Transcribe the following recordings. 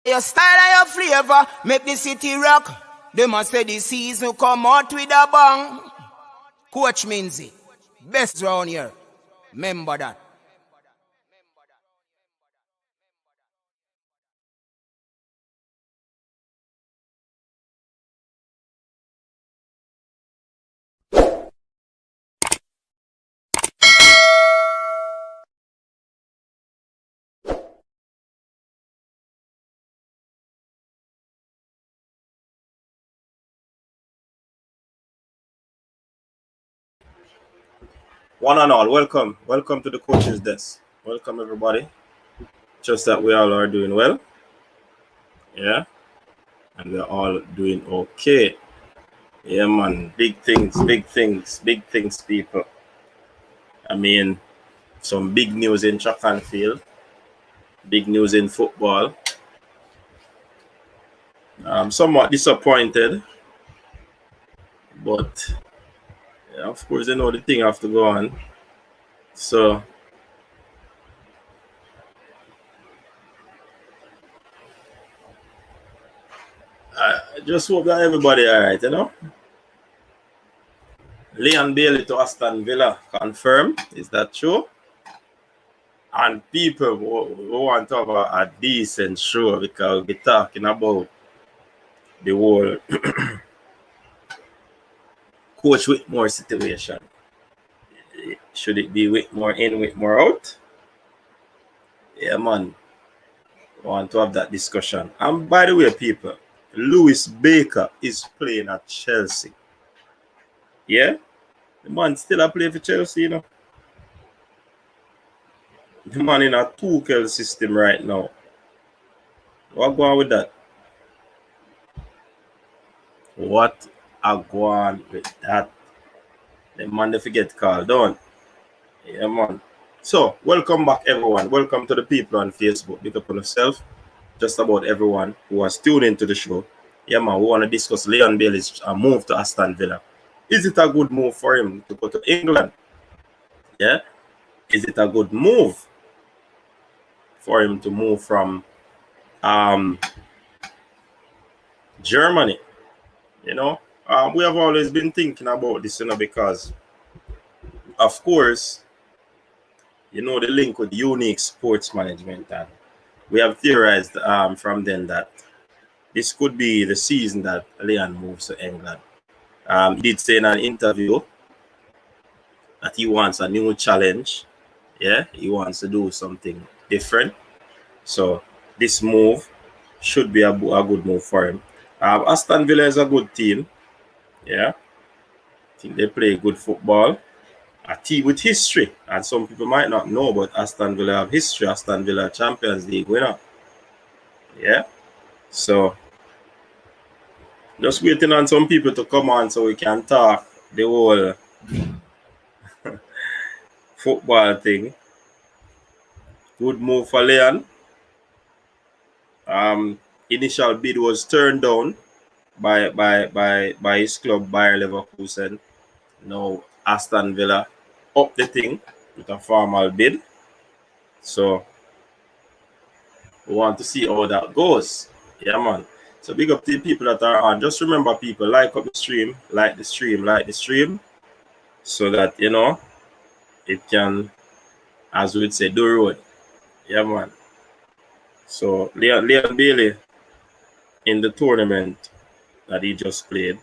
Your style and your flavor make the city rock. They must say the season come out with a bang. Coach Minzy, best round here. Remember that. One and all, welcome to the coach's desk. Welcome everybody. Just that we all are doing well, yeah, and we're all doing okay. Yeah, man, big things, people. I mean, some big news in track and field, big news in football. I'm somewhat disappointed, but yeah, of course, you know the thing have to go on. So I just hope that everybody all right, you know. Leon Bailey to Aston Villa confirmed. Is that true? And people who want to have a decent show because we're talking about the whole Coach Whitmore situation. Should it be Whitmore in, Whitmore out? Yeah, man. Want to have that discussion. And by the way, people, Lewis Baker is playing at Chelsea. Yeah? The man still a play for Chelsea, you know. The man in a Tuchel system right now. What go on with that? What a go on with that? The man they forget call down. Yeah, man. So, welcome back, everyone. Welcome to the people on Facebook. Big up on yourself. Just about everyone who has tuned into the show. Yeah, man, we want to discuss Leon Bailey's move to Aston Villa. Is it a good move for him to go to England? Yeah. Is it a good move for him to move from Germany? You know, we have always been thinking about this, you know, because, of course, you know, the link with Unique Sports Management, and we have theorized from then that this could be the season that Leon moves to England. He did say in an interview that he wants a new challenge. Yeah, he wants to do something different. So this move should be a good move for him. Aston Villa is a good team. Yeah, I think they play good football. A team with history, and some people might not know, but Aston Villa have history. Aston Villa Champions League winner. Yeah, so just waiting on some people to come on so we can talk the whole football thing. Good move for Leon. Initial bid was turned down by his club, Bayer Leverkusen. Now Aston Villa up the thing with a formal bid. So we want to see how that goes. Yeah, man. So big up to the people that are on. Just remember, people, like up the stream, like the stream, so that, you know, it can, as we would say, do road. Yeah, man. So Leon Bailey, in the tournament that he just played,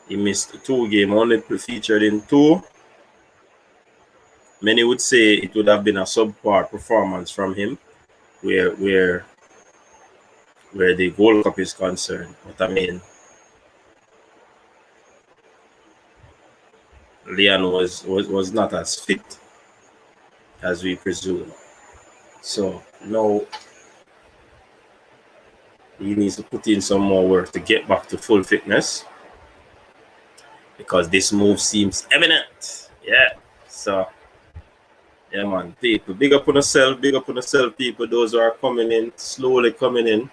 he missed 2 games, only featured in 2. Many would say it would have been a subpar performance from him, where the Gold Cup is concerned. But I mean, Leon was not as fit as we presume. So now he needs to put in some more work to get back to full fitness, because this move seems imminent. Yeah. So yeah, man, people, big up on yourself, people. Those who are coming in, slowly coming in.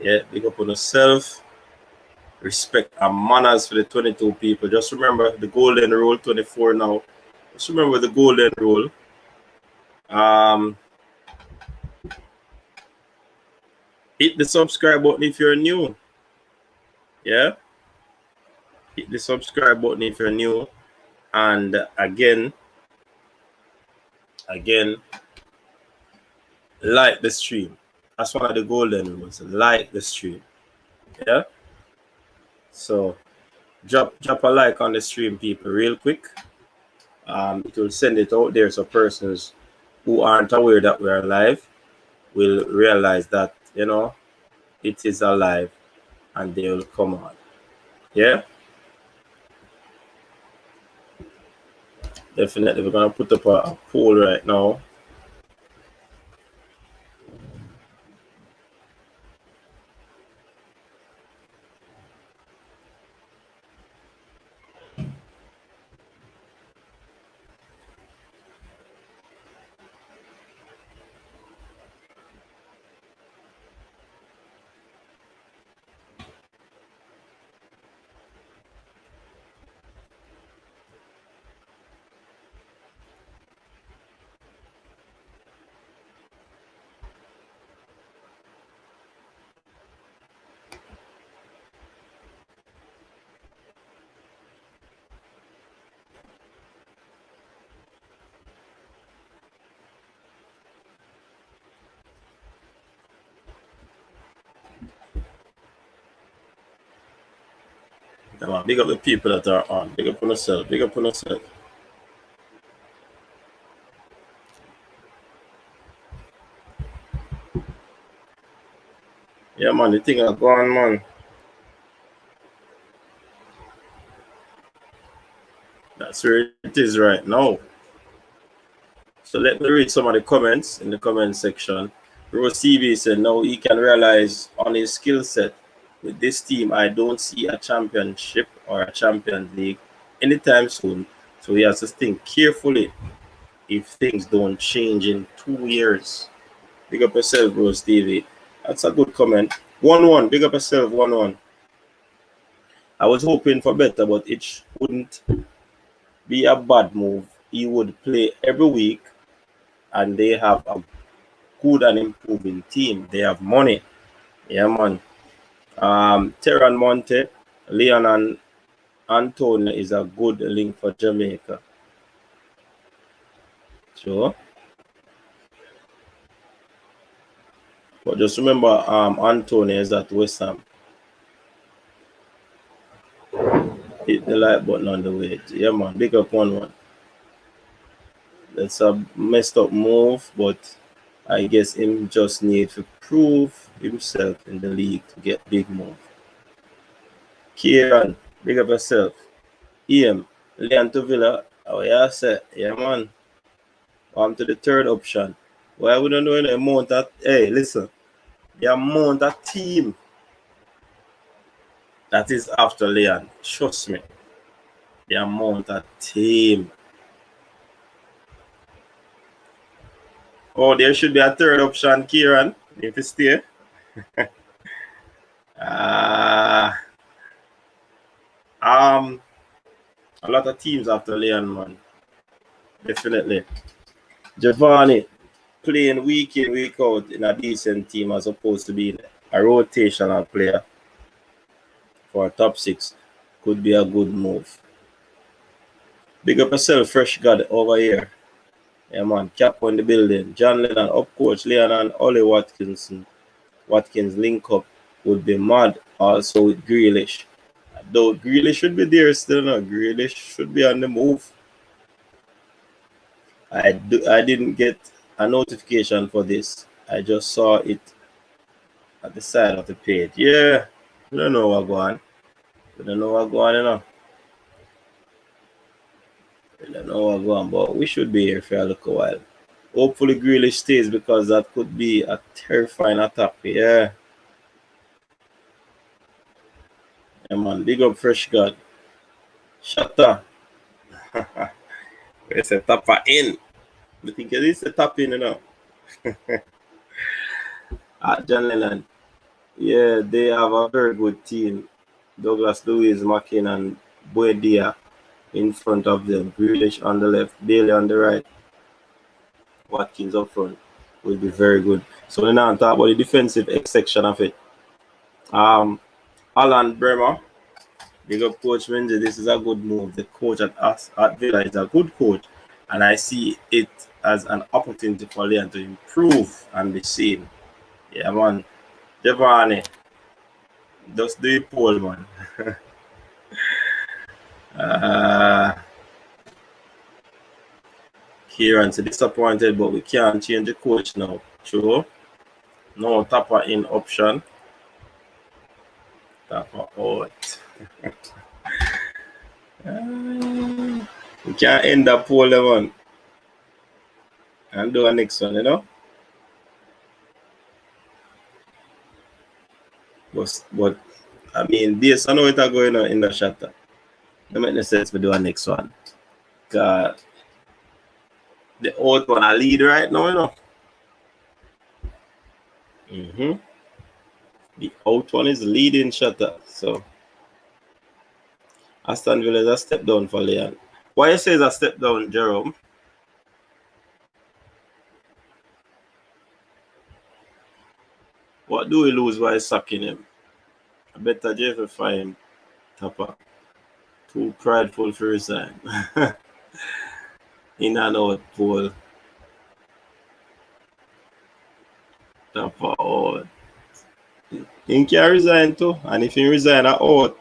Yeah, big up on yourself. Respect and manners for the 22 people. Just remember the golden rule, 24 now. Just remember the golden rule. Hit the subscribe button if you're new. Yeah? Hit the subscribe button if you're new. And again, like the stream. That's one of the golden rules. Like the stream. Yeah? So drop a like on the stream, people, real quick. It will send it out there so persons who aren't aware that we're live will realize that, you know, it is alive and they will come on. Yeah? Definitely. We're going to put up a poll right now. Come on, big up the people that are on. Big up on yourself. Big up on yourself. Yeah, man, the thing is going, man. That's where it is right now. So let me read some of the comments in the comment section. Rose TV said, now he can realize on his skill set. With this team, I don't see a championship or a Champions League anytime soon. So he has to think carefully if things don't change in 2 years. Big up yourself, Rose TV. That's a good comment. 1-1. Big up yourself, 1-1. I was hoping for better, but it wouldn't be a bad move. He would play every week, and they have a good and improving team. They have money. Yeah, man. Terran Monte, Leon and Antonio is a good link for Jamaica. Sure. But just remember, Antonio is at West Ham. Hit the like button on the way. Yeah, man. Big up 1-1. That's a messed up move, but I guess him just need to prove himself in the league to get big move. Kieran, big up yourself. Ian, Leon to Villa. Oh, yeah, sir. Yeah, man. On to the third option. Why we don't know the amount that, hey, listen, the amount of team that is after Leon. Trust me. The amount of team. Oh, there should be a third option, Kieran. If you stay. A lot of teams after Leon, man. Definitely. Giovanni playing week in, week out in a decent team as opposed to being a rotational player for a top 6 could be a good move. Big up yourself, Fresh God over here. Yeah, man. Cap on the building. John Lennon, up coach, Leon and Ollie Watkins link up would be mad. Also with Grealish. Though Grealish should be there still, no. Grealish should be on the move. I didn't get a notification for this. I just saw it at the side of the page. Yeah, we don't know what's going on. We don't know what's going on, you know. We don't know what's going on, but we should be here for a little while. Hopefully Grealish stays because that could be a terrifying attack. Yeah. Yeah, man. Big up Fresh God. Shatta. It's a Tappa in. I think it is a tap in, you know. John Lennon. Yeah, they have a very good team. Douglas Luiz, Makin, and Buendia in front of them. Grealish on the left, Bailey on the right, Watkins up front. will be very good. So then I'll talk about the defensive X section of it. Alan Bremer, big up Coach Menzi. This is a good move. The coach at Villa is a good coach, and I see it as an opportunity for Leon to improve and be seen. Yeah, man. Giovanni, just do it, Paul, man. Kieran's disappointed, but we can't change the coach now. True. No Tappa in option. Tappa out. We can't end up Paul, man. And do a next one, you know? But I mean, this I know it are going on in the shutter. It make no sense to do a next one. God, the old one I lead right now, you know. The out one is leading shutter. So Aston Villa is a step down for Leon. Why you say it's a step down, Jerome? What do we lose by sacking him? I better JF find him. Tappa. Too prideful for resign. In and out, Paul. Tappa out. He can resign too. And if he resign, I out.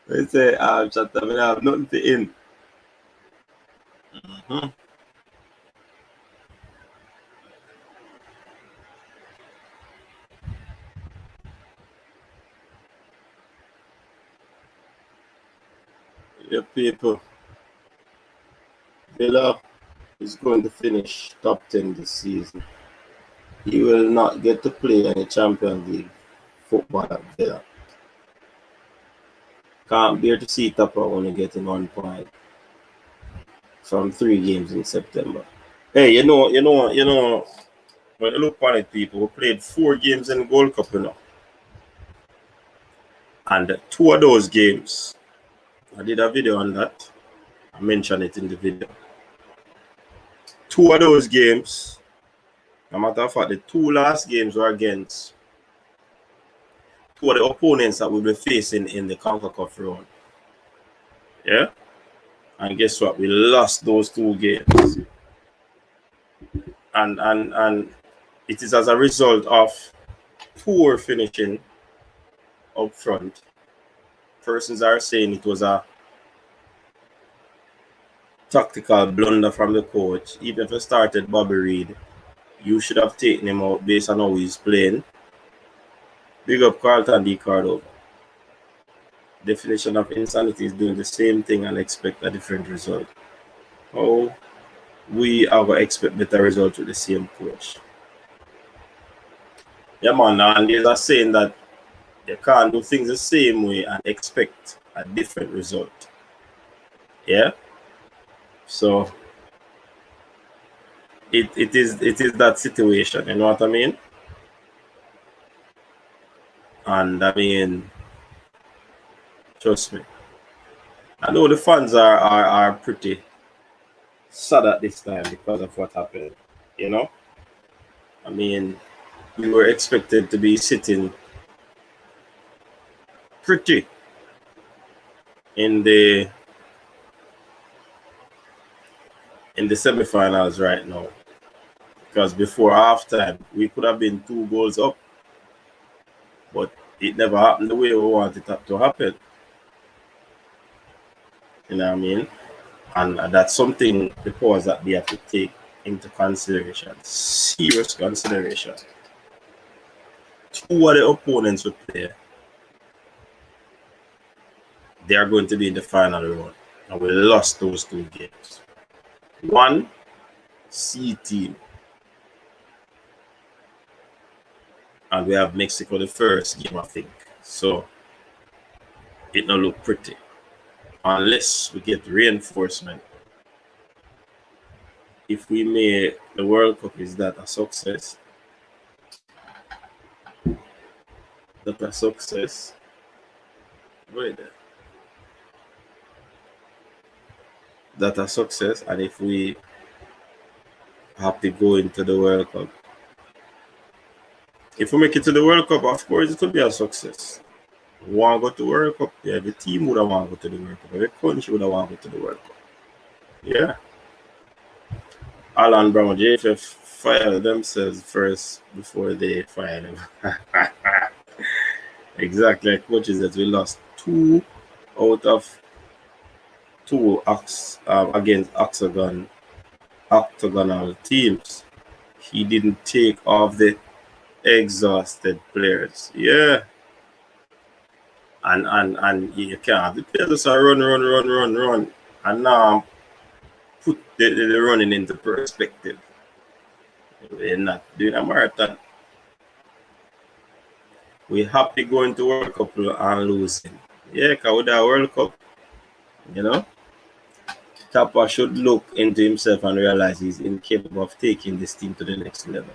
They say, shut up, I have nothing to in. Yeah, people. Villa is going to finish top 10 this season. He will not get to play any Champions League football at Villa. Can't bear to see Tappa only getting 1 point from 3 games in September. Hey, you know, when you look on it, people, we played 4 games in the Gold Cup, you know. And 2 of those games, I did a video on that. I mentioned it in the video. 2 of those games, no matter of fact, the 2 last games were against 2 of the opponents that we'll be facing in the CONCACAF round. Yeah? And guess what? We lost those 2 games. And it is as a result of poor finishing up front. Persons are saying it was a tactical blunder from the coach. Even if you started Bobby Reid, you should have taken him out based on how he's playing. Big up Carlton D. Cardova. Definition of insanity is doing the same thing and expect a different result. How we are going to expect better results with the same coach? Yeah, man, and there's a saying that you can't do things the same way and expect a different result. Yeah? So it is that situation, you know what I mean? And I mean, trust me. I know the fans are pretty sad at this time because of what happened, you know? I mean, we were expected to be sitting pretty in the semifinals right now. Because before halftime, we could have been 2 goals up. But it never happened the way we wanted it to happen. You know what I mean? And that's something, the powers that they have to take into consideration. Serious consideration. 2 of the opponents we play, they are going to be in the final round. And we lost those 2 games. 1, C team. And we have Mexico the first game, I think. So it don't look pretty. Unless we get reinforcement. If we make the World Cup, is that a success? That a success? Wait there. that a success, and if we have to go into the World Cup, if we make it to the World Cup, of course it will be a success. We want to go to the World Cup. Yeah, the team would have want to go to the World Cup. Every country would have want to go to the World Cup. Yeah. Alan Brown, JFF fire themselves first before they fire them. Exactly, like coaches that we lost 2 out of 2 against octagonal teams. He didn't take off the exhausted players. Yeah. And you can't. The players just are run. And now put the running into perspective. We're not doing a marathon. We happy going to World Cup and losing. Yeah, because with that World Cup, you know, Tappa should look into himself and realize he's incapable of taking this team to the next level.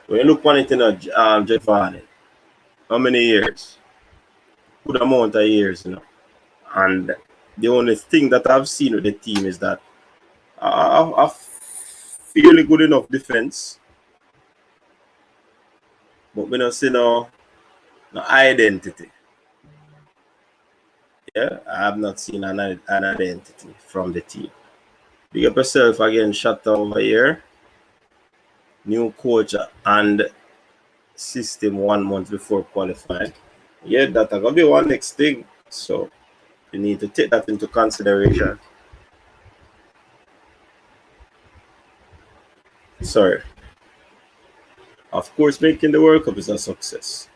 When you look on it, Jeff Harnett, how many years? Good amount of years, And the only thing that I've seen with the team is that I fairly good enough defense, but we don't see no identity. Yeah, I have not seen an identity from the team. Big up yourself again, shut over here. New coach and system 1 month before qualifying. Yeah, that's gonna be one next thing. So you need to take that into consideration. Sorry. Of course, making the World Cup is a success.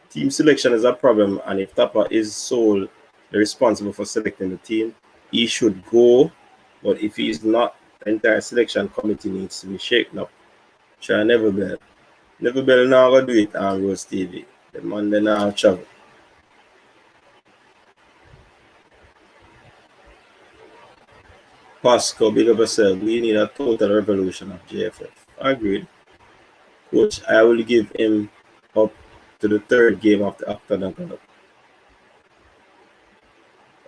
Team selection is a problem, and if Tappa is solely responsible for selecting the team, he should go. But if he's not, the entire selection committee needs to be shaken up. Try Never Bell. Never Bell now gonna do it on Rose TV. The man then now travel. Pascal, big up yourself. We need a total revolution of JFF. Agreed. Coach, I will give him up to the 3rd game of the Octagon Cup.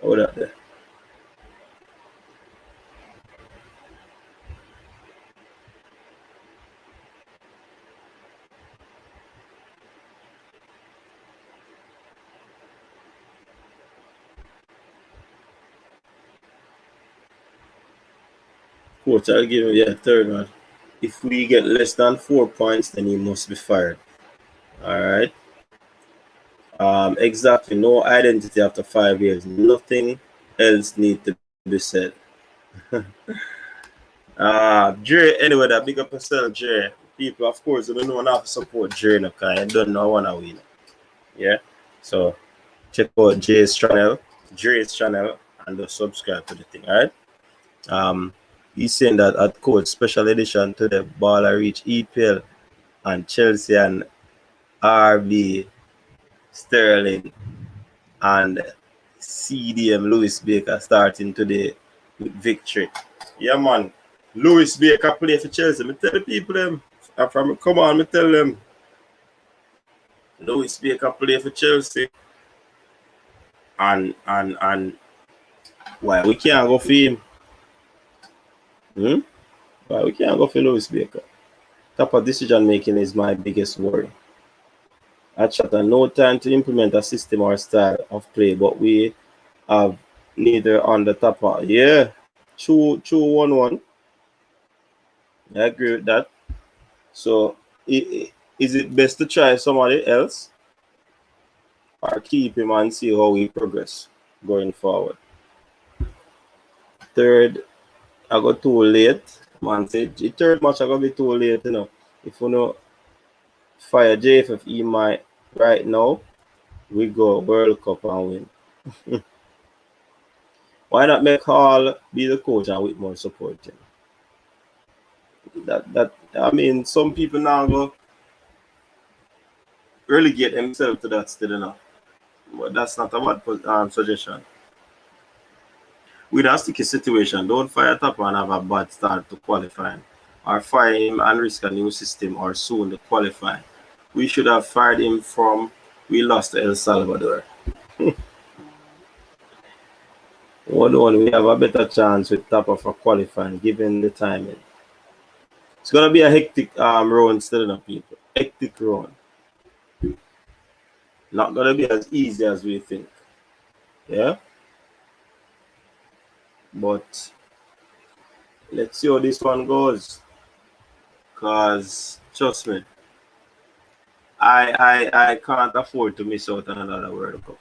Hold up there. Coach, I'll give him 3rd one. If we get less than 4 points, then he must be fired. Alright. Exactly. No identity after 5 years. Nothing else needs to be said. Dre, anyway, that big up yourself, Dre. People, of course, don't know how to support Dre, because you don't know wanna win. Yeah. So check out Dre's channel, and just subscribe to the thing. Alright. He's saying that at coach special edition to the Baller Reach EPL and Chelsea and RB Sterling and CDM Lewis Baker starting today with victory. Yeah, man. Lewis Baker play for Chelsea. Me tell the people them. Come on, me tell them. Lewis Baker play for Chelsea. And why we can't go for him? Why we can't go for Lewis Baker? Tappa decision making is my biggest worry. At Chatter, no time to implement a system or style of play, but we have neither on the Tappa. Yeah, 2-1-1. I agree with that. So, is it best to try somebody else or keep him and see how we progress going forward? 3rd, I got too late. Man said, the 3rd match I got be too late, If you know fire JFF, he might right now, we go World Cup and win. Why not make Hall be the coach and Whitmore support him? That I mean, some people now go relegate themselves to that still, But that's not a bad suggestion. With a sticky situation, don't fire Tappa and have a bad start to qualifying, or fire him and risk a new system or soon to qualify. We should have fired him from we lost to El Salvador. Hold on, we have a better chance with Tappa for qualifying, given the timing. It's gonna be a hectic round still, enough people. Hectic round. Not gonna be as easy as we think. Yeah? But let's see how this one goes. Cause trust me, I can't afford to miss out on another World Cup.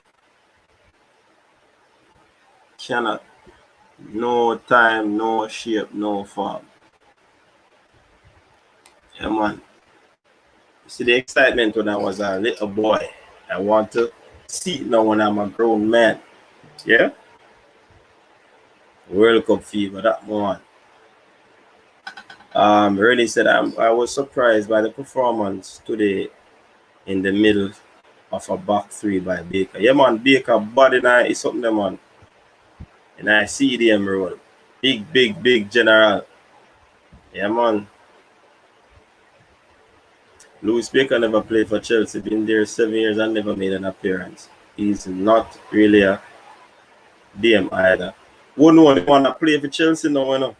Cannot. No time, no shape, no form. Yeah, man. You see the excitement when I was a little boy. I want to see it now when I'm a grown man. Yeah? World Cup fever, that one. Really said I was surprised by the performance today in the middle of a back three by Baker. Yeah, man, Baker body now is something, there, man. And I see them roll. Big general. Yeah, man. Louis Baker never played for Chelsea. Been there 7 years and never made an appearance. He's not really a DM either. Wouldn't want to play for Chelsea now, you know.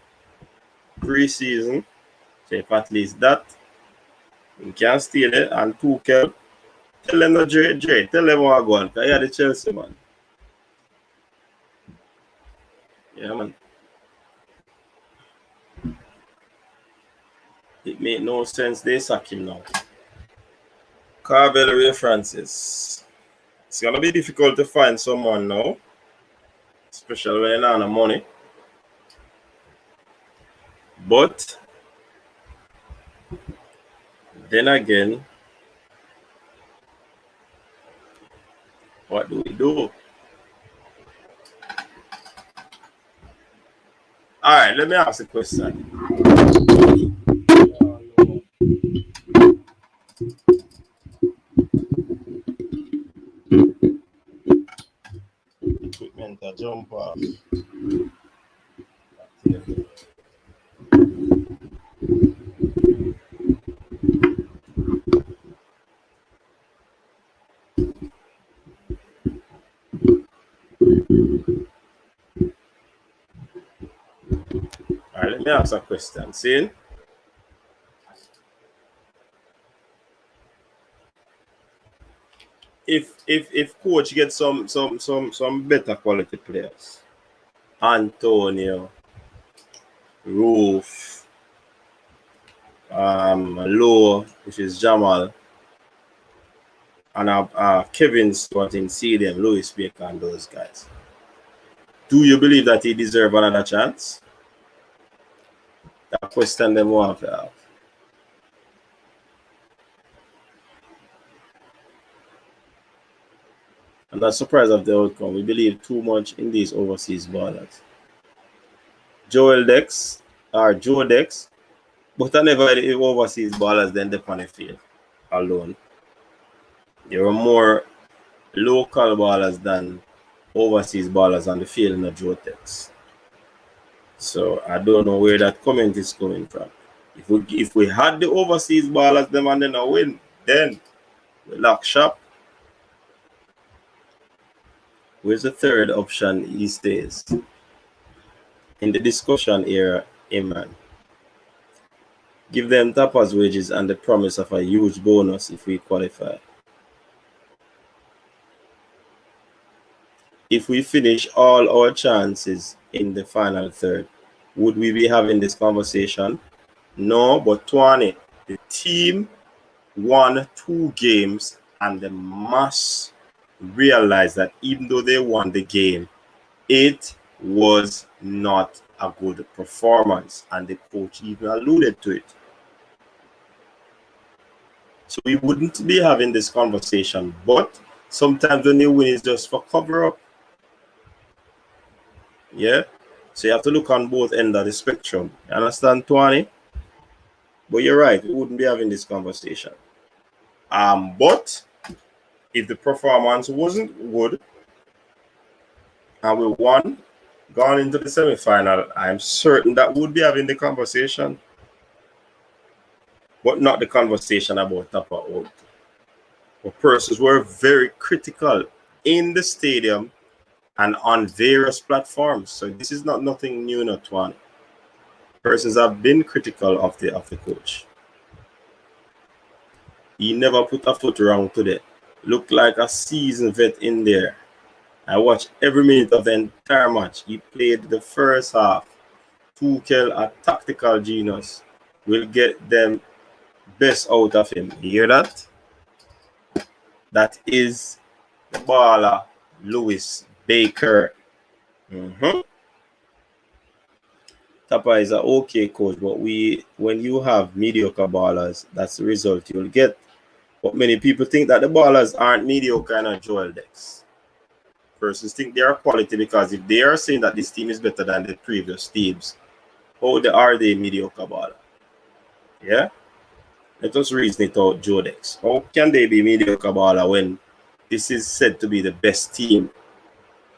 Pre-season. So if at least that, he can stay there. And Tuchel, tell them no Dre. Tell them what I go on. Because you're the Chelsea, man. Yeah, man. It made no sense they sack him now. Carvel Ray Francis. It's going to be difficult to find someone now. Especially when you're not money. But then again, what do we do? All right, let me ask a question. Equipment to jump off. All right, let me ask a question. See? If coach gets some better quality players, Antonio, Roof, Low, which is Jamal, and Kevin Stewart in CDM, Louis Baker, and those guys. Do you believe that he deserves another chance? That question them want to have. I'm not surprised of the outcome. We believe too much in these overseas ballers. Joe Dex, but I never had overseas ballers than the on the field alone. There were more local ballers than overseas ballers on the field in the Joe Dex. So I don't know where that comment is coming from. If we had the overseas ballers them and then a win, then we lock shop. Where's the third option these days? In the discussion era, Imran. Give them Tappa's wages and the promise of a huge bonus if we qualify. If we finish all our chances in the final third, would we be having this conversation? No, but 20, the team won 2 games and the mass realized that even though they won the game, it was not a good performance, and the coach even alluded to it. So we wouldn't be having this conversation, but sometimes when you win is just for cover up. Yeah? So you have to look on both ends of the spectrum. You understand, Twani? But you're right, we wouldn't be having this conversation. But if the performance wasn't good and we won, gone into the semi-final, I'm certain that we would be having the conversation. But not the conversation about Tappa out. But persons were very critical in the stadium and on various platforms. So this is not nothing new, not one. Persons have been critical of the coach. He never put a foot wrong today. Looked like a seasoned vet in there. I watched every minute of the entire match. He played the first half. Tuchel, a tactical genius, will get them best out of him. You hear that? That is the baller, Lewis Baker. Tappa is an okay coach, but when you have mediocre ballers, that's the result you'll get. But many people think that the ballers aren't mediocre and Joel Dex. Persons think they are quality because if they are saying that this team is better than the previous teams, how are they mediocre baller? Yeah? Let us reason it out, Joe Dex. How can they be mediocre baller when this is said to be the best team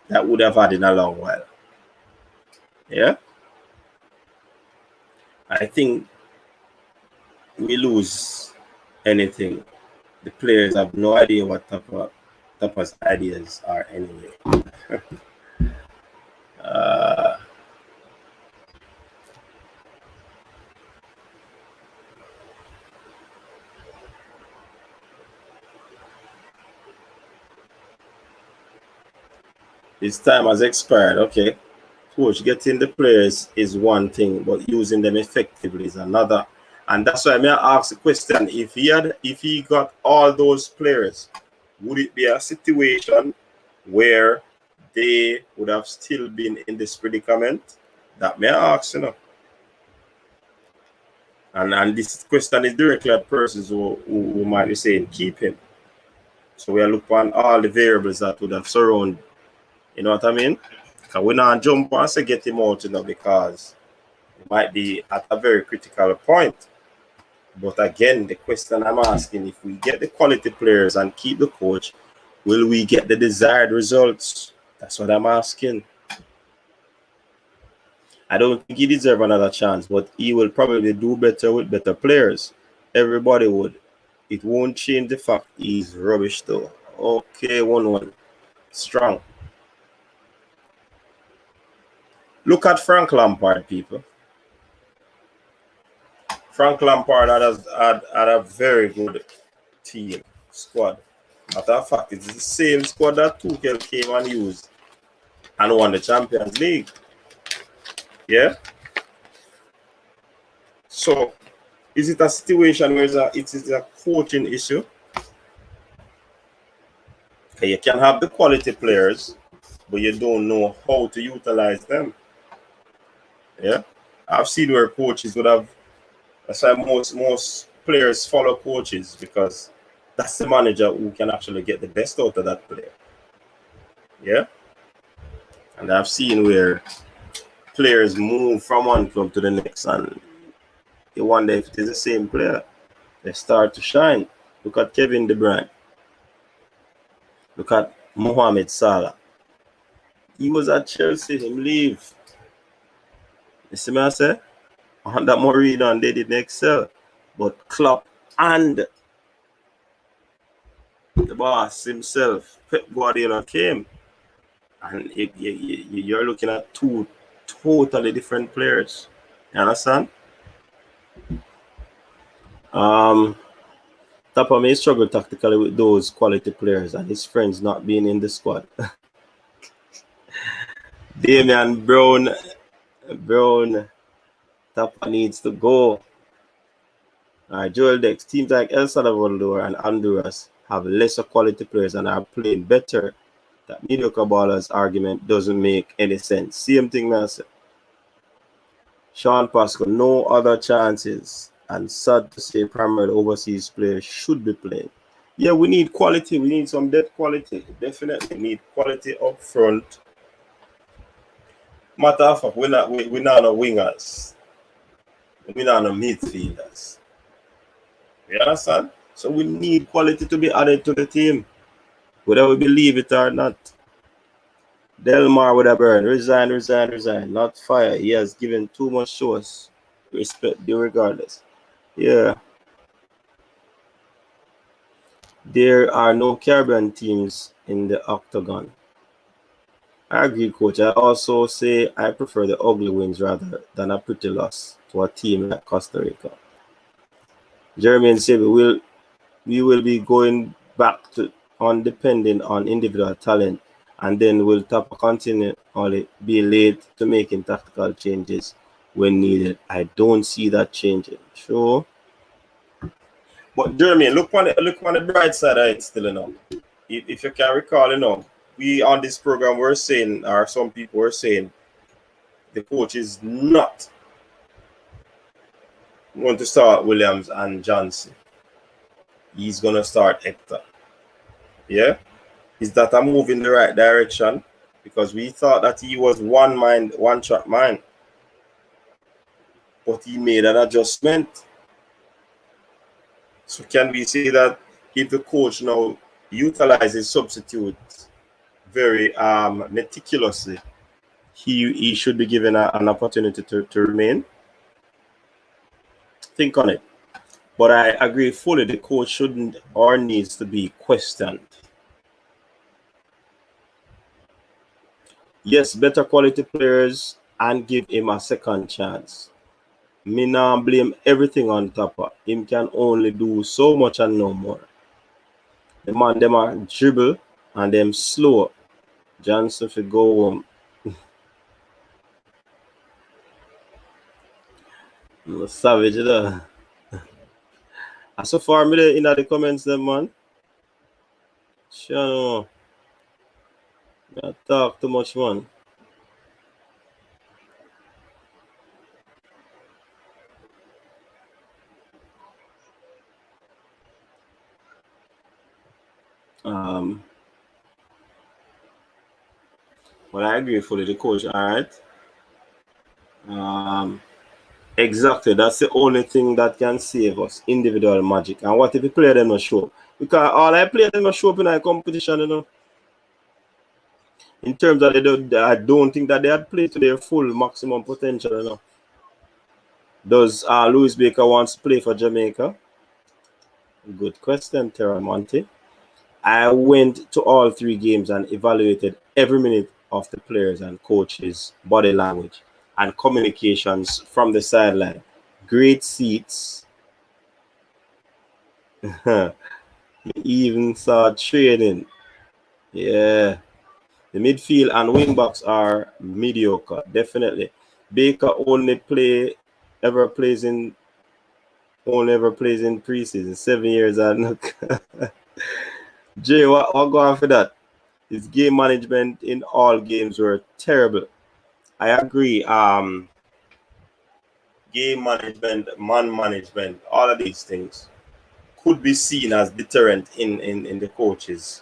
that would have had in a long while? Yeah? I think we lose anything. The players have no idea what Tappa's ideas are anyway. His time has expired. Okay. Coach, getting the players is one thing, but using them effectively is another. And that's why I ask the question: if he got all those players, would it be a situation where they would have still been in this predicament? That may I ask, you know. And this question is directly at persons who might be saying keep him. So we are looking on all the variables that would have surrounded. You know what I mean? Because we not jump and say get him out, you know, because it might be at a very critical point. But again, the question I'm asking, if we get the quality players and keep the coach, will we get the desired results? That's what I'm asking. I don't think he deserves another chance, but he will probably do better with better players. Everybody would. It won't change the fact he's rubbish though. Okay, 1-1. Strong. Look at Frank Lampard, people. Frank Lampard had a very good team, squad. Matter of fact, it's the same squad that Tuchel came and used and won the Champions League. Yeah? So, is it a situation where it is a coaching issue? Okay, you can have the quality players, but you don't know how to utilize them. Yeah? I've seen where coaches would have. That's why most players follow coaches, because that's the manager who can actually get the best out of that player. Yeah? And I've seen where players move from one club to the next and you wonder if it is the same player. They start to shine. Look at Kevin De Bruyne. Look at Mohamed Salah. He was at Chelsea, him leave. You see what I say? And that Mourinho and they didn't excel. But Klopp and the boss himself, Pep Guardiola, came. And you're looking at two totally different players. You understand? Tappa may struggle tactically with those quality players and his friends not being in the squad. Damian Brown, Tappa needs to go. Joel Dex, teams like El Salvador and Honduras have lesser quality players and are playing better. That mediocre ballers argument doesn't make any sense. Same thing, man. Sean Pascal, no other chances. And sad to say, primarily overseas players should be playing. Yeah, we need quality. We need some depth quality. Definitely need quality up front. Matter of fact, we're not no wingers. We're not no midfielders. You understand? So we need quality to be added to the team, whether we believe it or not. Delmar would have burned. Resign. Not fire. He has given too much to us. Respect due regardless. Yeah. There are no Caribbean teams in the octagon. I agree, coach. I also say I prefer the ugly wins rather than a pretty loss to a team like Costa Rica. Jeremy and Sebe, we will be going back to on depending on individual talent, and then we'll tap continue only be late to making tactical changes when needed. I don't see that changing. Sure. But Jeremy, look on the bright side of it still, If you can recall, we on this program were saying, or some people were saying, the coach is not going to start Williams and Johnson. He's gonna start Hector. Yeah? Is that a move in the right direction? Because we thought that he was one track mind. But he made an adjustment. So can we say that if the coach now utilizes substitutes very meticulously, he should be given an opportunity to remain? Think on it. But I agree fully, the coach shouldn't or needs to be questioned. Yes, better quality players and give him a second chance. Me now blame everything on Tappa. Him can only do so much and no more. The man them are dribble and them slow. Johnson fi go home. Savage though. So far me there in the comments them man. Sure no. Talk too much man. But I agree fully the coach, alright. Exactly. That's the only thing that can save us. Individual magic. And what if the player them not show up? Because all I play them not show up in a competition, In terms of I don't think that they had played to their full maximum potential, Does Louis Baker wants to play for Jamaica? Good question, Terramonte. I went to all 3 games and evaluated every minute of the players and coaches' body language and communications from the sideline. Great seats. Even saw training. Yeah. The midfield and wing backs are mediocre, definitely. Baker ever plays in preseason, 7 years and Jay, what go on for that? His game management in all games were terrible. I agree. Game management, man management, all of these things could be seen as deterrent in the coach's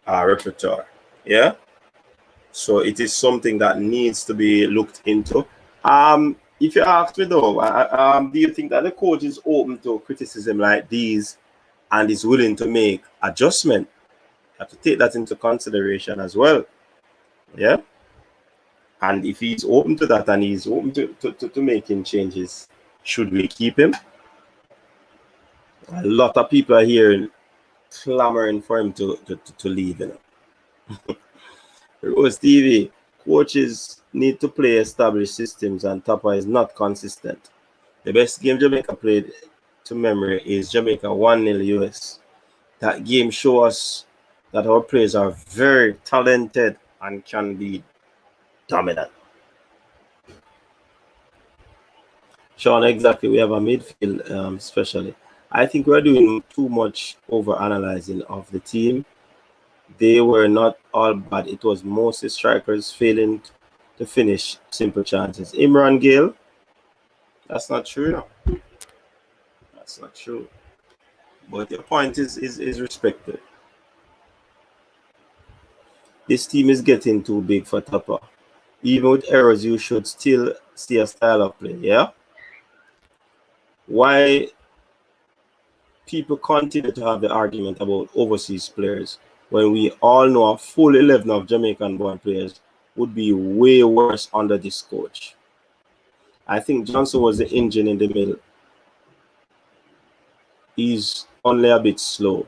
repertoire. Yeah. So it is something that needs to be looked into. If you ask me though, do you think that the coach is open to criticism like these and is willing to make adjustment? You have to take that into consideration as well. Yeah. And if he's open to that and he's open to making changes, should we keep him? A lot of people are here clamoring for him to leave. Rose TV, coaches need to play established systems and Tappa is not consistent. The best game Jamaica played to memory is Jamaica 1-0 US. That game shows us that our players are very talented and can be dominant. Sean, exactly. We have a midfield especially. I think we're doing too much over analyzing of the team. They were not all bad. It was mostly strikers failing to finish simple chances. Imran Gale, that's not true. No. That's not true. But your point is respected. This team is getting too big for Tappa. Even with errors, you should still see a style of play. Yeah. Why people continue to have the argument about overseas players when we all know a full 11 of Jamaican-born players would be way worse under this coach. I think Johnson was the engine in the middle. He's only a bit slow.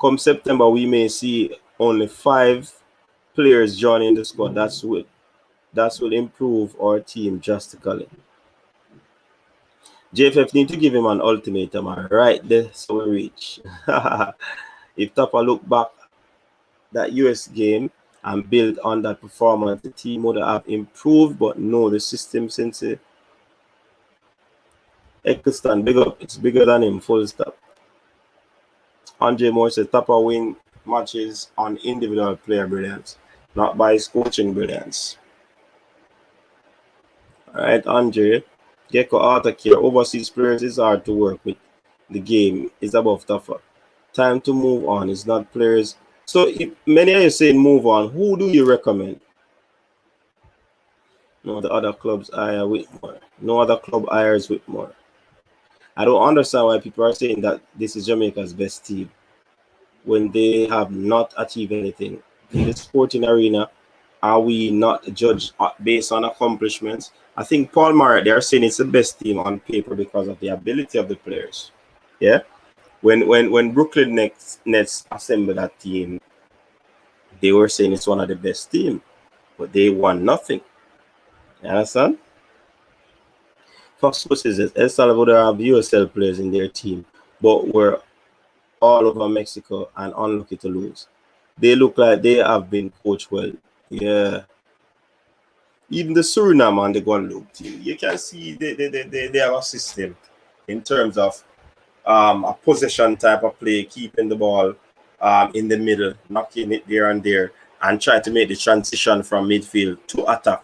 Come September, we may see only 5 players joining the squad. That will improve our team drastically. JFF need to give him an ultimatum, right there, so we reach. If Tappa look back that US game and build on that performance, the team would have improved, but no, the system since Eccleston, big up, it's bigger than him, full stop. Andre Moore says Tappa win matches on individual player brilliance, not by his coaching brilliance. Alright, Andre. Gecko Autocare. Overseas players is hard to work with. The game is above Tappa. Time to move on. It's not players. So if many are saying move on, who do you recommend? No, the other clubs hire Whitmore. No other club hires Whitmore. I don't understand why people are saying that this is Jamaica's best team when they have not achieved anything. In the sporting arena, are we not judged based on accomplishments? I think Paul Marriott, they are saying it's the best team on paper because of the ability of the players. Yeah? When Brooklyn Nets assembled that team, they were saying it's one of the best teams, but they won nothing. You understand? Fox Sports says El Salvador have USL players in their team, but were all over Mexico and unlucky to lose. They look like they have been coached well. Yeah. Even the Suriname and the Guadeloupe team, you can see they have a system in terms of a possession type of play, keeping the ball in the middle, knocking it there and there, and try to make the transition from midfield to attack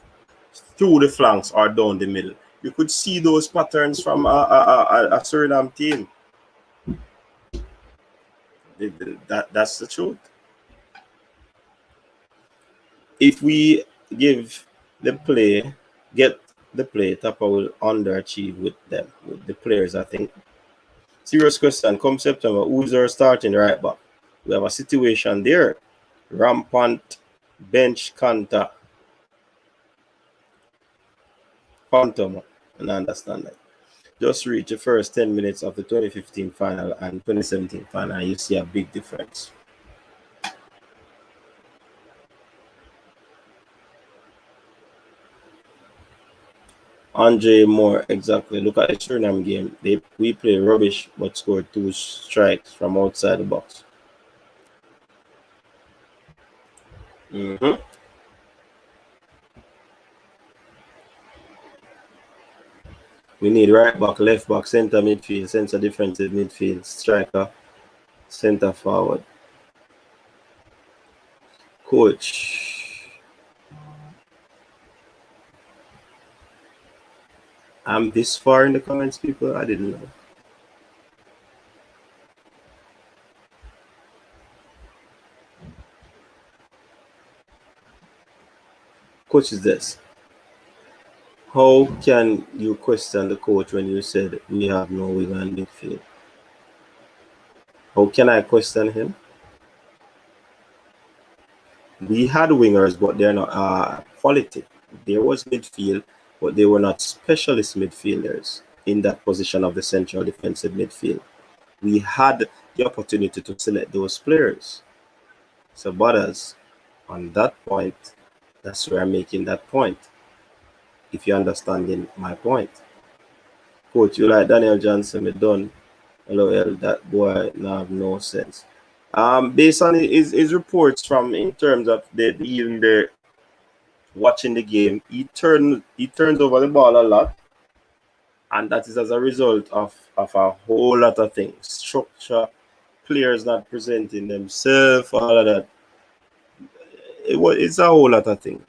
through the flanks or down the middle. You could see those patterns from a Suriname team. That's the truth. If we get the play, Tappa will underachieve with them, with the players, I think. Serious question. Come September, who's our starting right back? We have a situation there. Rampant bench Kanta. Phantom, and I understand that. Just reach the first 10 minutes of the 2015 final and 2017 final, and you see a big difference. Andre Moore, exactly. Look at the Suriname game. We played rubbish but scored 2 strikes from outside the box. We need right back, left back, center midfield, center defensive midfield, striker, center forward. Coach. I'm this far in the comments, people. I didn't know. Coach is this. How can you question the coach when you said we have no winger in midfield? How can I question him? We had wingers, but they're not quality. There was midfield, but they were not specialist midfielders in that position of the central defensive midfield. We had the opportunity to select those players. So, Butters, on that point, that's where I'm making that point. If you're understanding my point. Coach, you like Daniel Johnson, me done. LOL, that boy now have no sense. Based on his reports from in terms of even the watching the game, he turns over the ball a lot, and that is as a result of a whole lot of things. Structure, players not presenting themselves, all of that. It's a whole lot of things.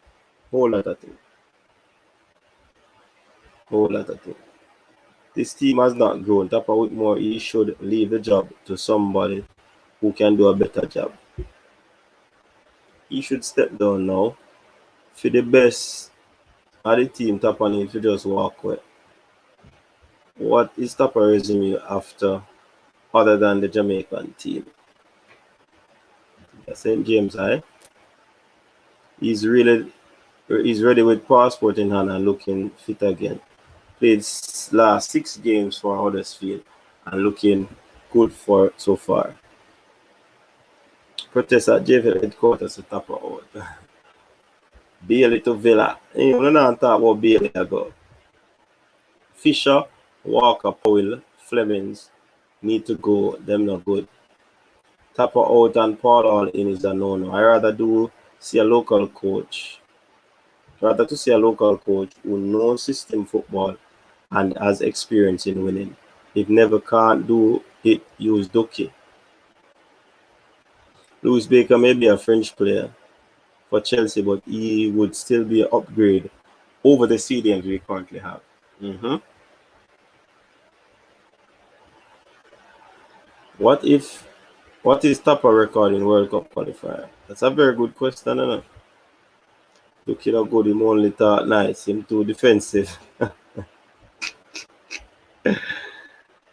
Whole lot of things. This team has not grown. Tappa Whitmore, he should leave the job to somebody who can do a better job. He should step down now. For the best of the team, Tappa needs to just walk away. What is Tappa resume after, other than the Jamaican team? St. James, he's ready with passport in hand and looking fit again. Played last 6 games for Huddersfield and looking good for so far. Protest at JFL headquarters to Tappa out. Bailey to Villa. You know, not talk about Bailey ago. Fisher, Walker, Powell, Flemings need to go. Them not good. Tappa out and Paul all in is a no-no. I rather do see a local coach. Rather to see a local coach who knows system football and has experience in winning. If never can't do it, use Ducky. Louis Baker may be a French player for Chelsea, but he would still be an upgrade over the CDMs we currently have. What is Tappa record in World Cup qualifier? That's a very good question, isn't it? Ducky not good, him only thought nice, him too defensive.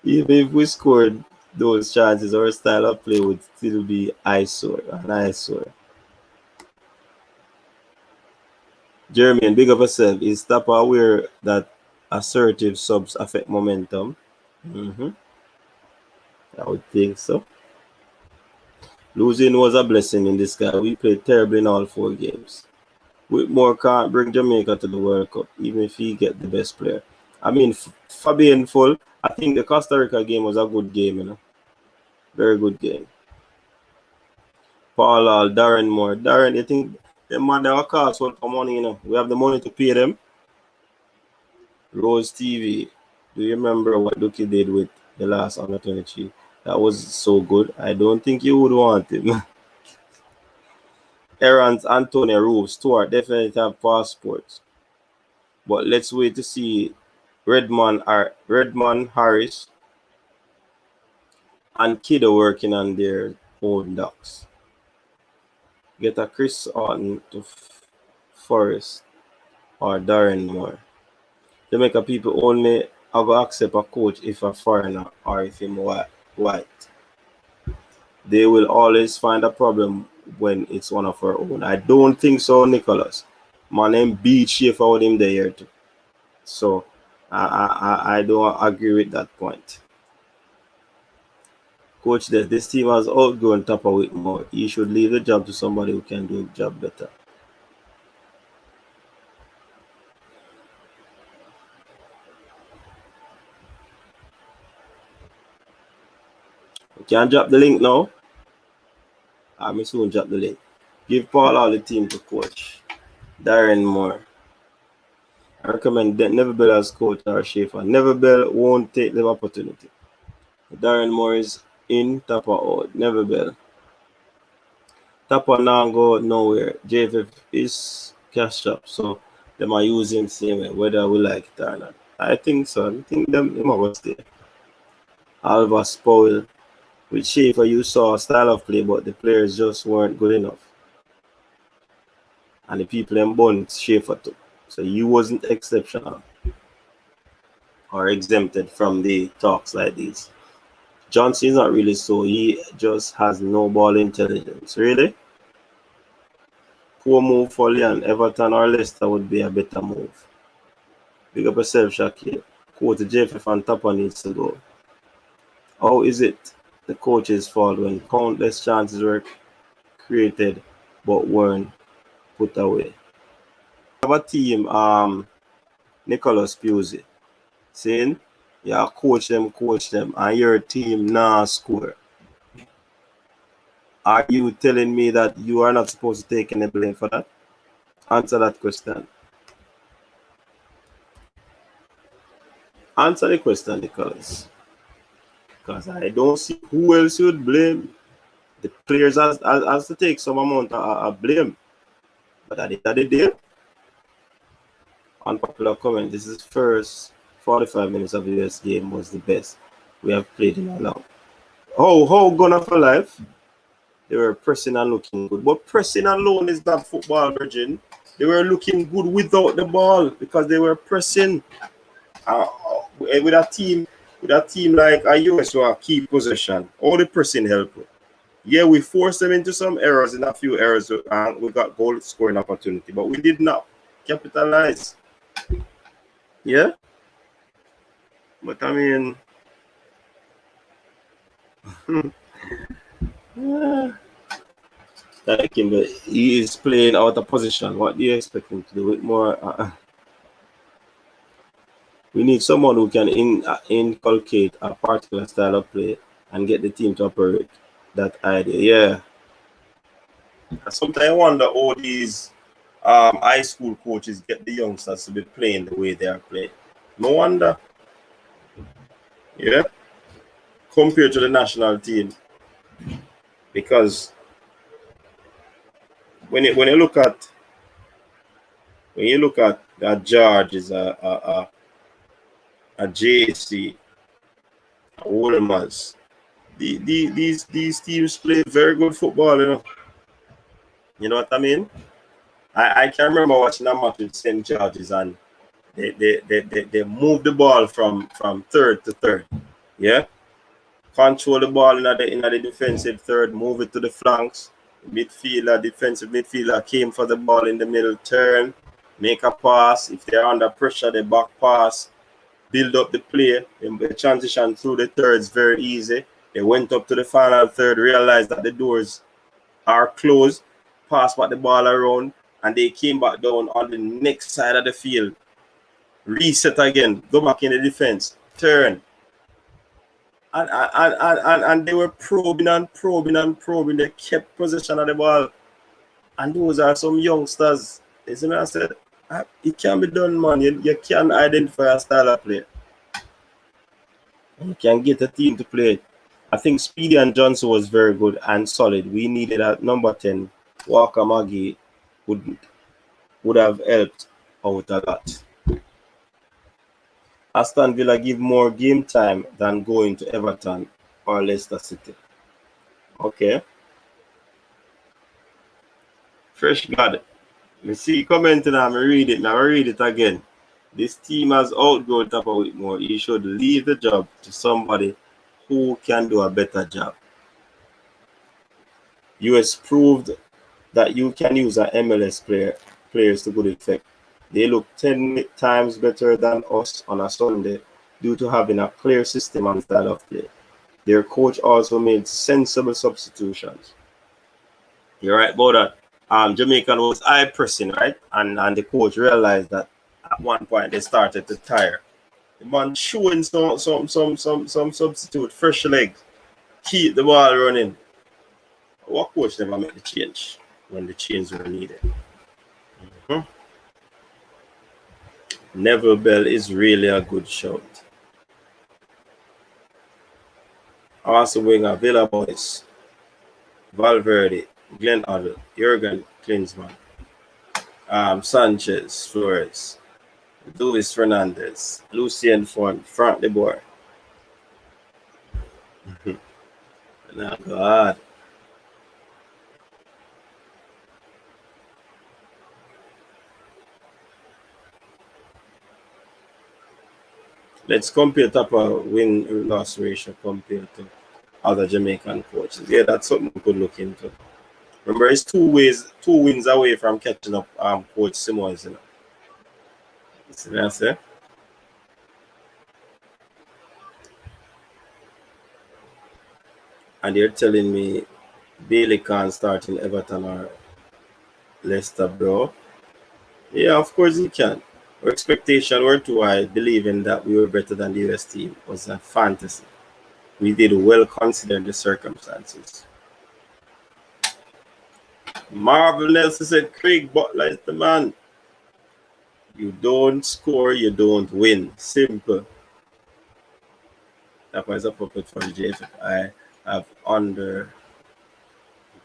Even if we scored those chances, our style of play would still be an eyesore. Jeremy, and big of yourself, is Tappa aware that assertive subs affect momentum? I would think so. Losing was a blessing in disguise. We played terribly in all 4 games. Whitmore can't bring Jamaica to the World Cup, even if he get the best player. I mean, for being full, I think the Costa Rica game was a good game, you know. Very good game. Paul Hall, Darren Moore. Darren, you think them man they will cost for money, you know? We have the money to pay them. Rose TV. Do you remember what Ducky did with the last under 23? That was so good. I don't think you would want him. Aaron's Antonio Roof, Stuart definitely have passports. But let's wait to see Redman Harris and Kiddo working on their own docs. Get a Chris Orton to Forest or Darren Moore. Jamaica people only have accept a coach if a foreigner or if him white. They will always find a problem when it's one of our own. I don't think so, Nicholas. My name beat Schaefer with him there too. So I don't agree with that point. Coach, this team has outgrown Tappa Whitmore. He should leave the job to somebody who can do the job better. You can drop the link now. I'm soon drop the link. Give Paul all the team to coach. Darren Moore. I recommend that Never Bell as coach or Schaefer. Never Bell won't take the opportunity. Darren Moore is in, Tappa out. Never Bell. Tappa now go nowhere. JFF is cash up, so they might use him same way, whether we like it or not. I think so. I think them must stay. Alva Powell. With Schaefer, you saw a style of play, but the players just weren't good enough. And the people in Bond Schaefer too. So you wasn't exceptional or exempted from the talks like these. Johnson is not really so. He just has no ball intelligence. Really? Poor move for Leon. Everton or Leicester would be a better move. Big up yourself, Shakir. Quote JFF and Tappa needs to go. How is it the coach's fault when countless chances were created but weren't put away? We have a team, Nicholas Pusey, saying, yeah, coach them, and your team now score. Are you telling me that you are not supposed to take any blame for that? Answer that question. Answer the question, Nicholas. Because I don't see who else you would blame. The players has to take some amount of blame. But at the end of the day, unpopular comment, this is first 45 minutes of the US game was the best we have played in a long. How gonna for life? They were pressing and looking good. But pressing alone is not football, Virgin. They were looking good without the ball because they were pressing. With a team like a US who have key possession, all the pressing help. Yeah, we forced them into some errors, in a few errors, and we got goal scoring opportunity, but we did not capitalize. Yeah, but I mean, like him, but he is playing out of position. What do you expect him to do with more? We need someone who can inculcate a particular style of play and get the team to operate that idea. Yeah. Sometimes I wonder how these high school coaches get the youngsters to be playing the way they are playing. No wonder. Yeah. Compared to the national team. Because when you look at that George is a JC, a Wolmers, these teams play very good football, you know. You know what I mean? I can remember watching a match with St. George's and they move the ball from third to third. Yeah? Control the ball in the defensive third, move it to the flanks. Defensive midfielder came for the ball in the middle, turn, make a pass. If they're under pressure, they back pass, build up the play. The transition through the thirds very easy. They went up to the final third, realized that the doors are closed, passed back the ball around, and they came back down on the next side of the field. Reset again, go back in the defense, turn. And they were probing and probing and probing. They kept possession of the ball. And those are some youngsters. You see what I said? It can be done, man. You can identify a style of play. You can get a team to play it. I think Speedy and Johnson was very good and solid. We needed a number 10. Walker Maggie would have helped out a lot. Aston Villa give more game time than going to Everton or Leicester City. Okay. Fresh God. You see commenting and I read it. Now I read it again. This team has outgrown Tappa Whitmore. He should leave the job to somebody who can do a better job. US proved that you can use an MLS players to good effect. They look 10 times better than us on a Sunday due to having a clear system and style of play. Their coach also made sensible substitutions. You're right about that. Jamaican was eye pressing, right? And the coach realized that at one point they started to tire. The man showing some substitute, fresh legs, keep the ball running. What coach never make the change when the change were needed? Neville Bell is really a good shout. Also winger, Villa Boyz, Valverde, Glenn Hoddle, Jurgen Klinsmann, Sanchez, Flores, Luis Fernandez, Lucien Font, Frank de Boer. Now, God. Let's compare Tappa win-loss ratio compared to other Jamaican coaches. Yeah, that's something we could look into. Remember, it's two wins away from catching up Coach Simmons, you know. See what I say? And you're telling me Bailey can't start in Everton or Leicester, bro? Yeah, of course he can. Our expectations were too high, believing that we were better than the US team was a fantasy. We did well considering the circumstances. Marvel Nelson said, Craig Butler is the man. You don't score, you don't win. Simple. That was a puppet from JF. I have under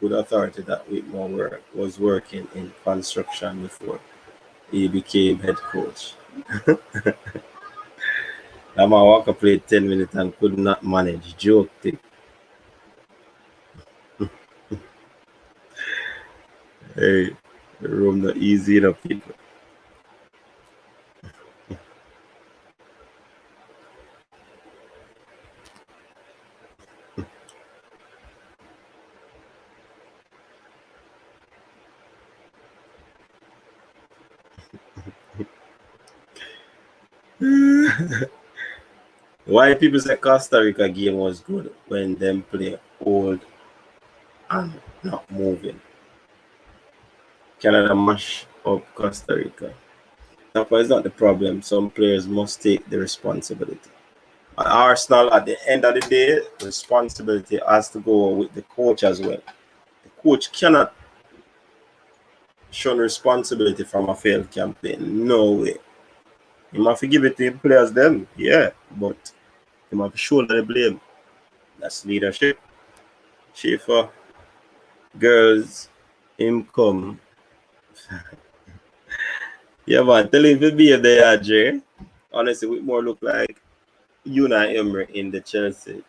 good authority that Whitmore was working in construction before he became head coach. Lama Walker played 10 minutes and could not manage. Joke thing. Hey, the room not easy enough, people. Why people say Costa Rica game was good when them play old and not moving? Canada mash up Costa Rica. Tappa is not the problem. Some players must take the responsibility. At Arsenal, at the end of the day, responsibility has to go with the coach as well. The coach cannot shun responsibility from a failed campaign. No way. You have to give it to the players then, yeah, but you have to shoulder the blame. That's leadership. Schaefer, girls, him come. Yeah, man, tell him to be there, Jay. Honestly, we more look like Una Emery in the Chelsea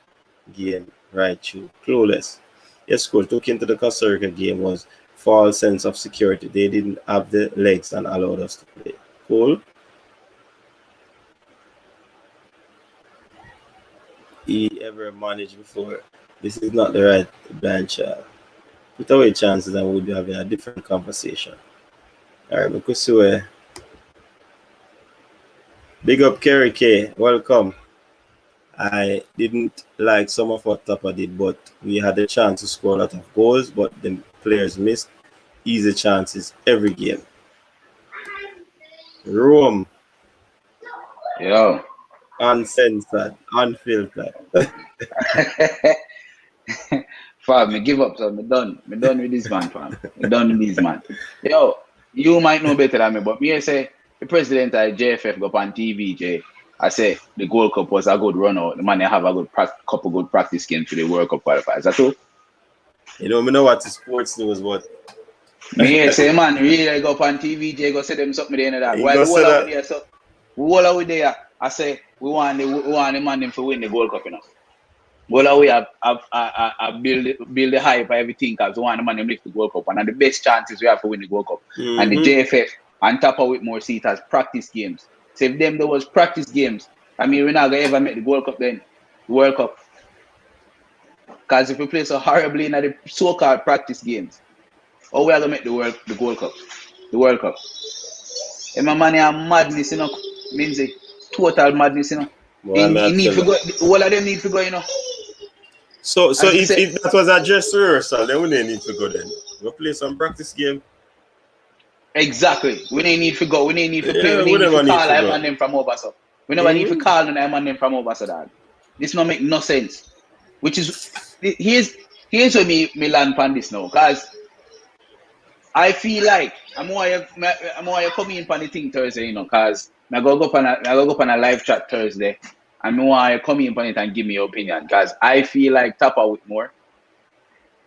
game, right? True. Clueless. Yes, coach, took into the Costa Rica game was false sense of security. They didn't have the legs and allowed us to play. Cool. He ever managed before. This is not the right bench. Put away chances and we'll be having a different conversation. All right, because so, big up Kerry K. Welcome. I didn't like some of what Tappa did, but we had a chance to score a lot of goals, but the players missed easy chances every game. Rome. Yo. Uncensored, unfiltered. Fam, me give up, son. Me done. Me done with this man, fam. Me done with this man. Yo, you might know better than me, but me I say the president of JFF go on TV, Jay. I say the Gold Cup was a good run out. The man they have a good couple good practice games for the World Cup qualifiers. That's all. You know, me know what the sports news, but Me say man, really go up on TV, Jay, go say them something at the end of that. While we all out there, so we all out there, I say we want the man them to win the Gold Cup, you know. Well, we have build the hype and everything because we want the man them lift the World Cup. And the best chances we have to win the World Cup. Mm-hmm. And the JFF and Tappa with more seats as practice games. So if them there was practice games, I mean, we're not going to ever make the World Cup then. The World Cup. Because if we play so horribly in the so-called practice games, how we are going to make the World Cup? The World Cup. And my man, madness, you know, means a total madness, you know. Well, need to go, all of them need to go, you know. So if that was a dress rehearsal, then we didn't need to go then. We'll play some practice game. Exactly. We didn't need to go. We didn't need to play. We didn't need to call them and them from over so. We never need to call them and them from over so that. This don't make no sense. Which is here's where me land on this now. Because I feel like I'm more coming in on the thing Thursday, you know, because I go up on a live chat Thursday and I want you come in on it and give me your opinion. Because I feel like Tappa Whitmore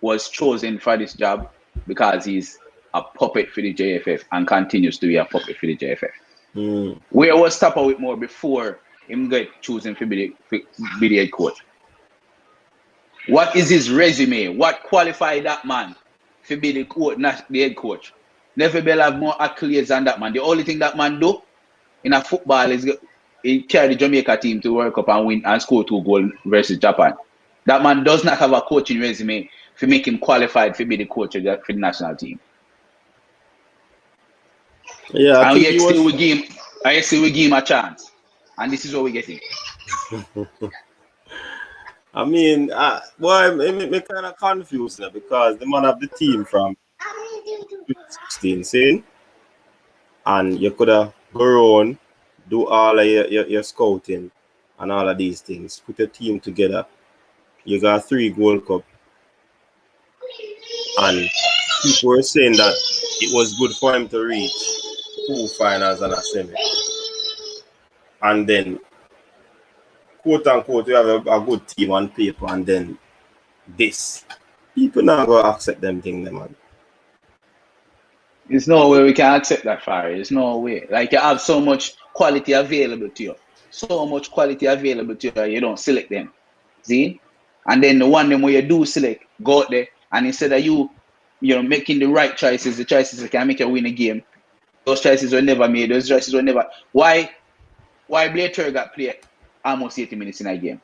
was chosen for this job because he's a puppet for the JFF and continues to be a puppet for the JFF. Mm. Where was Tappa Whitmore before him get chosen to be the head coach? What is his resume? What qualified that man to be the head coach? Never will have more accolades than that man. The only thing that man do in a football is he carry the Jamaica team to World Cup and win and score 2 goals versus Japan. That man does not have a coaching resume to make him qualified to be the coach for the national team. Yeah, and we give him a chance. And this is what we get him. I mean, I'm kind of confused now because the man of the team from 2016, see? And you could have go on, do all of your scouting and all of these things. Put your team together. You got 3 Gold Cup. And people were saying that it was good for him to reach 2 finals and a semi. And then, quote unquote, you have a good team on paper and then this. People not going to accept them things, man. There's no way we can accept that, Farry. There's no way. Like, you have so much quality available to you. So much quality available to you, you don't select them. See? And then the one them where you do select, go out there, and instead of you making the right choices, the choices that can make you win a game, those choices were never made. Those choices were never. Why Blair Turgott play almost 80 minutes in a game?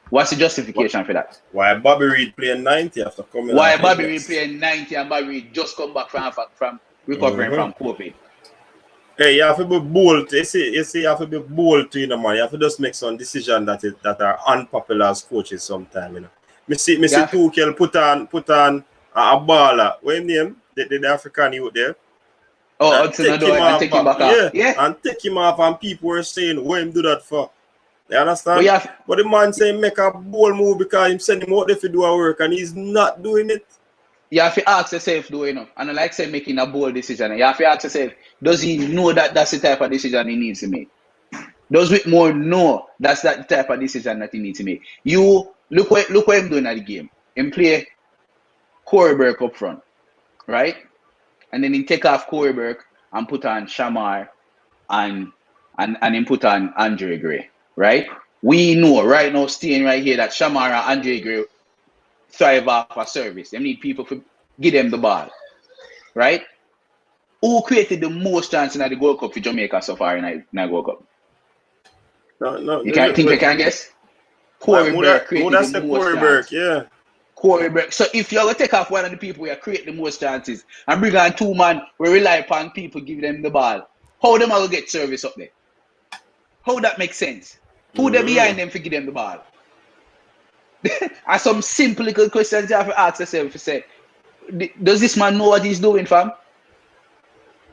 What's the justification for that? Why Bobby Reid playing 90 after coming? Why Bobby Reid playing 90 and Bobby Reid just come back from recovering from COVID? Hey, you have to be bold. You see, you have to be bold to, man. You have to just make some decisions that are unpopular as coaches sometimes, Me see Tuchel put on a baller. What name? the African youth there. Oh, Hudson Odoi and take him back off. Yeah, and take him off, and people were saying, what him do that for? You understand? But the man saying make a bold move because him send him out there to do a work and he's not doing it. You have to ask yourself, though, you know, and I like saying making a bold decision. You have to ask yourself, does he know that that's the type of decision he needs to make? Does Whitmore know that's that type of decision that he needs to make? You look what him doing at the game. Him play Corey Burke up front, right? And then he take off Corey Burke and put on Shamar and him put on Andre Gray, right? We know right now, staying right here, that Shamar and Andre Gray thrive off a service. They need people to give them the ball, right? Who created the most chance in the Gold Cup for Jamaica so far in the Gold Cup? No, you can't think you can guess? Corey Burke created the most Corey Burke, yeah. Corey Burke. So if you're going to take off one of the people who create the most chances and bring on two man, we rely upon people give them the ball, how them will get service up there? How that makes sense? Who they behind them to give them the ball? And some simple little questions you have to ask yourself to say, does this man know what he's doing, fam?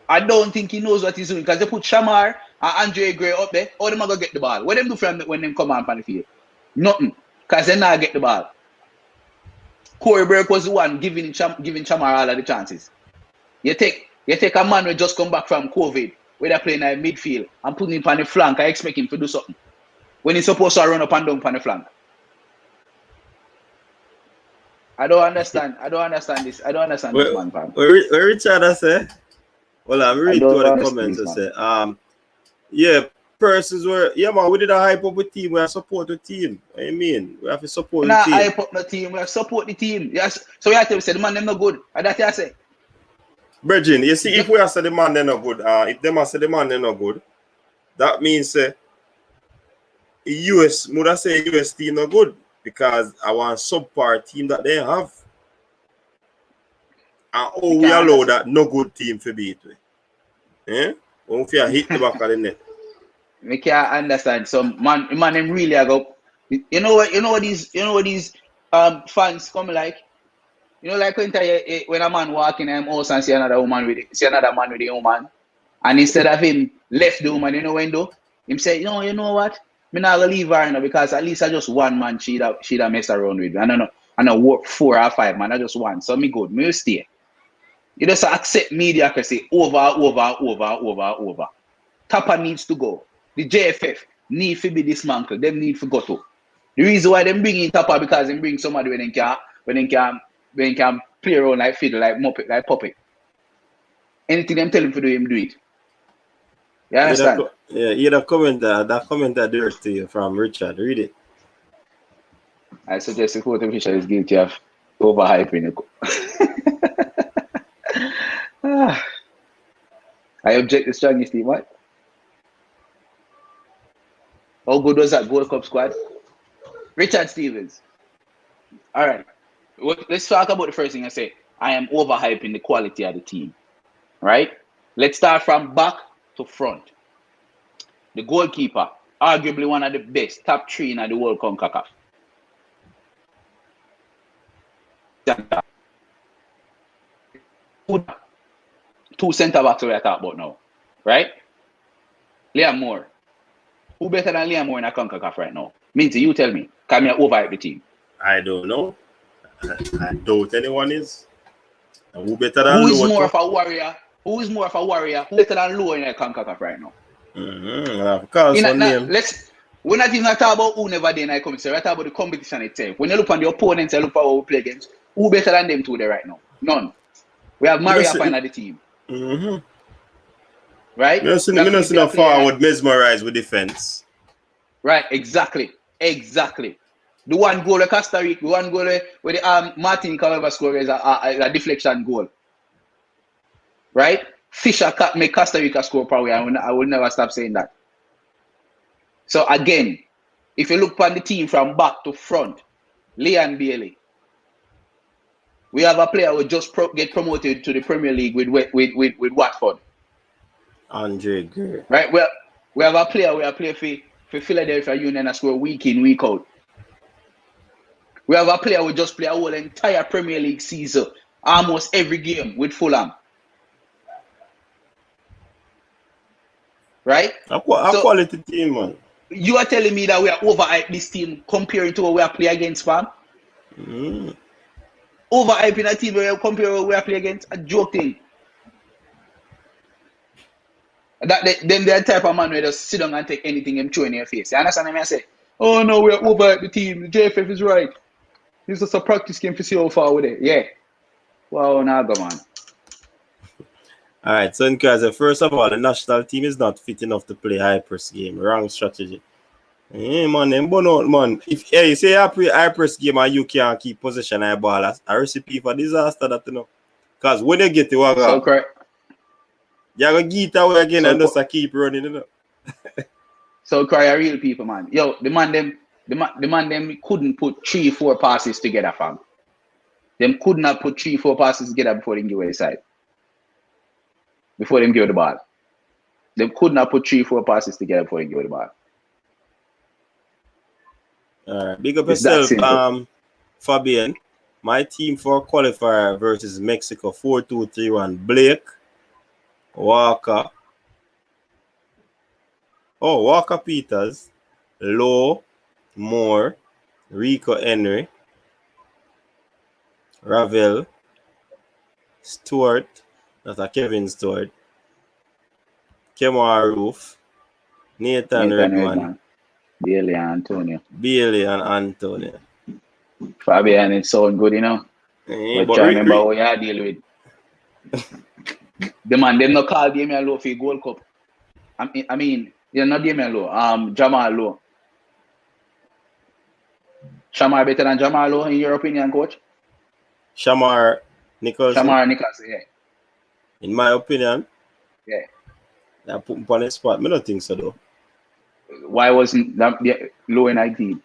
I don't think he knows what he's doing because they put Shamar and Andre Gray up there. How them are going to get the ball? What them do from when them come on the field? Nothing. Because they not get the ball. Corey Burke was the one giving Shamar all of the chances. You take a man who just come back from COVID, where they're playing at midfield, and putting him on the flank. I expect him to do something. When he's supposed to run up and down on the flank. I don't understand this. I don't understand this man, fam. Where Richard I say? Well, I'm reading to the comments and say, yeah, persons were, yeah, man, we did a hype up with team, we have support the team. What you mean? We have to support the team. Hype up the team, we have support the team. Yes. So we have to say the man them not good. And that's what I say. Virgin, you see, if we have said the man they're not good, if them have said the man they're not good, that means US, would I say US team not good? Because I want subpar team that they have. And we allow that no good team to beat with. Eh? When we hit the back of the net. I can't understand. So man them really go. You know what these fans come like? You know, like when a man walk in a house and see another man with a woman, and instead of him left the woman, you know when do? Him say, no, you know what? Me not gonna leave her now because at least I just one man she'd mess around with me. I don't work 4 or 5 man, I just one. So me good, me will stay. You just accept mediocrity over. Tappa needs to go. The JFF need to be dismantled. Them need to go to. The reason why them bring in Tappa because they bring somebody when they can play around like fiddle, like muppet, like puppet. Anything them tell him to do, him do it. You understand? That comment that there to you from Richard. Read it. I suggest the court official is guilty of overhyping it. I object the strongest team, what? How good was that Gold Cup squad? Richard Stevens. All right. Let's talk about the first thing I say. I am overhyping the quality of the team. Right? Let's start from back to front. The goalkeeper, arguably one of the best, top 3 in the world CONCACAF. Two centre backs we are talking about now, right? Liam Moore. Who better than Liam Moore in a CONCACAF right now? Minty, you tell me. Can me overhype the team? I don't know. I doubt anyone is. And who better than Who is more of a warrior? Who better than Low in a CONCACAF right now? We're not even talking about who never did in a competition. We're talking about the competition itself. When you look on the opponents and look at how we play against, who better than them two there right now? None. We have Maria Pine at the team. Right? We don't see that forward mesmerized with defense. Right, exactly. The one goal of Costa Rica, the one goal where the Martin Calva score is a deflection goal. Right? Fisher make Costa Rica score probably. I will never stop saying that. So again, if you look on the team from back to front, Leon Bailey. We have a player who just get promoted to the Premier League with Watford. Andre Gray. Right? Well, we have a player who play for Philadelphia Union and score week in, week out. We have a player who just play a whole entire Premier League season almost every game with Fulham. Right? A quality team, man. You are telling me that we are overhyped this team compared to what we are playing against, fam? Overhyping a team where we compare what we are playing against? A joke thing. Then they're the type of man where just sit down and take anything and throw in your face. You understand what I say? Oh no, we're overhyped the team. The JFF is right. This is just a practice game to see how far with it. Yeah. Wow, now go, man. All right, so Nkaze, first of all, the national team is not fit enough to play high press game. Wrong strategy. Hey, man, them burn out, man. If you say you play high press game and you can't keep possession of the ball, that's a recipe for disaster, that you know. Because when you get the water, so correct. You're going to get away again and just keep running, you know. So cry are real people, man. Yo, the man them couldn't put 3-4 passes together, fam. Them could not put 3-4 passes together before they give away the side. Before them give the ball. They could not put 3-4 passes together before they give the ball. Alright, big up yourself, Fabian. My team for qualifier versus Mexico 4-2-3-1. Blake, Walker. Oh, Walker Peters, Lowe, Moore, Rico Henry, Ravel, Stewart, that's a Kevin Stewart, Kemar Roof, Nathan Redman, Bailey and Antonio. Fabian, it sound good, you know. But try remember what you deal with. The man, them not call Damian Lowe for Gold Cup. I mean, yeah, not Damian Lowe, Jamal Lowe. Shamar better than Jamal Lowe in your opinion, coach? Shamar Nicholson, yeah. In my opinion, yeah. I put him on the spot. I don't think so, though. Why wasn't that Lowe in IT?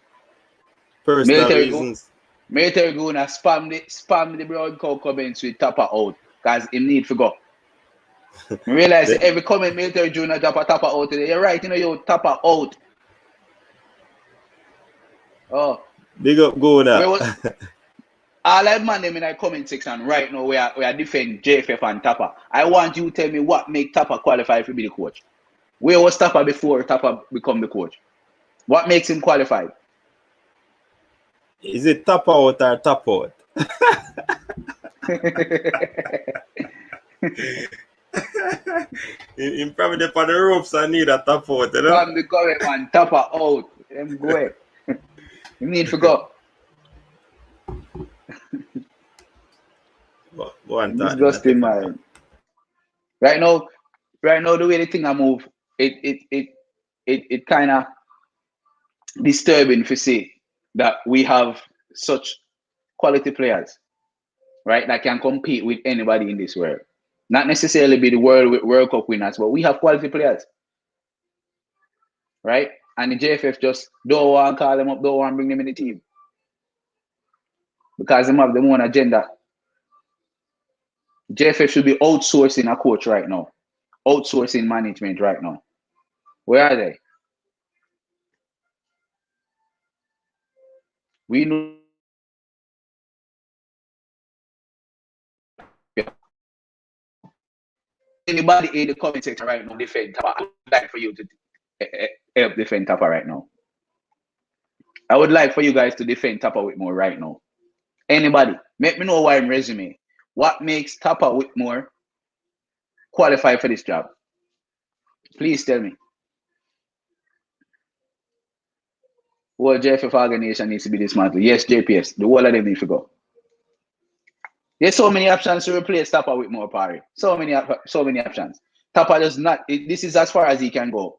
Personal reasons. Military gonna spam the broad cow comments with Tappa out because he need to go. I realize every comment Military Junior Tappa out today. You're right, you know, you Tappa out. Oh. Big up, go now. All I man them in the comment section right now, we are defending JFF and Tappa. I want you to tell me what make Tappa qualify to be the coach. Where was Tappa before Tappa become the coach? What makes him qualified? Is it tap out or tap out? In probably the on the ropes I need a tap out, you know? From the current man, tap out. Them go away. You need to go. Disgusting, man. Right now, the way the thing I move, it kind of disturbing to see that we have such quality players, right, that can compete with anybody in this world. Not necessarily be the World Cup winners, but we have quality players, right? And the JFF just don't want to call them up, don't want to bring them in the team because they have their own agenda. JFF should be outsourcing a coach right now, outsourcing management right now. Where are they? We know anybody in the comment section right now defend Tappa. I would like for you to help defend Tappa right now. I would like for you guys to defend Tappa Whitmore right now. Anybody, make me know why I'm resume. What makes Tappa Whitmore qualify for this job? Please tell me. Well, JFF organization needs to be dismantled. Yes, JPS. The whole of them need to go. There's so many options to replace Tappa Whitmore, Parry. So many options. Tappa does not. This is as far as he can go.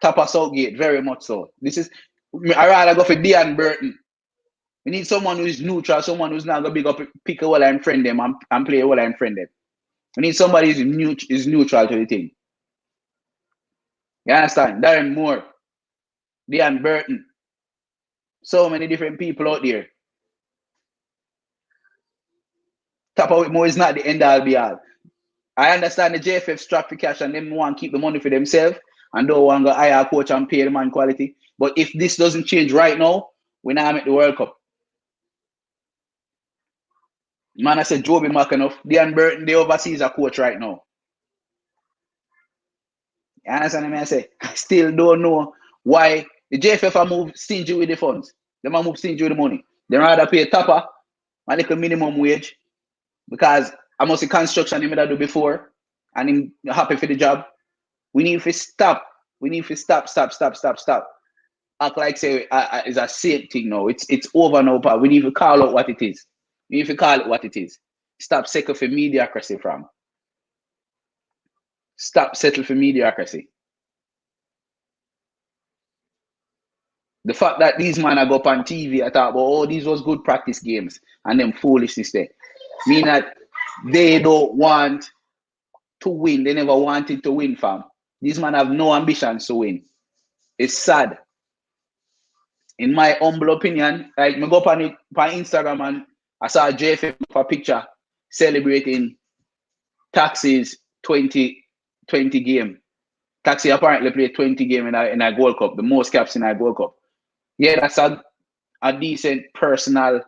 Tappa Southgate, very much so. I rather go for Dean Burton. We need someone who is neutral, someone who's not going to pick a wall and friend them and play a wall and friend them. We need somebody who is neutral to the thing. You understand? Darren Moore, Dean Burton. So many different people out there. Tappa Whitmore is not the end all be all. I understand the JFF strap for cash and them want to keep the money for themselves and don't want to hire a coach and pay the man quality. But if this doesn't change right now, we're not make the World Cup. Man, I said Joby McAnuff, Dan Burton, the overseas a coach right now. You understand me? I say, I still don't know why the JFF are move stingy with the funds. They might move stingy with the money. They rather pay Tappa a little minimum wage because I must see construction he made do before and him happy for the job. We need to stop. We need to stop. Act like say it's a same thing now. It's over now, but we need to call out what it is. We need to call it what it is. Stop settle for mediocrity from. Stop settle for mediocrity. The fact that these men are go up on TV, I thought, oh, these was good practice games, and them foolishness there. Mean that they don't want to win. They never wanted to win, fam. These men have no ambitions to win. It's sad. In my humble opinion, like me go up on Instagram and I saw a JFF a picture celebrating Taxi's 2020 game. Taxi apparently played 20 game in a Gold Cup, the most caps in a Gold Cup. Yeah, that's a decent personal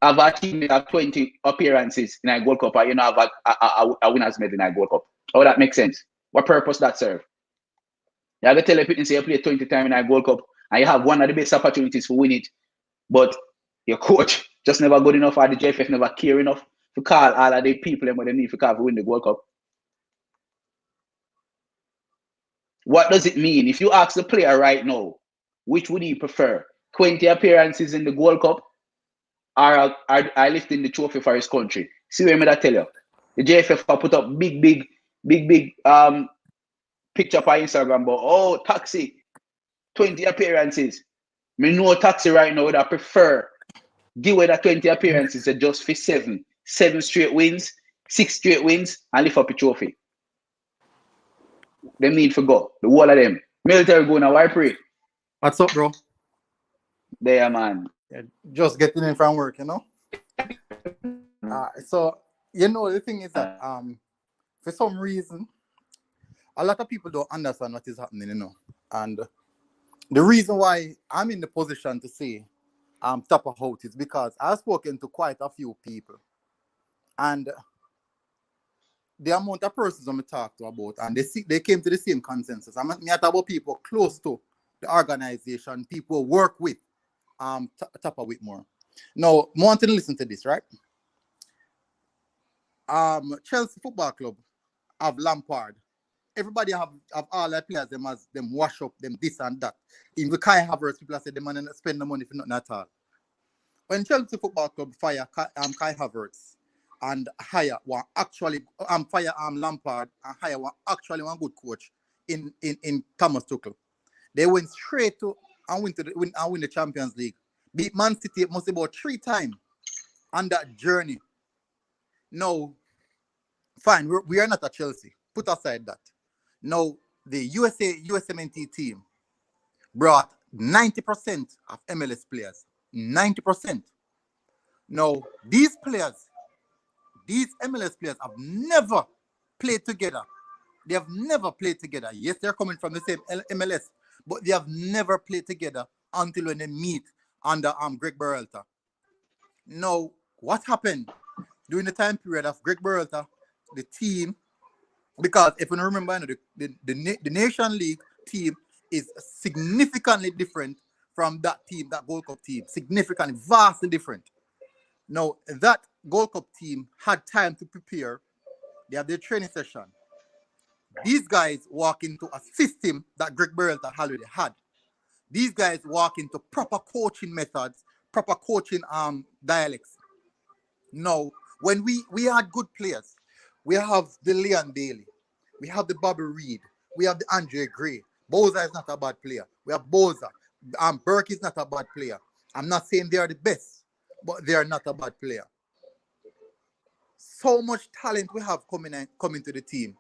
have a team have 20 appearances in a Gold Cup, or you know, have a winner's medal in a Gold Cup. How that makes sense? What purpose that serve? You have to tell people say you play 20 times in a Gold Cup and you have one of the best opportunities to win it, but your coach just never good enough, or the JFF never care enough to call all of the people and what they need to call to win the Gold Cup. What does it mean? If you ask the player right now, which would he prefer? 20 appearances in the Gold Cup or lifting the trophy for his country? See what I tell you? The JFF put up big picture on Instagram about, oh, Taxi, 20 appearances. Me know Taxi right now would I prefer give away the 20 appearances just for 7 straight wins, 6 straight wins, and lift up a trophy. Them need to go. The whole of them. Military go now, why pray? What's up, bro? There, man. Yeah, just getting in from work, you know? So, you know, the thing is that for some reason, a lot of people don't understand what is happening, you know? And the reason why I'm in the position to say Tappa out is because I've spoken to quite a few people. And the amount of persons I'm talk to about, and they came to the same consensus. I'm talking about people close to the organization, people work with Tappa Whitmore. Now, I want to listen to this, right? Chelsea Football Club have Lampard. Everybody have all their players, them as them wash up, them this and that. In the Kai Havertz, people say them man spend the money for nothing at all. When Chelsea Football Club fire Kai Havertz and hire one actually fire Lampard and hire one actually one good coach in Thomas Tuchel, they went straight to and win the Champions League. Beat Man City must about 3 times on that journey. Now, fine, we are not at Chelsea. Put aside that. Now, the USMNT team brought 90% of MLS players. 90%. Now, these MLS players have never played together. They have never played together. Yes, they're coming from the same MLS, but they have never played together until when they meet under Greg Berhalter. Now, what happened during the time period of Greg Berhalter, the team, because if you remember, the Nation League team is significantly different from that team, that Gold Cup team, significantly, vastly different. Now, that Gold Cup team had time to prepare. They have their training session. These guys walk into a system that Greg Berhalter already had. These guys walk into proper coaching methods, proper coaching dialects. Now, when we had good players, we have the Leon Bailey, we have the Bobby Reed, we have the Andre Gray. Boza is not a bad player. We have Boza. Burke is not a bad player. I'm not saying they are the best, but they are not a bad player. So much talent we have coming to the team.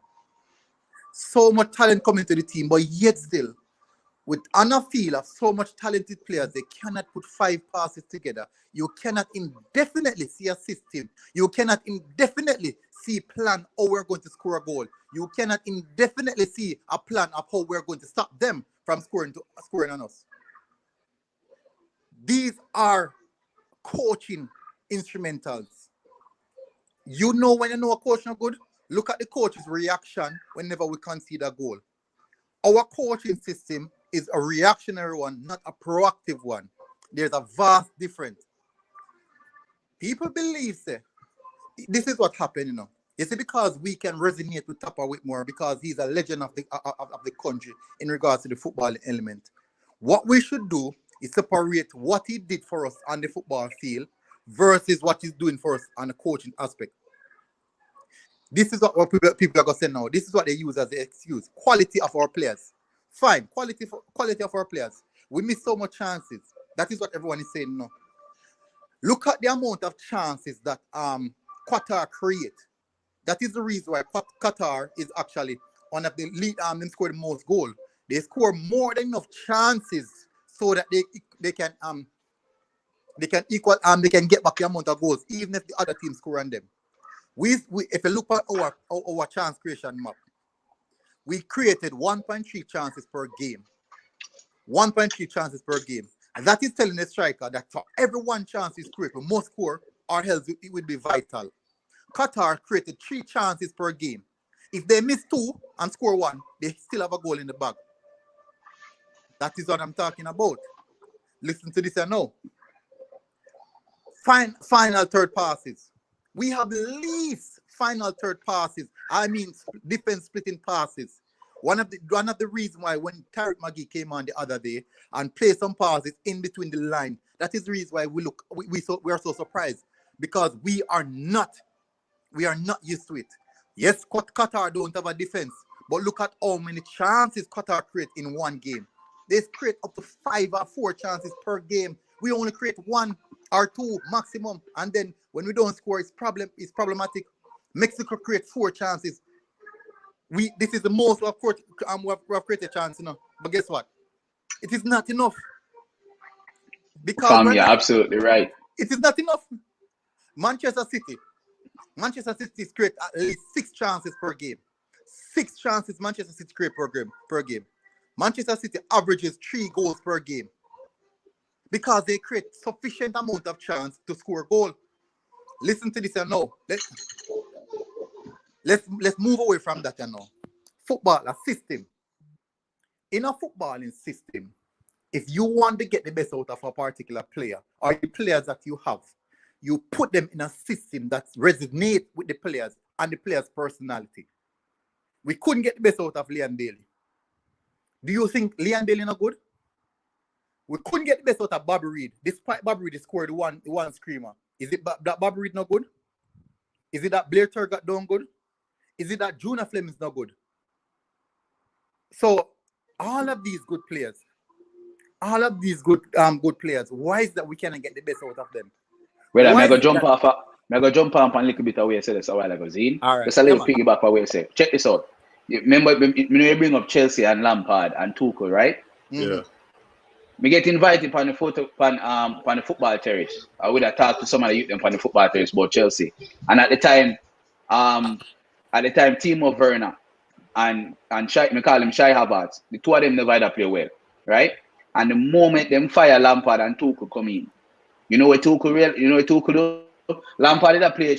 So much talent coming to the team, but yet still, with on a field of so much talented players, they cannot put 5 passes together. You cannot indefinitely see a system. You cannot indefinitely see a plan how we're going to score a goal. You cannot indefinitely see a plan of how we're going to stop them from scoring on us. These are coaching instrumentals. You know when you know a coach not good, look at the coach's reaction whenever we concede a goal. Our coaching system is a reactionary one, not a proactive one. There's a vast difference. People believe this is what happened, you know. You see, because we can resonate with Tappa Whitmore because he's a legend of the country in regards to the football element. What we should do is separate what he did for us on the football field versus what he's doing for us on the coaching aspect. This is what people are going to say now. This is what they use as the excuse. Quality of our players. Fine. Quality of our players. We miss so much chances. That is what everyone is saying now. Look at the amount of chances that Qatar create. That is the reason why Qatar is actually one of the lead them score the most goal. They score more than enough chances so that they can equal they can get back the amount of goals even if the other team score on them. We if you look at our chance creation map, we created 1.3 chances per game. 1.3 chances per game. And that is telling the striker that for every one chance is created, we must score or else it would be vital. Qatar created 3 chances per game. If they miss 2 and score 1, they still have a goal in the bag. That is what I'm talking about. Listen to this and know. Final third passes. We have the least final third passes. I mean, defense splitting passes. One of the reasons why when Tariq Magee came on the other day and played some passes in between the line, that is the reason why we are so surprised because we are not used to it. Yes, Qatar don't have a defense, but look at how many chances Qatar create in one game. They create up to 5 or 4 chances per game. We only create 1 or 2 maximum, and then when we don't score, it's problematic. Mexico creates 4 chances. This is the most we have created chance, you know. But guess what? It is not enough. Because you're absolutely right. It is not enough. Manchester City create at least 6 chances per game. 6 chances Manchester City create per game. Manchester City averages 3 goals per game. Because they create sufficient amount of chance to score a goal. Listen to this and know. Let's move away from that and know. Football, a system. In a footballing system, if you want to get the best out of a particular player or the players that you have, you put them in a system that resonates with the players and the players' personality. We couldn't get the best out of Leon Bailey. Do you think Leon Bailey not good? We couldn't get the best out of Bobby Reid, despite Bobby Reid scored one screamer. Is it that Bobby Reid not good? Is it that Blair Turgot done good? Is it that Juna Fleming's not good? So all of these good players, why is that we cannot get the best out of them? Well, I'm going to jump off a little bit away, say this a while ago, Zine. All right. Just a little piggyback away, say. Check this out. Remember, you bring up Chelsea and Lampard and Tuchel, right? Yeah. Me get invited on the football terrace. I would have talked to some of the youth on the football terrace about Chelsea. And at the time, Timo Werner and Shai, me call him Shai Havertz, the two of them never had play well, right? And the moment them fire Lampard and Tuchel come in, you know what Tuchel do? Lampard did a play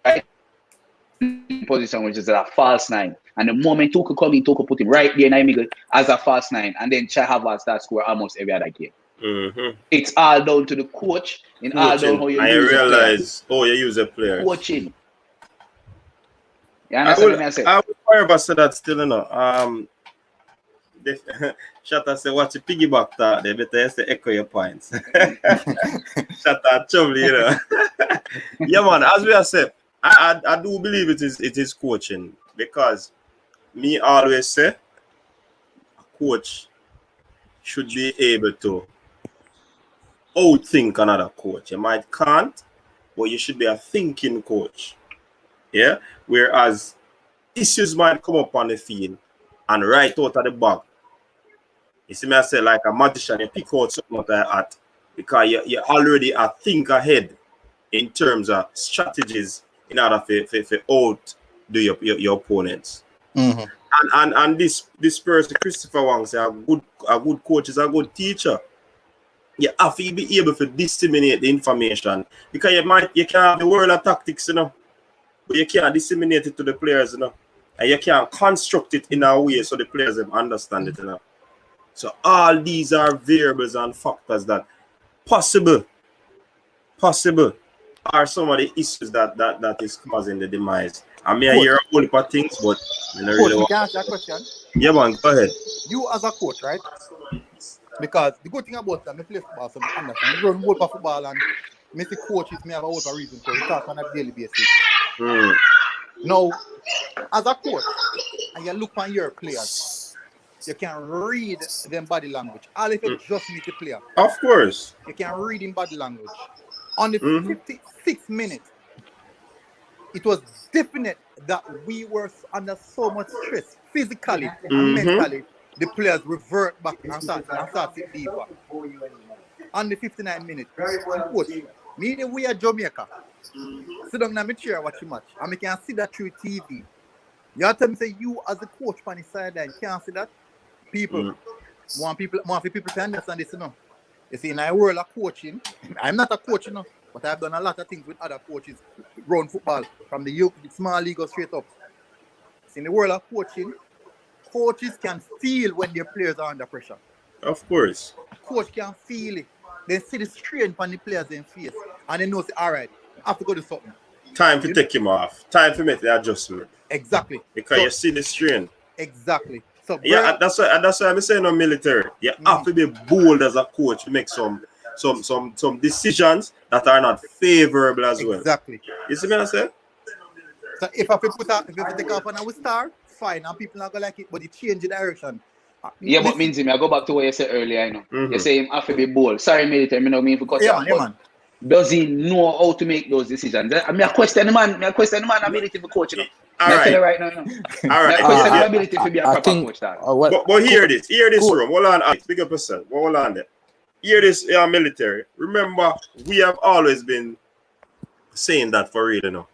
right position, which is a false 9. And the moment Tuchel come in, Tuchel put him right there in the middle as a false 9. And then Shai Havertz starts score almost every other game. Mm-hmm. It's all down to the coach and all down how you use you use a player. Coaching. You understand what I say? I would however say that still, you know. Shatta say, watch the piggyback that. They better say echo your points. Shatta trouble, you know. Yeah, man, as we have said, I do believe it is coaching because me always say a coach should be able to outthink another coach. You might can't, but you should be a thinking coach. Yeah? Whereas issues might come up on the field and right out of the bag. You see me I say like a magician, you pick out something out of your hat because you already a think ahead in terms of strategies in order to outdo your opponents. And this person, Christopher Wang, say a good coach is a good teacher. You have to be able to disseminate the information because you can have the world of tactics, but you can't disseminate it to the players, and you can't construct it in a way so the players understand it, So all these are variables and factors that possible are some of the issues that is causing the demise. I mean, I hear a whole heap of things, but I don't really Can I ask you a question? Yeah, man, go ahead. You as a coach, right? Because the good thing about that, I play football, so I understand. I run world of football and I see coaches may have a whole of reason for it. Talk on a daily basis. Now, as a coach, and you look on your players, you can read them body language. All if you just meet the player. Of course. You can read in body language. On the 56th minute, it was definite that we were under so much stress, physically and mentally. The players revert back and start it deeper. On the 59th minute, coach, me the way at Jamaica, sit down in my chair watch the match, and I can see that through TV. You have to say you as a coach on the sideline can't see that. People want people to understand this, You see, in a world of coaching, I'm not a coach, but I've done a lot of things with other coaches around football, from the youth, the small league straight up. See, in the world of coaching, coaches can feel when their players are under pressure. Of course. Coach can feel it. They see the strain on the players in face, and they know, say, all right, I have to go do something. Time to take him off. Time to make the adjustment. Exactly. Because you see the strain. Exactly. So yeah, that's why I'm saying no military. You have to be bold as a coach to make some decisions that are not favorable as well. Exactly. You see what I say? So if I take off and I will start, fine, and people not gonna like it, but it change the direction. Yeah, but means I go back to what you said earlier, You say him have to be bold. Sorry, military, I don't mean to cut you off. Man. Does he know how to make those decisions? I mean, I question the man ability to coach, All right. Right now, All right. I question the ability to be a proper coach. But hear this room. Hold on, Alex. Big up yourself. Hold on there. Hear this, military. Remember, we have always been saying that for real,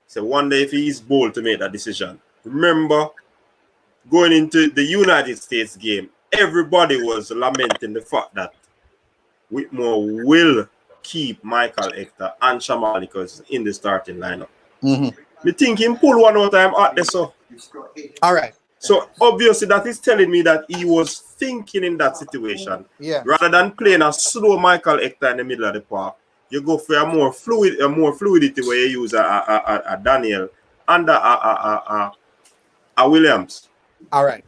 So one day if he is bold to make that decision. Remember, going into the United States game, everybody was lamenting the fact that Whitmore will keep Michael Hector and Shamalikos in the starting lineup. Me think him pull one out time at there, so. All right. So obviously that is telling me that he was thinking in that situation. Yeah. Rather than playing a slow Michael Hector in the middle of the park, you go for a more fluidity where you use a Daniel and a Williams. All right.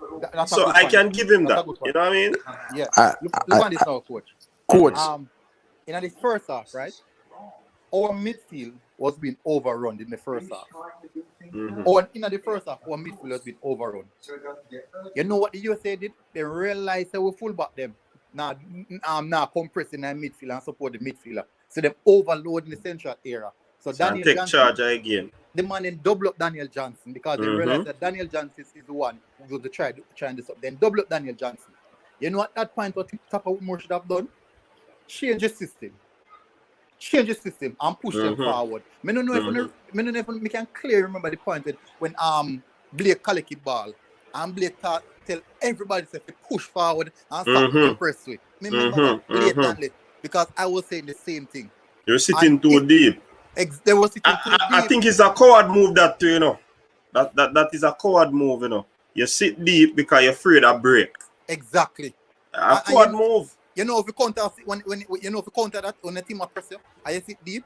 So I can give him that. You know what I mean? Yeah. Look on this now, coach. In the first half, right? Our midfield was being overrun in the first half. Or in the first half, our midfield was being overrun. You know what the USA did? They realized they were full back them. Now compressing the midfield and support the midfielder. So they overload in the central area. So Daniel take Johnson, charge again. The man then double up Daniel Johnson because they realized that Daniel Johnson is the one who was trying this up. Then double up Daniel Johnson. You know at that point what Tappa Whitmore should have done? Change the system and push them forward. I don't know if we can clearly remember the point when Blake collected ball and Blake tell everybody to push forward and stop the press with. Remember blatantly because I was saying the same thing. You're sitting too deep. They were sitting too deep. I think it's a coward move that too, That is a coward move, You sit deep because you're afraid of break. Exactly. A coward move. You know if you counter that when the team are pressure, and you sit deep,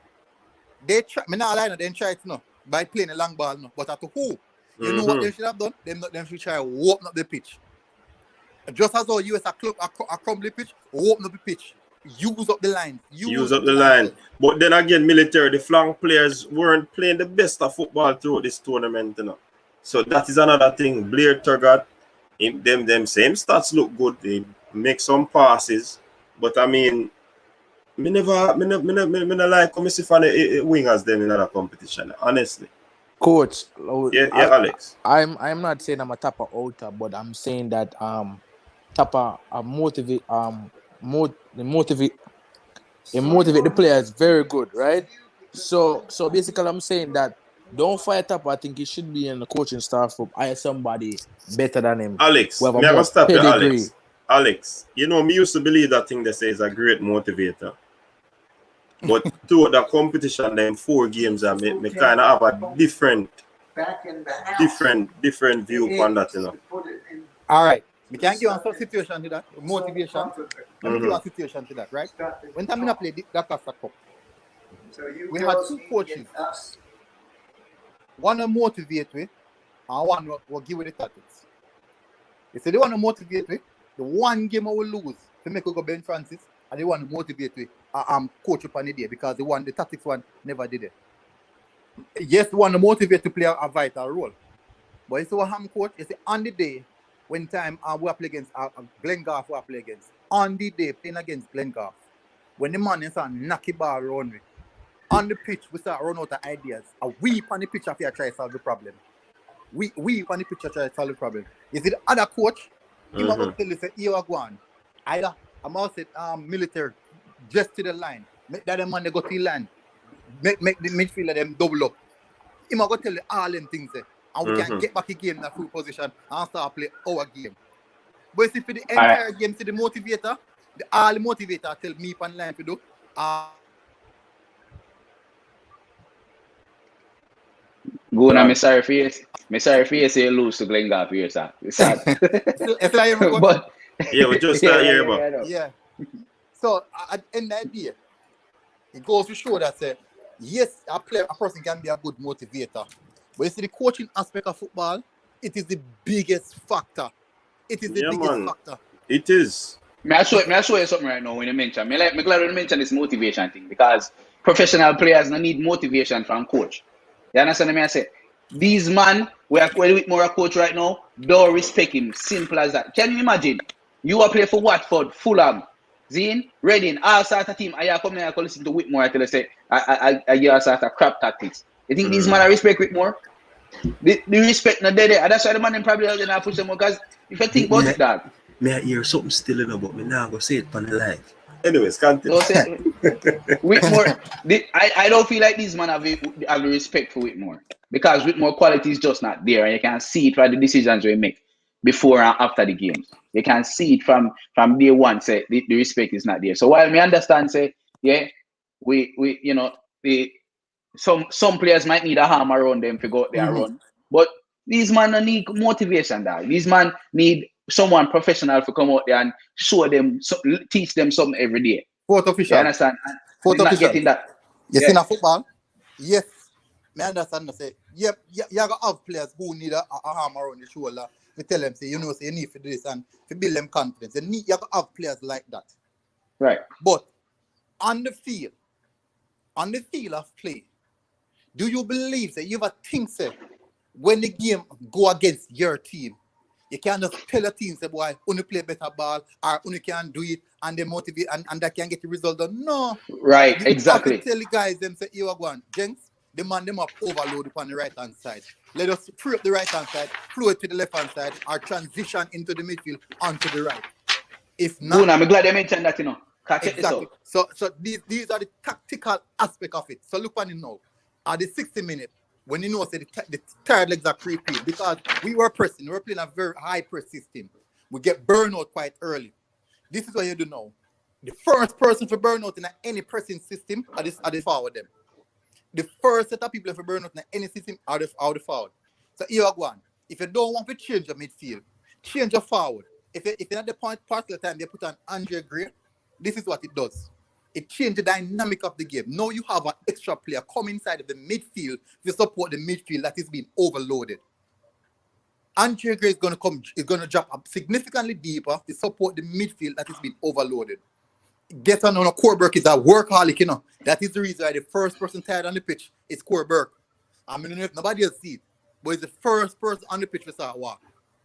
they try. Me not lie, they try it by playing a long ball but at who? You know what they should have done? Them should try to open up the pitch. Just as our US a crumbly pitch, open up the pitch. Use up the line. Use up the line. But then again, military, the flank players weren't playing the best of football throughout this tournament, So that is another thing. Blair Turgot, them same stats look good. They make some passes, but I mean, me never like come see for the wingers them in other competition. Honestly, coach. Alex. I'm not saying I'm a Tappa outer, but I'm saying that Tappa motivate the players very good, right? So basically I'm saying that don't fire Tappa. I think he should be in the coaching staff to hire somebody better than him. Alex, who have a me I more gonna stop you, pedigree. Alex, you know, me used to believe that thing they say is a great motivator. But to the competition, them 4 games, me kind of have a different view on that, you know. All right. We can give one situation to that, motivation. Let me give one situation to that, right? When Tamina played that Costa Cup, we had 2 coaches. One will motivate me, and one will give me the tactics. You see, the one to motivate me, the one game I will lose to make we go Ben Francis, and the one to motivate me, coach up on the day, because the tactics one never did it. Yes, the one to motivate to play a vital role. But you see what I'm coach, you see, on the day, when time we play against Glengarth, we play against, on the day playing against Glengarth, when the man is on knocky ball around me, on the pitch, we start run out of ideas. And we on the pitch after try to solve the problem. We on the pitch try to solve the problem. You see the other coach, he might tell you, say, you are going. Either I'm also military, just to the line. Make that man they go to the line. Make the midfielder them double up. He might go tell you all them things there. And we can get back again in a full position and start play our game. But you see for the entire game, see the motivator, all the motivator tell me on line to do. Go on, I'm sorry for you. I'm sorry for you say you lose to Glengarth here, sir. It's sad. But yeah, we just start here, but yeah. So at the end of the day, it goes to show that yes, a person can be a good motivator. But you see the coaching aspect of football, it is the biggest factor. It is the biggest factor. It is. May I show you something right now when you mention. Me glad when you mention this motivation thing, because professional players don't need motivation from coach. You understand me? I say these man, we are with more a coach right now, don't respect him. Simple as that. Can you imagine? You are playing for Watford, Fulham, Zine, Reading, all sorts of team. I come there and listen to Whitmore until they say I give all sorts of crap tactics. You think these man respect Whitmore? The respect not there. And that's why the man probably not push them, because if you think about it, dog. May I hear something still in about me now? Go say it on the live. Anyways, continue. Whitmore, I don't feel like these men have the respect for Whitmore, because Whitmore quality is just not there, and you can see it by the decisions we make before and after the games. You can see it from day one. Say the respect is not there. So while me understand, say we you know some players might need a arm around them to go out there and run, but these men don't need motivation. Dog. These men need someone professional to come out there and show them, teach them something every day. Fourth official. You understand? Fourth official. Getting that. You see in football? Yes. I understand. Say, you gotta have players who need a arm around the shoulder. We tell them, say, you need to do this and to build them confidence. You gotta have players like that. Right. But on the field of play, do you believe that you ever think, say, when the game go against your team, you can't just tell a team, say, boy, only play better ball, or only can do it, and they motivate, and that can get the result done? No. Right, you exactly. have to tell the guys, them, say, you are going, Jenks, the man, them up overload upon the right-hand side. Let us free up the right-hand side, flow it to the left-hand side, or transition into the midfield onto the right. If not... I'm glad you mentioned that, Exactly. So these are the tactical aspect of it. So look on it now. At the 60 minutes, when you know say the third legs are creeping, because we were pressing, we were playing a very high press system. We get burnout quite early. This is what you do now. The first person for burnout in any pressing system are the forward them. The first set of people for burnout in any system are the forward. So here are one. If you don't want to change your midfield, change your forward. If you're at the part of the time they put on Andre Gray, this is what it does. It changes the dynamic of the game. Now you have an extra player come inside of the midfield to support the midfield that is being overloaded. Andre Gray is going to drop up significantly deeper to support the midfield that is being overloaded. Get on a Corberk is a workaholic, That is the reason why the first person tired on the pitch is Corberk. I mean, if nobody else see it, but it's the first person on the pitch to start walk.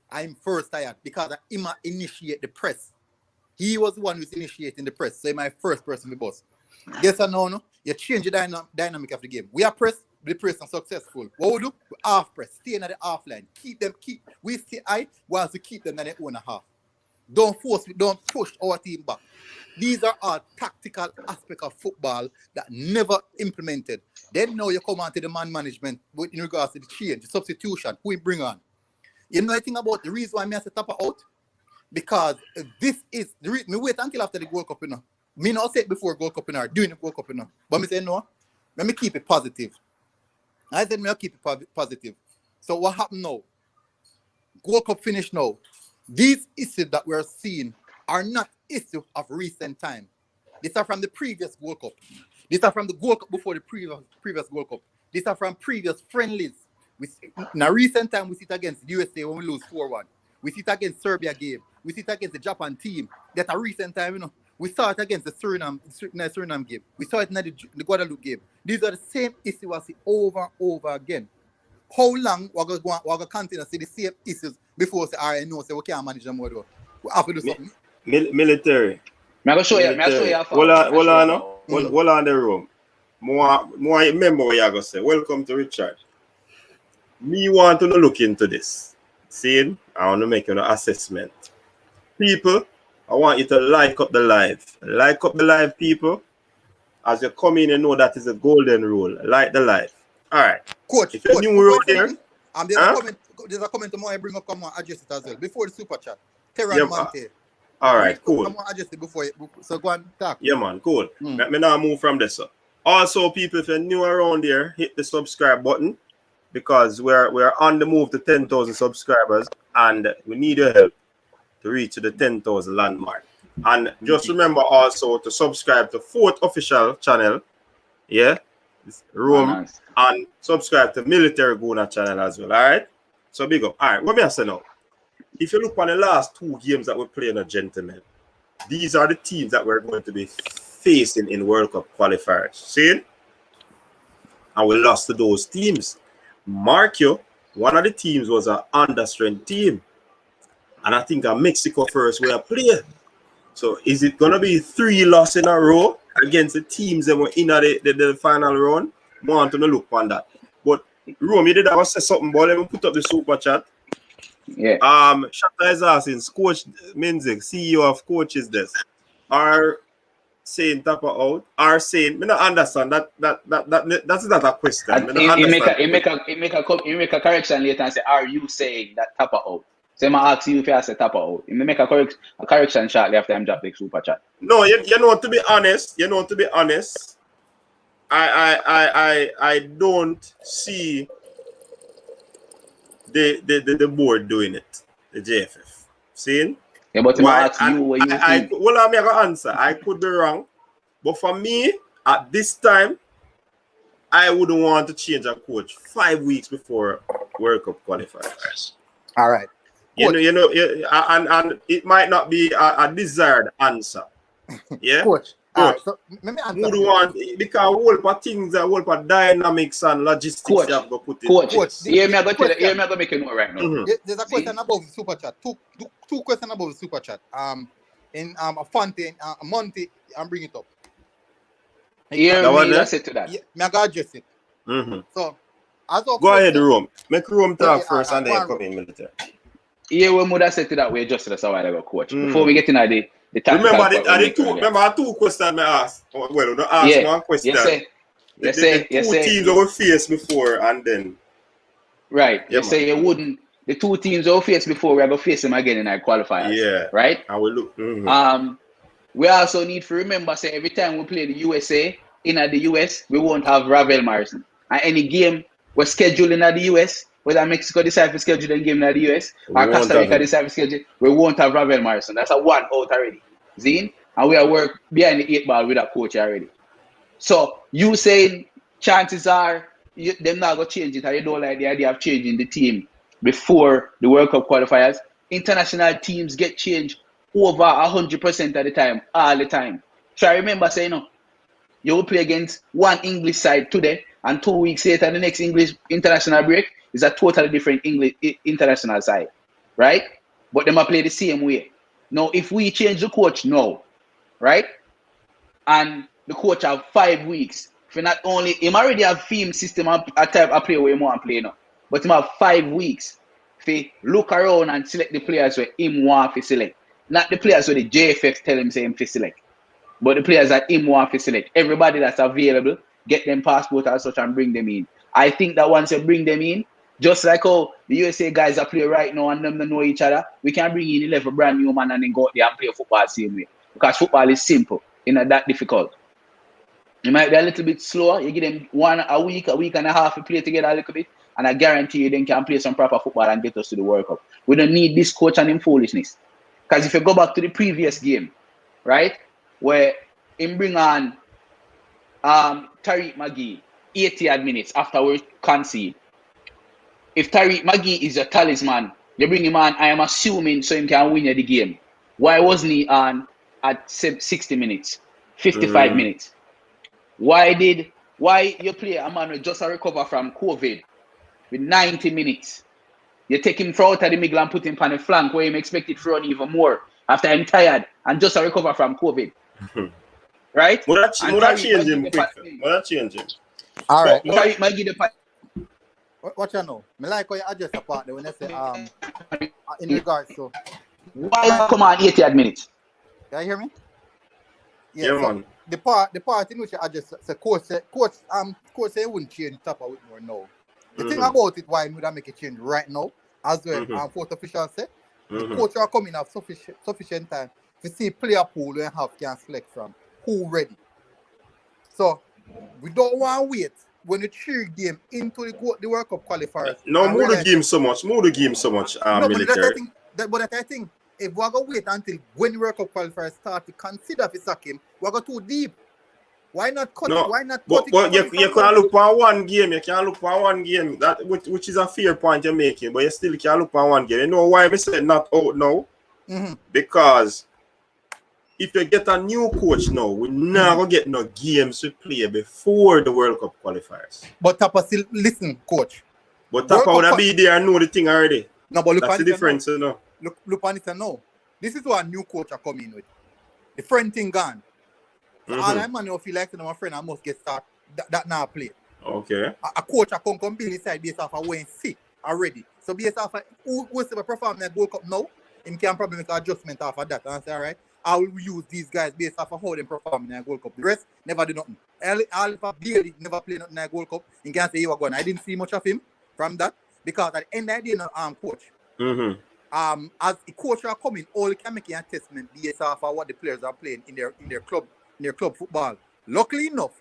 I'm first tired because I initiate the press. He was the one who's initiating the press, so he's my first person to boss. Yes or no? You change the dynamic of the game. We are pressed, the press are successful. What we do? We half press, stay in the half line. We stay high whilst we keep them in the own half. Don't force, don't push our team back. These are all tactical aspects of football that never implemented. Then now you come on to the man management in regards to the change, the substitution, who we bring on. You know anything about the reason why I say Tappa out? Because this is the reason. Me wait until after the World Cup, you know. Me not say it before World Cup, you know, or during the World Cup, you know. But me say no. Let me keep it positive. I said me I'll keep it positive. So what happened now? World Cup finished now. These issues that we're seeing are not issues of recent time. These are from the previous World Cup. These are from the World Cup before the previous World Cup. These are from previous friendlies. In a recent time, we sit against the USA when we lose 4-1. We sit against Serbia game. We sit against the Japan team. That's a recent time, you know. We saw it against the Suriname game. We saw it in the Guadeloupe game. These are the same issues we see over and over again. How long we're going to continue to see the same issues before we say, all right, no, say we can't manage them more though. We have to do something. Military. I'm going to show you. Hold on the room. More remember what you're going to say. Welcome to Richard. Me want to look into this. See, I want to make an assessment. People, I want you to like up the live. Like up the live, people. As you come in, you know that is a golden rule. Like the live. All right. Coach, if you're new around here, there's a comment tomorrow I bring up, come on, adjust it as well. Before the super chat. Terran Monte. All right, cool. Come on, adjust it before so go and talk. Yeah, man, cool. Let me now move from this. Also, people, if you're new around here, hit the subscribe button because we're on the move to 10,000 subscribers and we need your help to reach the 10,000 landmark. And just remember also to subscribe to Fourth Official channel. Yeah. Room and subscribe to Military Guna channel as well. All right. So big up. All right. What me I say now? If you look on the last 2 games that we're playing, gentlemen, these are the teams that we're going to be facing in World Cup qualifiers. See? And we lost to those teams. Mark you, one of the teams was an understrength team. And I think Mexico first we are playing. So is it gonna be 3 losses in a row against the teams that were in the final round? I want to look on that. But Rome, you did have to say something, but let me put up the super chat. Yeah. Shatta is asking, Coach Minzig, CEO of Coaches Desk, are saying Tappa out, are saying, I don't understand that's not a question. He make a correction later and say, are you saying that Tappa out? So I'm ask you if you say Tappa out. He make a correction shortly after I'm drop the super chat. No, you know, to be honest, I don't see the board doing it, the JFF. Seeing? Yeah, but why? Ask you what you think. Well, I'm going to answer. I could be wrong. But for me, at this time, I wouldn't want to change a coach 5 weeks before World Cup qualifiers. All right. You know, and it might not be a desired answer. Yeah? Coach. So let me answer. Who do want, because whole of things, whole of dynamics and logistics Coach, you have to put in. Coach, hear me go make it more right now. Mm-hmm. There's a question above the super chat. Two questions above the super chat. In a Fontaine, Monty, I'm bringing it up. Hear me, I said to that. Yeah, I gotta address it. Mm-hmm. So, go ahead, Rome. Make Rome talk first and then come in, Military. Yeah, when Muda said to that, we adjusted us a while ago, Coach. Before we get in the tactical remember 2 questions I asked. Well, don't ask one question. Yes, say. The 2 teams that we faced before and then. Right. You say you wouldn't. The 2 teams that we faced before, we're going to face them again in our qualifiers. Yeah. Right? I will look. Mm-hmm. We also need to remember, say, every time we play the USA, in the US, we won't have Ravel Morrison. And any game we're scheduling at the US, whether Mexico decide to schedule a game in the US or Costa Rica decide to schedule, we won't have Ravel Morrison. That's a 1 out already. Zine? And we are work behind the 8 ball with a coach already. So you saying chances are them not going to change it, or you don't like the idea of changing the team before the World Cup qualifiers. International teams get changed over 100% of the time, all the time. So I remember saying, you will play against one English side today, and 2 weeks later, the next English international break is a totally different English international side, right? But they might play the same way. Now, if we change the coach now, right, and the coach have 5 weeks, for not only him already have theme system a type of play where he want to play now, but him have 5 weeks to look around and select the players where him want to select. Not the players who the JFF tell him say him to select. But the players that him want to select. Everybody that's available, get them passport and such and bring them in. I think that once you bring them in, just like how the USA guys are playing right now and them don't know each other, we can bring in 11 brand new man and then go out there and play football the same way. Because football is simple, it's not that difficult. You might be a little bit slower. You give them a week and a half to play together a little bit, and I guarantee you they can play some proper football and get us to the World Cup. We don't need this coach and him foolishness. Because if you go back to the previous game, right, where him bring on Tariq Magee 80 minutes after we concede. If Tariq Magee is your talisman, you bring him on, I am assuming, so he can win you the game. Why wasn't he on at 60 minutes, 55 minutes? Why you play a man with just a recover from COVID with 90 minutes? You take him out of the middle and put him on the flank where him expected to run even more after I'm tired and just a recover from COVID. Right? Would I change him quick? Would I change him? All right. What you know? Me like how you adjust the part there when they say in regards to why come on 80 minutes? Can you hear me? Yeah, so man. The part in which you adjust the coach say he wouldn't change Tappa Whitmore now. The thing about it why he would make a change right now, as well, fourth official said, the coach are coming have sufficient time to see player pool and have can select from who ready. So we don't want to wait when the 3 game into the World Cup qualifiers. No, more the game so much. More the game so much. No, Military. But I think if we're going to wait until when the World Cup qualifiers start to consider if it's sack him, we're going too deep. Why not cut it? Why not cut it? But you can look for one game. You can look for one game. That which is a fair point you're making. But you still can look for one game. You know why I said not out now? Because if you get a new coach now, we're not going to get no games to play before the World Cup qualifiers. But Tappa still, listen, coach. But Tappa would be there and know the thing already. No, but look, that's the difference, you know. Look on it and know. This is what a new coach are coming with. The friend thing gone. So all I man feel like my friend I must get started. That now play. Okay. A coach I come build inside based off of when sick already. So based off of who's the perform in the World Cup now, him can probably make an adjustment off of that. And I say, all right, I will use these guys based off of how they perform in the World Cup. The rest never do nothing. All if I barely never play nothing in the World Cup, he can say he was going. I didn't see much of him from that because at the end of the day, coach. As a coach are coming, all can make an assessment based off of what the players are playing in their club football. Luckily enough,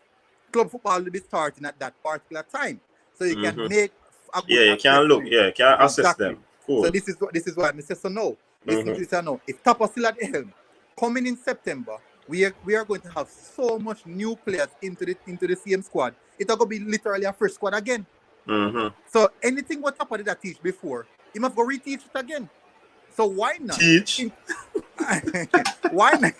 club football will be starting at that particular time, so you can make a good you can look, you can assess them. Cool. So this is why I say so now. Listen to this now. If Tappa still at the helm, coming in September, we are going to have so much new players into the same squad. It's going to be literally a fresh squad again. So anything what Tappa did that teach before, he must go reteach it again. So why not teach? Why not?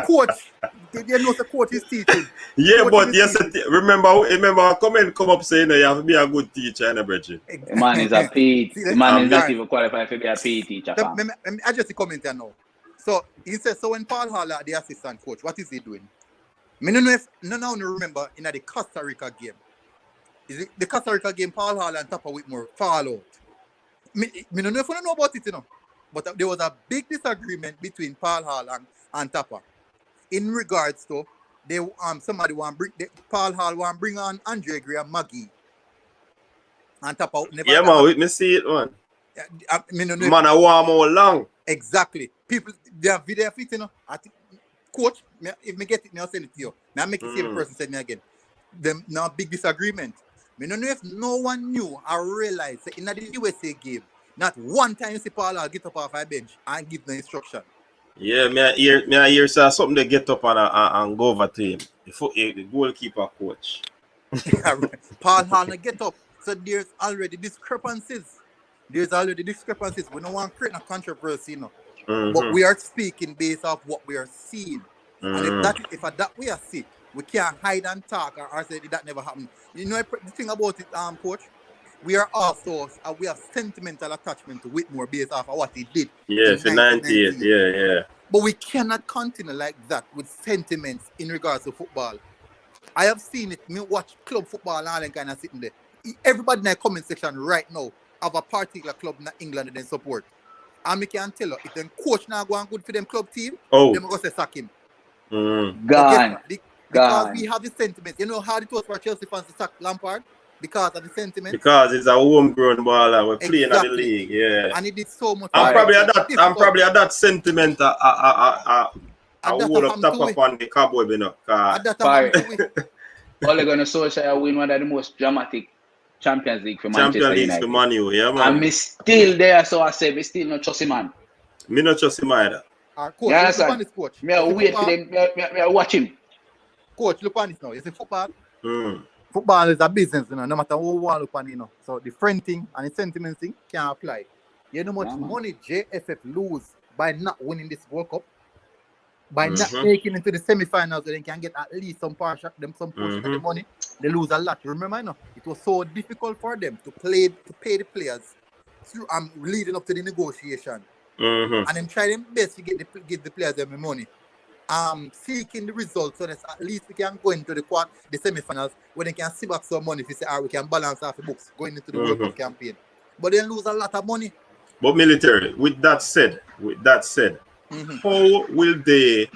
Coach, you know the coach is teaching. Yeah, coach but yes, remember come up saying that you have to be a good teacher and a bridge. The man is a PE. The man is not even qualified to be a PE teacher. I just comment here now. So he says, so when Paul Haller, the assistant coach, what is he doing? I don't know if no remember in the Costa Rica game. Is it the Costa Rica game? Paul Haller and Tappa Whitmore fall out. I don't know if you know about it, you know. But there was a big disagreement between Paul Hall and Tappa in regards to somebody want bring Paul Hall want bring on Andre Gray and Maggie and Tappa never. Yeah, man, let me see it, man. Man, I want more long. Exactly. People they have video fit, you know. I think, coach, if me get it, I'll send it to you. Now make it same person send me again. Them now big disagreement. I don't know if no one knew or realized that in the USA game. Not one time you see Paul Hall get up off a bench and give the instruction. Yeah, me I hear something they get up and go over to him. The goalkeeper coach. Paul Hall get up. So there's already discrepancies. We don't want to create a controversy, you know. But we are speaking based off what we are seeing. And if that we are seeing, we can't hide and talk or say that never happened. You know the thing about it, coach? We are also we have sentimental attachment to Whitmore based off of what he did. Yeah, for 98. Yeah. But we cannot continue like that with sentiments in regards to football. I have seen it. Me watch club football and all that kind of sitting there. Everybody in the comment section right now have a particular club in England that they support. And I can tell you, if them coach now going good for them club team, Oh. them go say sack him. Gone. Because we have the sentiment. You know how it was for Chelsea fans to sack Lampard? Because of the sentiment. Because it's a homegrown baller. We're playing at the league, yeah. And he did so much. I'm probably at that sentiment. I would have Tappa on the cowboy, you know. All they're gonna social win one of the most dramatic Champions League for Manchester United. For Man U, yeah, man. And me still there, so I say we still not trust him, man. Me not trust him either. Coach, yeah, look on this, coach. Me wait for them. Me watch him. Coach, look on this now. You see football. Football is a business, you know. No matter who want look on, you know. So the friend thing and the sentiment thing can apply. You know how much money JFF lose by not winning this World Cup, by not making into the semi-finals, so they can get at least some portion of the money. They lose a lot. Remember, you know, it was so difficult for them to pay the players through leading up to the negotiation. And then try their best to give the players their money. Seeking the results so that at least we can go into the semi-finals where they can see back some money if you say, we can balance off the books going into the World Cup campaign. But they lose a lot of money. But military, with that said, how will they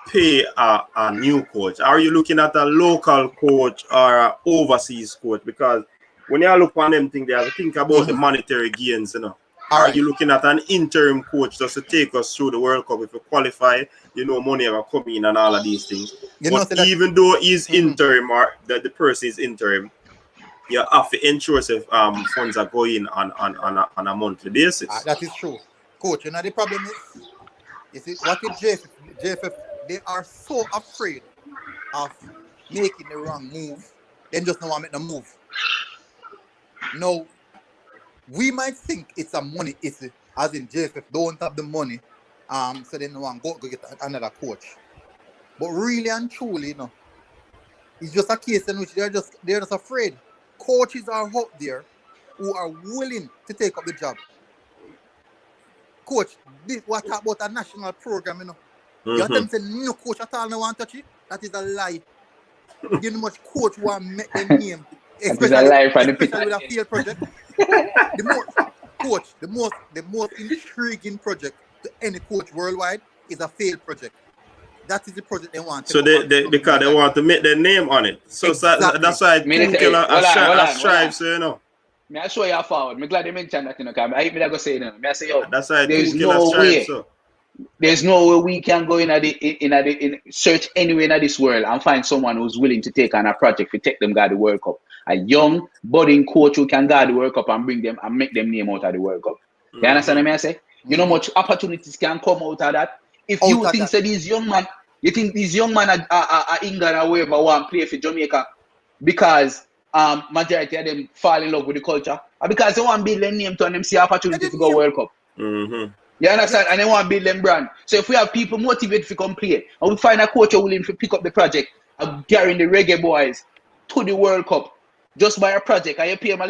pay a new coach? Are you looking at a local coach or an overseas coach? Because when you look on them things, they have to think about the monetary gains, you know. Are you looking at an interim coach just to take us through the World Cup? If you qualify, you know, money will come in and all of these things. But even though he's interim or that the person is interim, you have to ensure if funds are going on a monthly basis. That is true. Coach, you know the problem is what with JFF, they are so afraid of making the wrong move, they just don't want to make the move. No. We might think it's a money issue, as in JFF don't have the money, so they don't want to go get another coach. But really and truly, you know, it's just a case in which they're just afraid. Coaches are out there who are willing to take up the job. Coach, what about a national program, you know? You have them say no coach at all no want to touch it? That is a lie. You know much coach want to make their name. Especially with a field project. The most intriguing project to any coach worldwide is a failed project. That is the project they want. So because they want to make their name on it. So exactly. That's why I strive, so you know. May I show you forward? I'm glad you mentioned that, you know, because I go say it. May I say, yo, that's why there's no way. So. There's no way we can go in search anywhere in this world and find someone who's willing to take on a project to take them guard the World Cup. A young, budding coach who can guard the World Cup and bring them and make them name out of the World Cup. You understand what I say? You know much opportunities can come out of that. If you think so these young man are England or wherever want to play for Jamaica because majority of them fall in love with the culture, or because they want to build their name to and them see opportunity to go World Cup. You understand? And they want to build them brand. So if we have people motivated to come play, and we find a coach willing to pick up the project of carrying the Reggae Boyz to the World Cup just by a project, and you pay them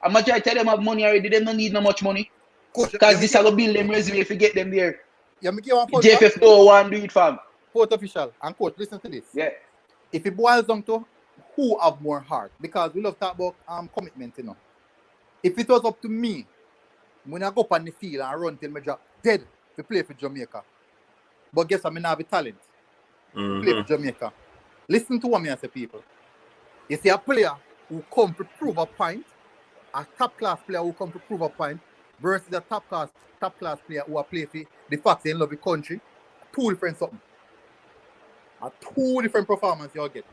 a majority of them have money already, they don't need no much money. Because this is going to build them resume if you get them there. JFF don't want to do it, fam. Coach official, and coach, listen to this. Yeah. If it boils down to who have more heart, because we love to talk about commitment, you know. If it was up to me, when I go up on the field and run till my drop dead to play for Jamaica. But guess what, I have the talent to play for Jamaica. Listen to what I say, people. You see a player who come to prove a point, a top class player who come to prove a point, versus a top class player who play for the fact they love the country. Two different something. Two different performance you'll get.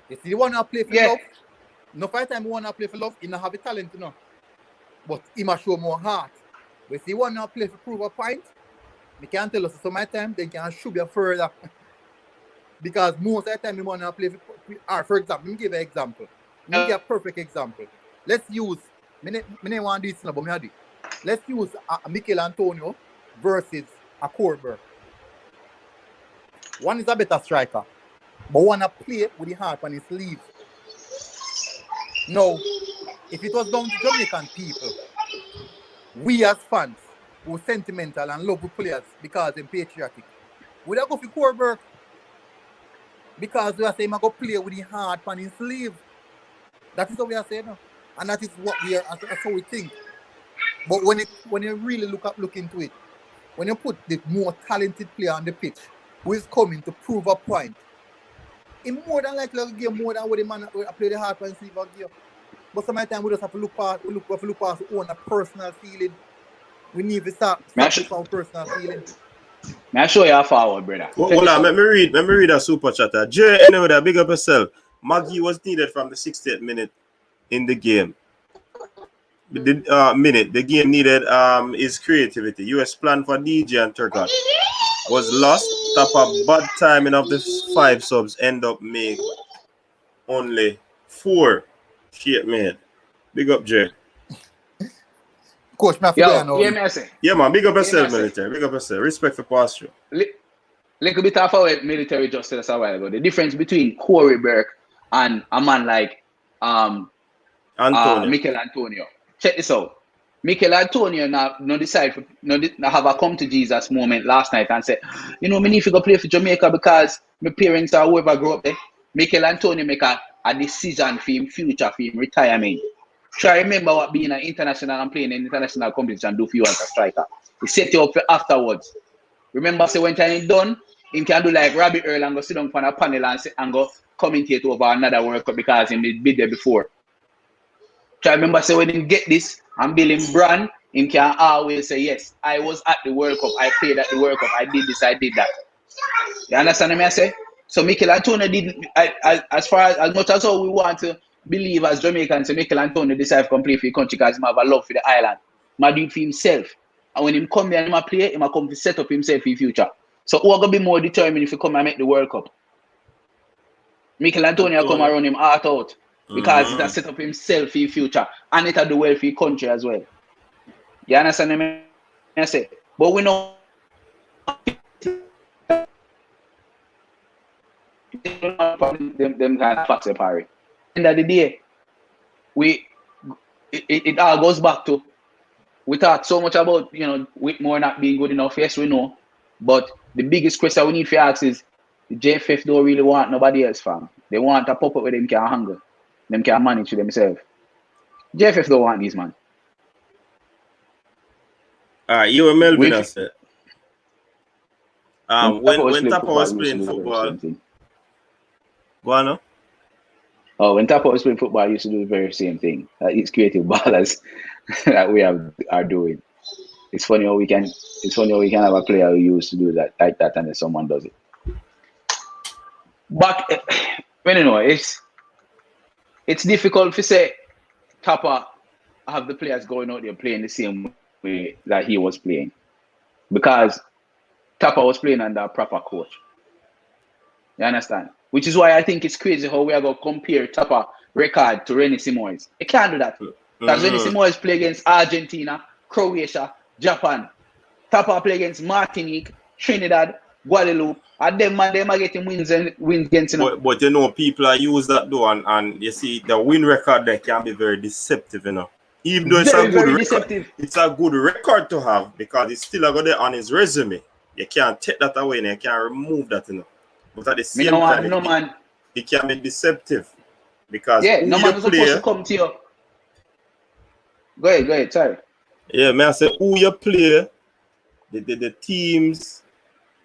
You see the one who play for love, no fight time one who play for love, he don't have the talent, you know. But he must show more heart. But if you want to play for prove a point, they can tell us some of the time they can shoot you further. Because most of the time you want to play for example, let me give you an example. Let me give a perfect example. Let's use, I don't want to do this, but I do. Let's use a Mikel Antonio versus a Corber. One is a better striker, but one to play with the heart on his sleeve. No. If it was down to Jamaican people, we as fans who are sentimental and love the players because they're patriotic, would I go for Corberg? Because we are saying I go play with the heart on his sleeve. That is what we are saying now. And that is what we are, that's how we think. But when you really look into it, when you put the more talented player on the pitch who is coming to prove a point, he more than likely to give more than what the man play the hard and sleeve give. But sometimes we just have to look past our own personal feeling. We need to stop look our personal feeling. May I show you a forward, brother? Hold on, let me read a super chatter. Jay, anyway, that big up yourself. Maggie was needed from the 68th minute in the game. The game needed his creativity. US plan for DJ and Turcotte was lost. Tappa bad timing of the 5 subs end up make only 4 shit made. Big up Jay. Coach, yeah, man, big up yourself, military. Big up yourself. Respect for posture. Little bit of our military just said us a while ago. The difference between Corey Burke and a man like Mikel Antonio. Check this out. Mikel Antonio now decide have a come to Jesus moment last night and say, you know, me need to go play for Jamaica because my parents are whoever grew up there. Mikel Antonio make a decision for him future, for him retirement. Try remember what being an international and playing in international competition do for you as a striker. He set you up for afterwards. Remember, say when time done, he can do like Robbie Earl and go sit down on a panel and go commentate over another World Cup because he been there before. Try remember, say when he get this and build him brand, he can always say, yes, I was at the World Cup, I played at the World Cup, I did this, I did that. You understand what I say? So Mikel Antonio did, as much as how we want to believe as Jamaicans, so Mikel Antonio decided to come play for the country because he have a love for the island. He do it for himself. And when he come here and he play, he come to set up himself for the future. So who are going to be more determined if he come and make the World Cup? Mikel Antonio come around him heart out. Because he has set up himself for the future. And it do well for the country as well. You understand what I say? But we know them kind of facts are parry. End of the day, it all goes back to we talk so much about, you know, Whitmore not being good enough. Yes, we know. But the biggest question we need to ask is the JFF don't really want nobody else, fam. They want a puppet where them can hang. Them can manage themselves. JFF don't want these, man. Alright, you were Melvin, I said. When Tappa was playing football. Go on, no? Oh, when Tappa was playing football, I used to do the very same thing. It's creative ballers that we are doing. It's funny how we can have a player who used to do that like that, and then someone does it. But you know, it's difficult to say Tappa have the players going out there playing the same way that he was playing, because Tappa was playing under a proper coach. You understand? Which is why I think it's crazy how we are going to compare Tappa record to Rennie Simoes. You can't do that. Because Rennie Simoes play against Argentina, Croatia, Japan. Tappa play against Martinique, Trinidad, Guadeloupe. And them are getting wins against them. But you know, people are use that though, and you see the win record there can be very deceptive, you know. Even though it's a good record, it's a good record to have because it's still got there on his resume. You can't take that away and you can't remove that, you know. But at the same time, it can be deceptive because no man is supposed to come to you. Go ahead, sorry. Yeah, man, I say who you play, the teams,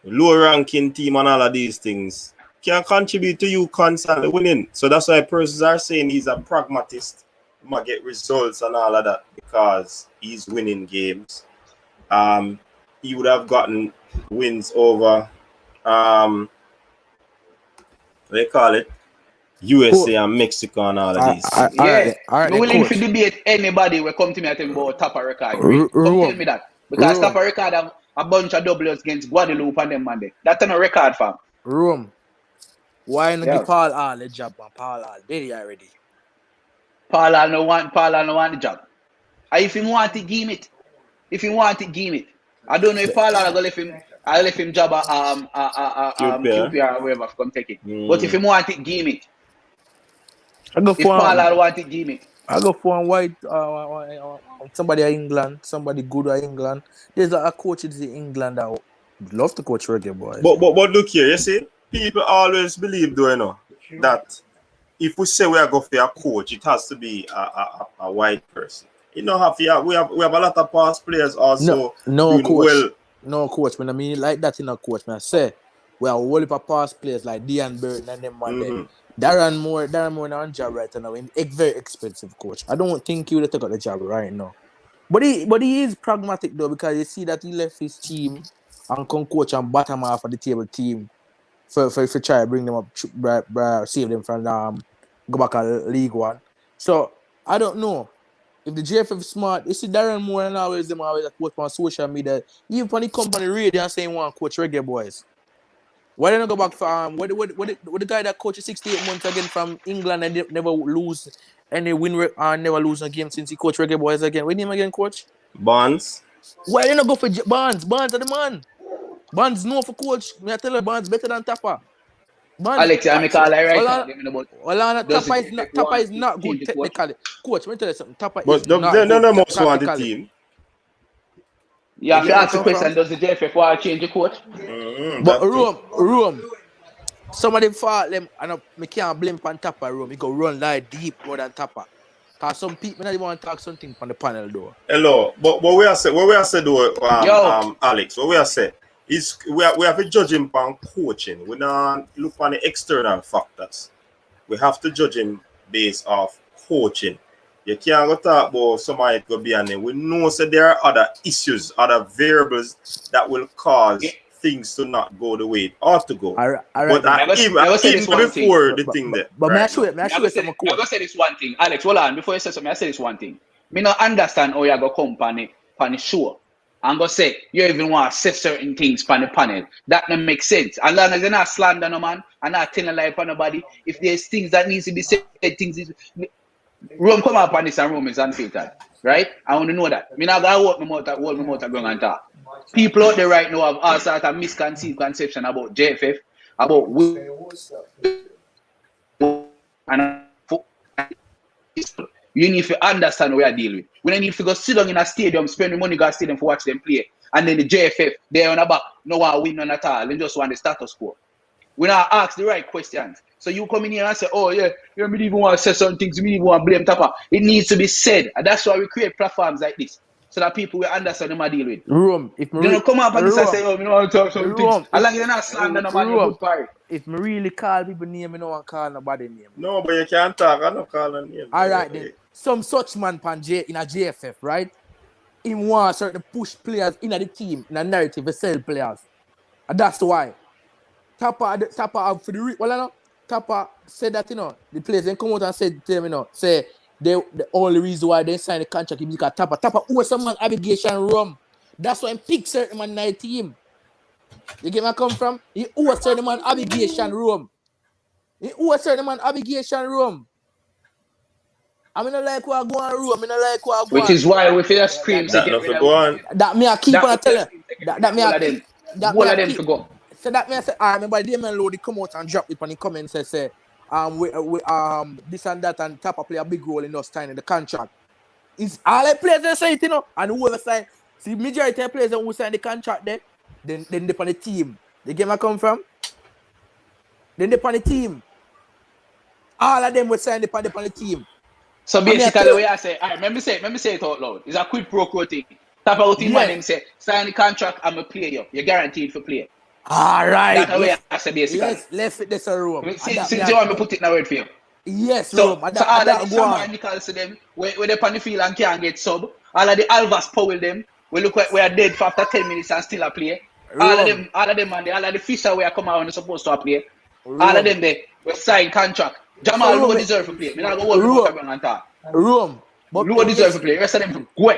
low ranking team and all of these things can contribute to you constantly winning. So that's why persons are saying he's a pragmatist. He might get results and all of that because he's winning games. He would have gotten wins over they call it USA and Mexico and all of these. All right, I'm willing to debate anybody will come to me and tell me about Tappa record. Come tell me that. Because Tappa record have a bunch of doubles against Guadeloupe and them, man. That's no record, fam. Rome. Why not give Paul Hall a job, man? Paul Hall did he already? Paul Hall no want the job. And if he want it, give it. I don't know if Paul Hall I left him job at QPR or wherever come take it. But if he want it, give it. If Paul Hall want it, give it. I go for a white somebody in England, somebody good at England. There's a coach in England that would love to coach Reggae Boyz. But look here, you see, people always believe, though, you know, that if we say we are going for a coach, it has to be a white person. You know, we have a lot of past players also doing coach. well. No, coach. I mean like that in a coach. I say we have a whole heap of past players like Dean Burton and them man there. Darren Moore on job right now. A very expensive coach. I don't think he would take out the job right now. But he is pragmatic though, because you see that he left his team and come coach and bottom half of the table team for try to bring them up, save them from go back to League One. So I don't know if the JFF is smart. You see Darren Moore and always post on social media, even on the company radio and saying one coach Reggae Boyz. Why don't go back for what the guy that coached 68 months again from England and never lose any win and never lose a game since he coached Reggae Boyz again? What name again, coach? Bonds. Why don't go for Bonds? Bonds are the man. Bonds know for coach. Me I tell you, Bonds better than Tappa. Bonds, Alex, I make all right. Tappa is not good technically. Coach, let me tell you something. Tappa but is not good. But none most want the team. You have to ask the question, does the JFF want to change the coach? But Rome, some of them fault them, and I can't blame on Tappa, Rome. He go run like deep more than Tappa. Because some people don't want to talk something from the panel though. Hello, but what we are saying though, Alex, what we are saying is we have to judge him on coaching. We don't look on the external factors. We have to judge him based off coaching. You can't go talk about somebody could be on there. We know that there are other issues, other variables that will cause things to not go the way it ought to go. All right. But even before the thing there. But may I show you some I'm going to say this one thing. Alex, hold on. Before you say something, I say this one thing. Me not understand how you go come on the show. I'm going to say, you even want to say certain things on the panel. That don't make sense. As long as you're not slander no man, and not telling a lie for nobody, if there's things that needs to be said, Rome come up on this and Rome is unfiltered, right? I want to know that. I not going to hold my mouth and talk. People out there right now have all sorts of misconceived conception about JFF, about and you need to understand what we are dealing with. We don't need to go sit down in a stadium, spend the money, go to a stadium for watch them play, and then the JFF, they're on the back, no one win none at all, they just want the status quo. We not ask the right questions. So you come in here and say, oh yeah, you don't even want to say some things, you don't even want to blame Tappa. It needs to be said. And that's why we create platforms like this. So that people will understand them and deal with. Rome, if they don't come up and this and say, oh, we don't want to talk some things. As long as you're not slander no man, you're good party. If me really call people name, I don't want to call nobody name. No, but you can't talk, I don't call a name. Alright then. Some such man in a JFF, right? He wants certain push players in the team, in a narrative, to sell players. And that's why. Tappa for the well, I know. Tappa said that, the players then come out and said to them, say the only reason why they signed the contract is because Tappa owes some man obligation rum. That's why he picked certain man in the team. You get where I come from? He owes certain man obligation rum. I mean, I like what I go on room. I mean, I like what I go on. Which is why we feel scream. That me I keep on telling you. That me I keep. All of them to go. So that me I say, I remember Damien Lowe, they come out and drop it on the comments and say, we this and that, and Tappa play a big role in us signing the contract. It's all the players that say it, and whoever sign, see majority of players who sign the contract there, then they on the team. The game I come from, then they on the team. All of them will sign the on the team. So basically, what I say, let me say it out loud. It's a quid pro quo thing. Tappa out in one and say, sign the contract, I'm a player. You're guaranteed for play. All right. That's the way I say basically. Let's fit this a room. Since you want me to put it in a word for you. Yes, so all of the Samuel Nichols to them, where they on the field and can't get sub. All of the Alvas Powell them, we look like we are dead for after 10 minutes and still a play. All of them, and all of the Fisher we are coming out and supposed to play. All of them they sign contract. Jamal Lowe deserve to play. I'm not going to go and talk. Lowe deserve to play. The rest of them go.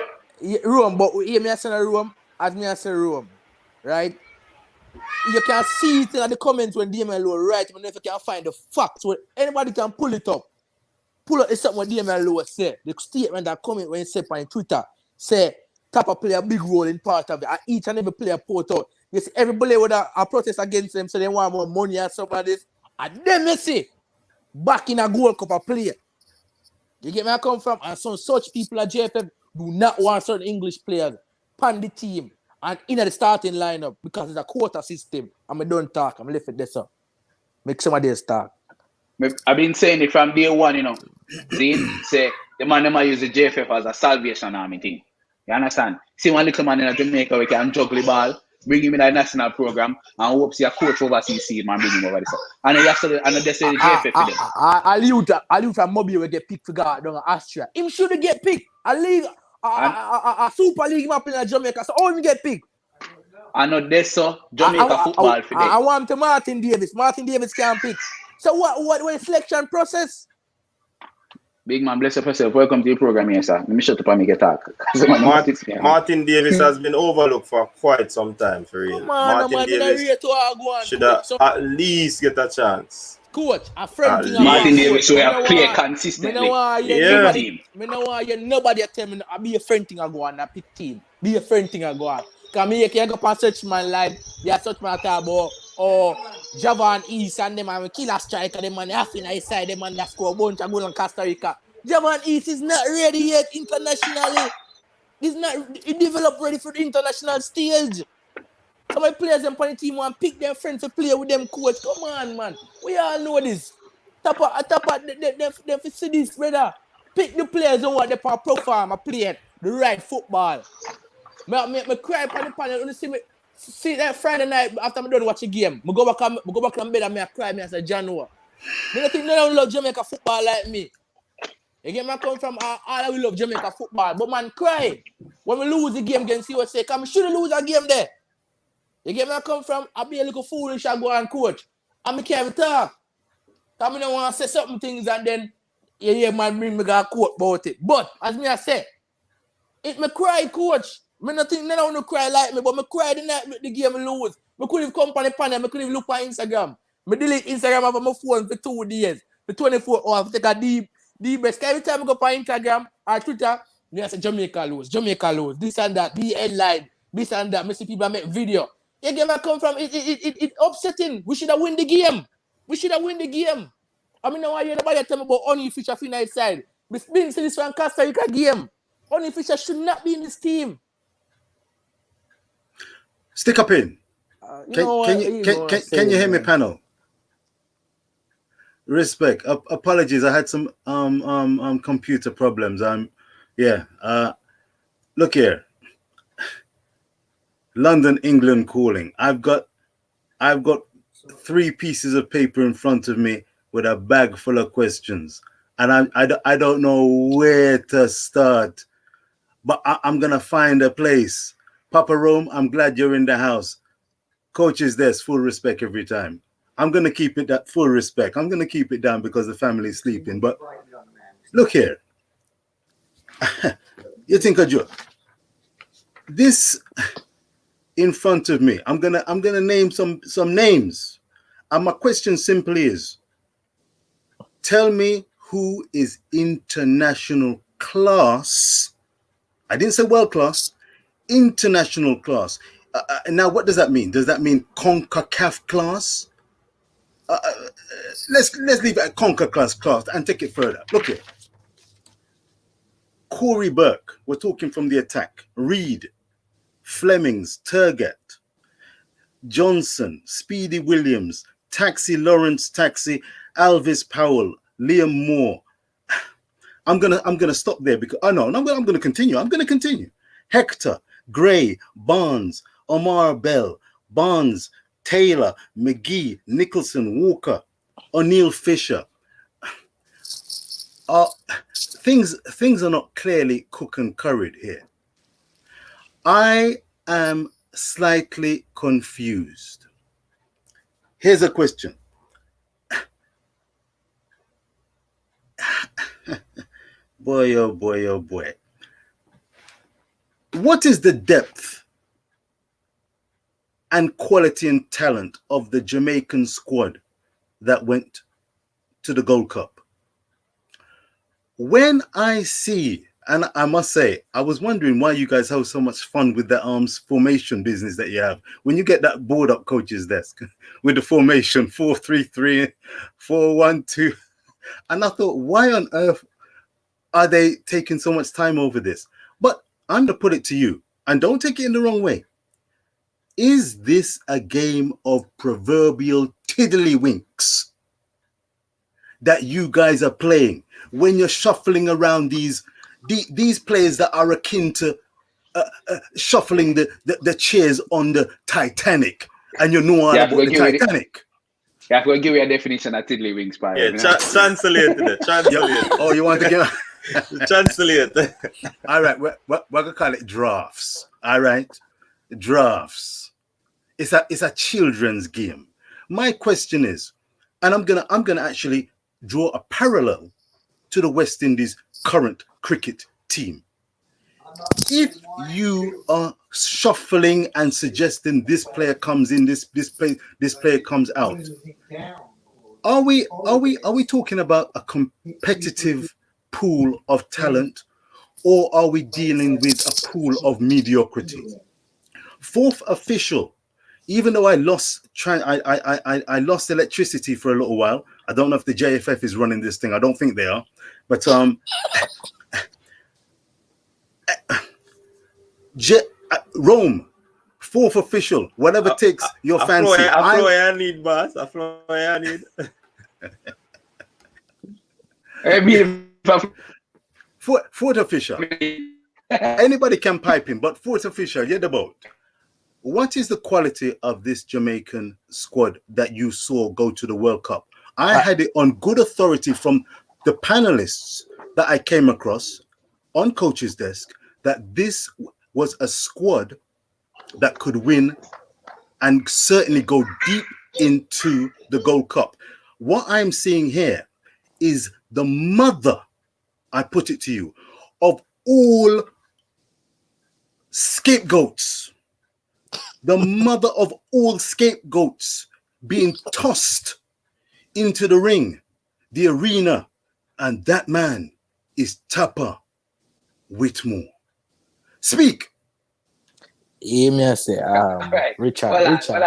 Rome, but hear me say Rome, as me I say Rome, right? You can see it in the comments when Damien Lowe write, but if you can find the facts, when anybody can pull it up. Pull up something what Damien Lowe said. The statement that comment when he said on Twitter, say Tappa play a big role in part of it. And each and every player put out. You see, everybody with a protest against them, so they want more money and some of this. And then you see, back in a Gold Cup a player. You get where I come from? And some such people at JFF do not want certain English players pan the team and in the starting lineup because it's a quota system. And I don't talk. I'm left it this up. Make somebody else talk. I've been saying it from day one, See, say the man them use the JFF as a salvation army thing. You understand? See one little man in Jamaica we can juggle the ball, bring him in a national program, and hope see a coach overseas see him and bring him over this. And then yesterday, and they say the JFF for them. Aliu from Mobile will get picked for God down in Austria. Him should get picked. A league, a Super League map in Jamaica. So how him get picked? I know this so Jamaica football for them. I want to Martin Davis. Martin Davis can't pick. So what selection process? Big man, bless yourself. Welcome to the program here, sir. Let me shut up and make a talk. Martin Davis has been overlooked for quite some time, for real. Martin Davis should at least get a chance. Coach, a friend thing. Martin Davis should have play consistently. Nobody tell me I be a friend thing I go on, a pick team. Be a friend thing I go on. Because me, you go and search my life. They search my table. Or Javan East and them and killer striker, them and half in his side, them and that score a bunch of goals on Costa Rica. Javan East is not ready yet internationally. It developed ready for the international stage. Some of the players them on the team want to pick their friends to play with them, coach. Come on, man. We all know this. Tappa, they see this, brother. Pick the players who want the profile and play the right football. Me cry upon the panel when you see that Friday night after I'm done watch a game. I go back on bed and I cry. I say, January. I don't think no one love Jamaica football like me. Again, I come from all I will love Jamaica football. But man, cry. When we lose the game against USA, come we shouldn't lose a game there. Again, I come from, I be a little foolish, I go and coach. And I can't talk. Because I don't want to say certain things and then, man, bring me to quote about it. But, as me I say, it me cry, coach. I don't think no one will cry like me, but I cry the night the game lose. I couldn't come on the panel, I couldn't look on Instagram. I delete Instagram off my phone for 2 days. For 24 hours, take a deep breath. Every time I go on Instagram or Twitter, I say Jamaica lose, this and that, the headline, this and that. I see people make video. The game I come from, it upsetting. We should have won the game. I mean, now I hear nobody tell me about Only Fisher for night side. We've been to this one Costa Rica game. Only Fisher should not be in this team. Stick up in. Can you hear me, panel? Respect. Apologies, I had some computer problems. Look here. London, England calling. I've got 3 pieces of paper in front of me with a bag full of questions, and I don't know where to start, but I'm gonna find a place. Papa Rome, I'm glad you're in the house. Coach is there, full respect every time. I'm gonna keep it that full respect. I'm gonna keep it down because the family's sleeping. But look here, you think a joke? This in front of me, I'm gonna name some names, and my question simply is: tell me who is international class. I didn't say world class. International class. Now, what does that mean? Does that mean CONCACAF class? Let's leave it at CONCACAF class and take it further. Look here. Corey Burke, we're talking from the attack. Reed, Flemings, Turgett, Johnson, Speedy Williams, Taxi Lawrence, Taxi, Alvis Powell, Liam Moore. I'm gonna stop there because I'm gonna continue. I'm gonna continue. Hector, Gray, Barnes, Omar Bell, Barnes, Taylor, McGee, Nicholson, Walker, O'Neill Fisher. Things are not clearly cooked and curried here. I am slightly confused. Here's a question. Boy, oh boy, oh boy. What is the depth and quality and talent of the Jamaican squad that went to the Gold Cup? When I see, and I must say, I was wondering why you guys have so much fun with the formation business that you have. When you get that board up coach's desk with the formation 4-3-3, 4-1-2, and I thought, why on earth are they taking so much time over this? But I'm going to put it to you, and don't take it in the wrong way. Is this a game of proverbial tiddlywinks? that you guys are playing when you're shuffling around these players that are akin to shuffling the chairs on the Titanic, and you know all about the Titanic. Yeah, I'm going to give you a definition of tiddlywinks, by Yeah, translate it. Translate. Oh, you want to give translate? All right, we're gonna call it drafts. All right, drafts. It's a children's game. My question is, and I'm gonna actually draw a parallel to the West Indies current cricket team. If you are shuffling and suggesting this player comes in, this player comes out, are we talking about a competitive pool of talent, or are we dealing with a pool of mediocrity? Fourth official, even though I lost electricity for a little while. I don't know if the JFF is running this thing. I don't think they are, but Rome, fourth official, whatever takes your fancy. I need, boss. I need. Fourth official. Anybody can pipe in, but fourth official, you're the boat. What is the quality of this Jamaican squad that you saw go to the World Cup? I had it on good authority from the panelists that I came across on coach's desk that this was a squad that could win and certainly go deep into the Gold Cup. What I'm seeing here is the mother, I put it to you, of all scapegoats. The mother of all scapegoats being tossed into the ring, the arena, and that man is Tappa Whitmore. Speak. Yeah, say, Richard. Answer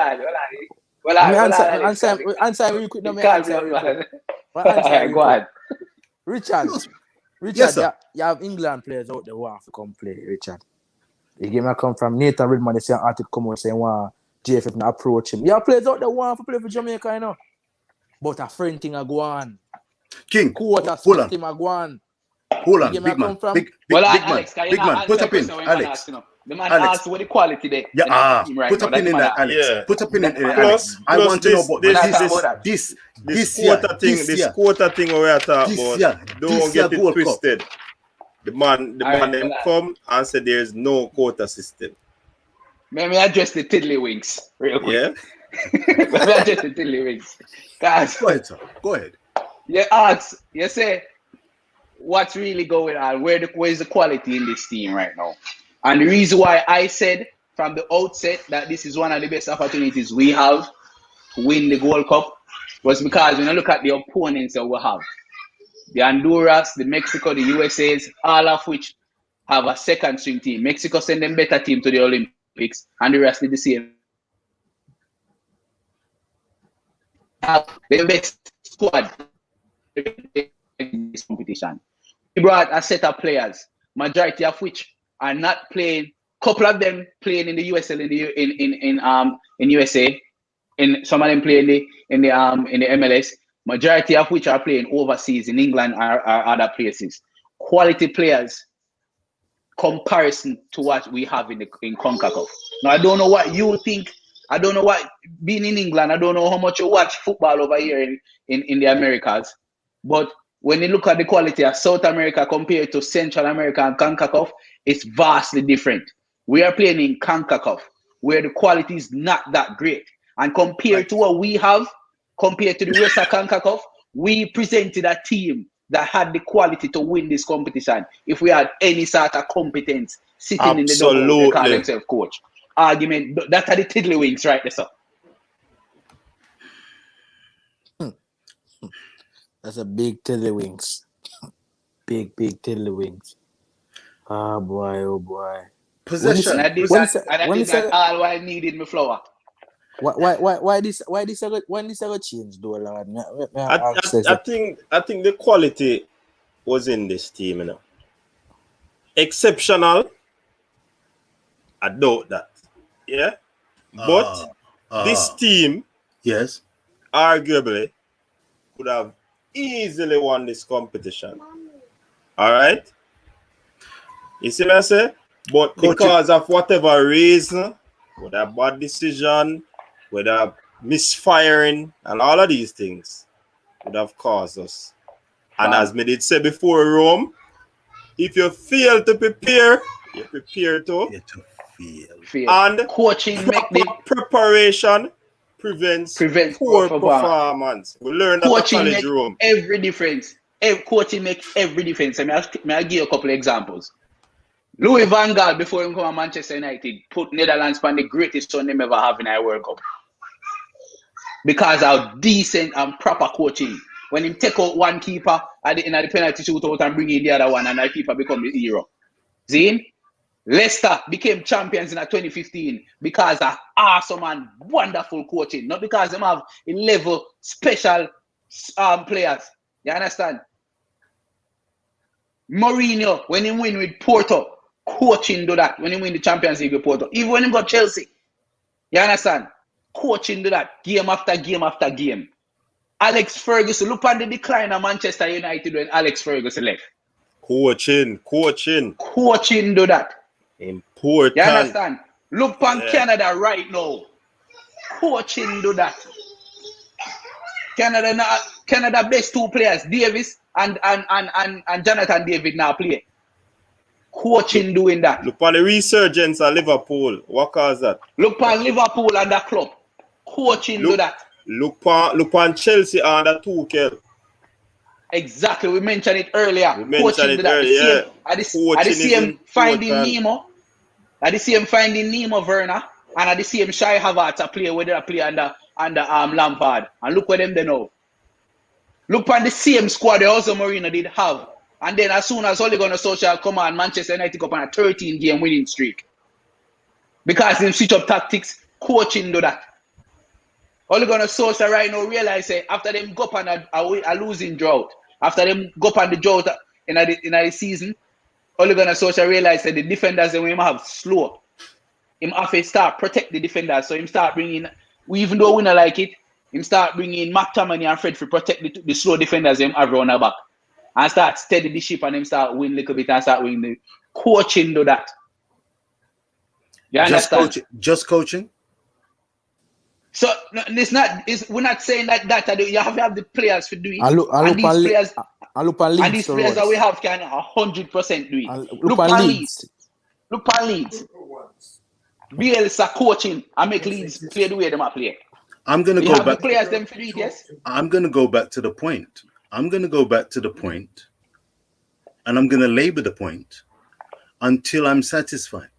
real quick. Go ahead. Richard, Yes, sir. you have England players out there who have to come play, Richard. The game I come from Nathan Redmond, they say an article come out saying why JFF not approach him. You have players out there who want to play for Jamaica, you know. But a friend thing I go on. King, Quarter hold on. system I go on. Hold on, big man. Big man. Put up in, Alex. The man asked what the quality there. Yeah, put up in there, Alex. Yeah. Put up in it, Alex. I want to know about this quarter thing we are talking about. Don't get it twisted. The man them come and say there is no quota system. Let me address the tiddlywinks real quick. Yeah. Let me address the tiddlywinks. Guys, go ahead, sir. Go ahead. You say what's really going on? Where's the quality in this team right now? And the reason why I said from the outset that this is one of the best opportunities we have to win the Gold Cup was because when you look at the opponents that we have, the Honduras, the Mexico, the USAs, all of which have a second string team. Mexico send them better team to the Olympics, and the rest did the same. The best squad in this competition. We brought a set of players, majority of which are not playing. Couple of them playing in the USL in USA, in some of them playing in the MLS. Majority of which are playing overseas in England or other places. Quality players, comparison to what we have in CONCACAF. Now, I don't know what you think. I don't know what, being in England, I don't know how much you watch football over here in the Americas. But when you look at the quality of South America compared to Central America and CONCACAF, it's vastly different. We are playing in CONCACAF, where the quality is not that great. And compared to what we have, compared to the rest of CONCACAF, we presented a team that had the quality to win this competition if we had any sort of competence sitting in the double, they call themselves coach. Argument, that's the tiddlywinks right there, sir. That's a big tiddlywinks. Big tiddlywinks. Oh boy. Possession. And I did that all while needing my flower. Why this ever change though, Lord? I think the quality was in this team, you know. Exceptional. I doubt that. Yeah. But this team, yes, arguably could have easily won this competition. All right? You see what I say? But because of whatever reason, whether bad decision, whether misfiring, and all of these things would have caused us. And as me did say before, Rome, if you fail to prepare, you prepare to fail. And coaching preparation prevents poor performance. We learned that at college, Rome. Every difference. Coaching make every difference. May I give you a couple of examples. Louis van Gaal, before he come to Manchester United, put Netherlands on the greatest run they ever have in our World Cup. Because of decent and proper coaching. When he take out one keeper in the penalty shootout and bring in the other one, and that keeper become the hero. See? Leicester became champions in 2015 because of awesome and wonderful coaching. Not because they have 11 special players. You understand? Mourinho, when he win with Porto, coaching do that. When he win the Champions League with Porto. Even when he got Chelsea. You understand? Coaching do that. Game after game after game. Alex Ferguson, look on the decline of Manchester United when Alex Ferguson left. Coaching do that. Important. You understand? Look on Canada right now. Coaching do that. Canada best two players, Davis and Jonathan David now play. Coaching doing that. Look on the resurgence of Liverpool. What cause that? Look on Liverpool and the club. Coaching do that. Look on Chelsea and the Tuchel. Exactly, we mentioned it earlier. Coaching earlier. At the same finding Nemo. At the same finding Nemo Werner. And at the same Shai Havertz a player whether a play under Lampard. And look where them they know. Look on the same squad that also Mourinho did have. And then as soon as Ole Gunnar Solskjaer come on, Manchester United go on a 13-game winning streak. Because they switch up tactics, coaching do that. Ole Gunnar Solskjaer right now realize after them go up on a losing drought, after them go up on the drought in the season, Ole Gunnar Solskjaer realize that the defenders that we have slow. Him have to start protect the defenders, so him start bringing, even though we not like it, him start bringing McTominay and Fred to protect the slow defenders him have around the back. And start steady the ship and him start win a little bit and start winning the coaching do that. You understand? Just coaching? So we're not saying that you have to have the players to do it. And these players that we have can 100% do it. Look at Leeds. Look at Leeds. Bielsa coaching and make Leeds play the way they might play. I'm gonna go back. The players them to do it, yes? I'm gonna go back to the point. And I'm gonna labor the point until I'm satisfied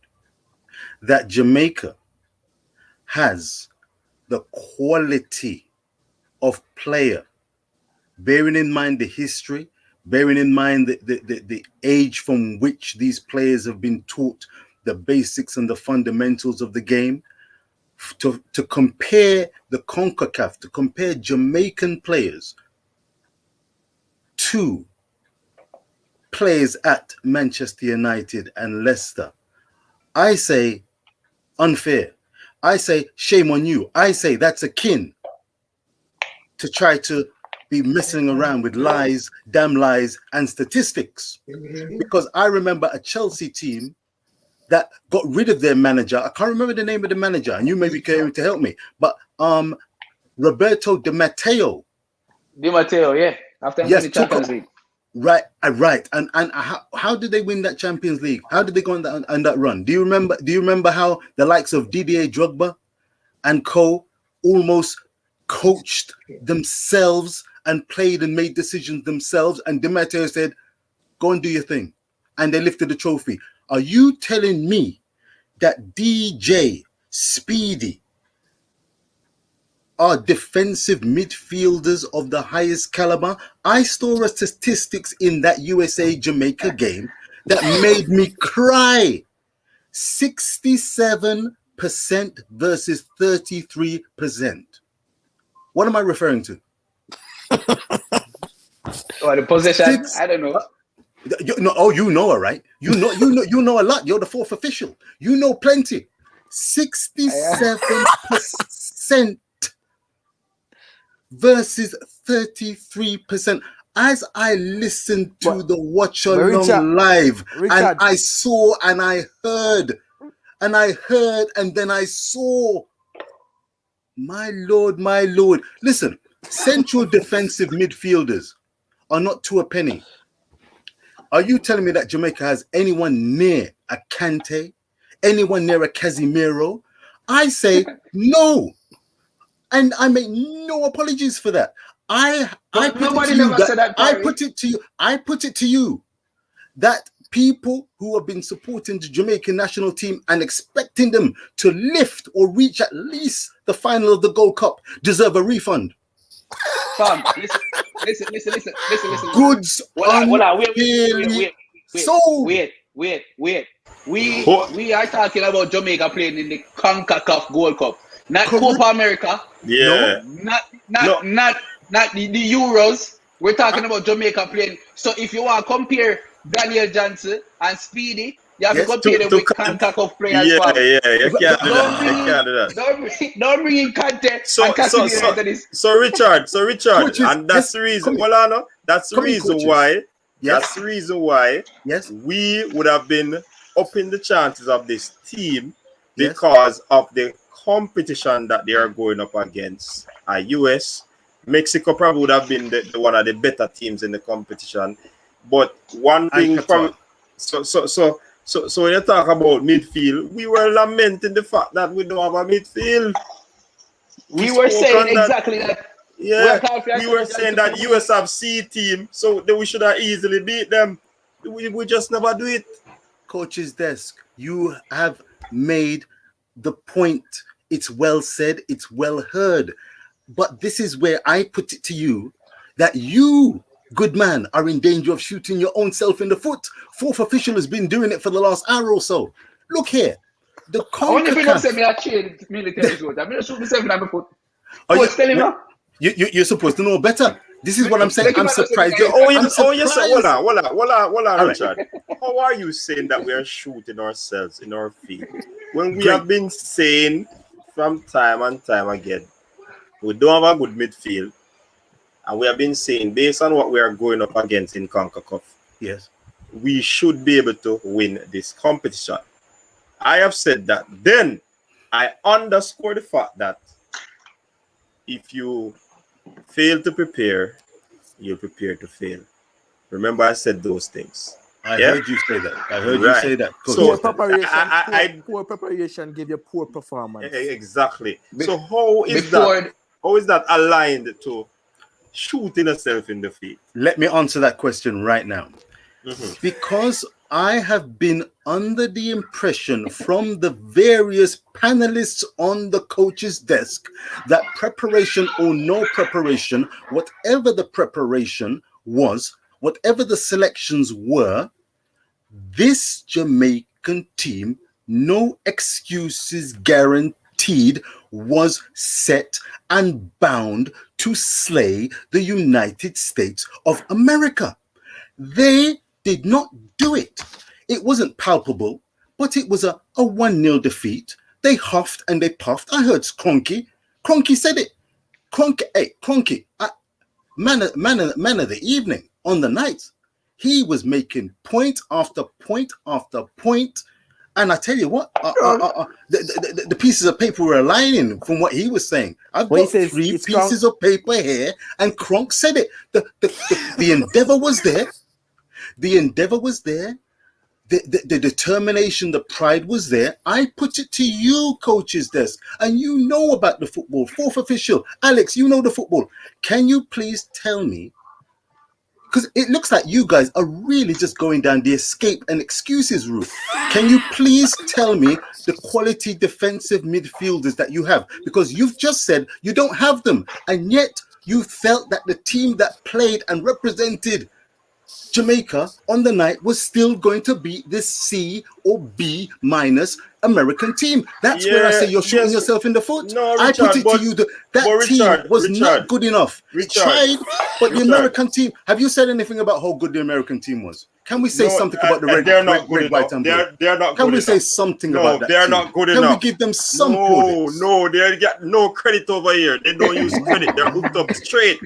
that Jamaica has the quality of player, bearing in mind the history, bearing in mind the age from which these players have been taught the basics and the fundamentals of the game, to compare the CONCACAF, to compare Jamaican players to players at Manchester United and Leicester. I say unfair. I say shame on you. I say that's akin to try to be messing around with lies, damn lies, and statistics. Because I remember a Chelsea team that got rid of their manager. I can't remember the name of the manager, and you may be able to help me. But Roberto Di Matteo. Yeah. After the Champions League. Right. And how did they win that Champions League? How did they go on that run? Do you remember how the likes of Didier Drogba and co almost coached themselves and played and made decisions themselves? And Di Matteo said, "Go and do your thing," and they lifted the trophy. Are you telling me that DJ, Speedy are defensive midfielders of the highest caliber? I saw statistics in that USA-Jamaica game that made me cry. 67% versus 33%. What am I referring to? The possession? I don't know. You know, all right. You know a lot. You're the fourth official. You know plenty. 67% versus 33%. As I listened to the watch along live, and Richard. I saw and I heard, and then I saw. My Lord. Listen, central defensive midfielders are not to a penny. Are you telling me that Jamaica has anyone near a Kante? Anyone near a Casemiro? I say no. And I make no apologies for that. I put it to you that people who have been supporting the Jamaican national team and expecting them to lift or reach at least the final of the Gold Cup deserve a refund. Fam, listen. Goods Wait. We are talking about Jamaica playing in the CONCACAF Gold Cup, not Copa America. Yeah. No, not the Euros. We're talking about Jamaica playing. So if you want to compare Daniel Johnson and Speedy, you have to compare them with CONCACAF players. You can't do that. Don't bring in Kante and Casemiro into this. So Richard, Coaches, and that's the reason. That's the reason why. Yes, we would have been upping the chances of this team because of the competition that they are going up against. US, Mexico probably would have been the one of the better teams in the competition. But one thing, so when you talk about midfield, we were lamenting the fact that we don't have a midfield. We were saying exactly that. Yeah, we were saying that US have C team, so we should have easily beat them. We just never do it. Coach's desk, you have made the point. It's well said, it's well heard. But this is where I put it to you that you, good man, are in danger of shooting your own self in the foot. Fourth official has been doing it for the last hour or so. Look here. The You're supposed to know better. This is what I'm saying. I'm surprised. Hold on, Richard. How are you saying that we are shooting ourselves in our feet when we have been saying from time and time again we don't have a good midfield, and we have been saying based on what we are going up against in CONCACAF, yes, we should be able to win this competition. I have said that. Then I underscore the fact that if you fail to prepare, you're prepared to fail. Remember, I said those things. I heard you say that. You say that. So poor preparation give you poor performance. Exactly. So how is that aligned to shooting yourself in the feet? Let me answer that question right now. Mm-hmm. Because I have been under the impression from the various panelists on the coach's desk that preparation or no preparation, whatever the preparation was, whatever the selections were, this Jamaican team, no excuses guaranteed, was set and bound to slay the United States of America. They did not do it. It wasn't palpable, but it was a 1-0 defeat. They huffed and they puffed. I heard Cronky. Cronky said it. Cronky, man of the evening on the night. He was making point after point after point. And I tell you what, the pieces of paper were aligning from what he was saying. I've got 3 pieces of paper here, and Kronk said it. The endeavor was there. The endeavor was there. The determination, the pride was there. I put it to you, coach's desk, and you know about the football. Fourth official, Alex, you know the football. Can you please tell me, because it looks like you guys are really just going down the escape and excuses route. Can you please tell me the quality defensive midfielders that you have? Because you've just said you don't have them, and yet you felt that the team that played and represented Jamaica on the night was still going to be this C or B minus American team. That's where I say you're shooting yourself in the foot. No, I Richard, put it to you that team was not good enough. It tried, but the American team. Have you said anything about how good the American team was? Can we say something about the red, white, and blue? They're not. Can we say something about that? They're team? not good Can enough. we give them some credit? No, they get no credit over here. They don't use credit. They're hooked up straight.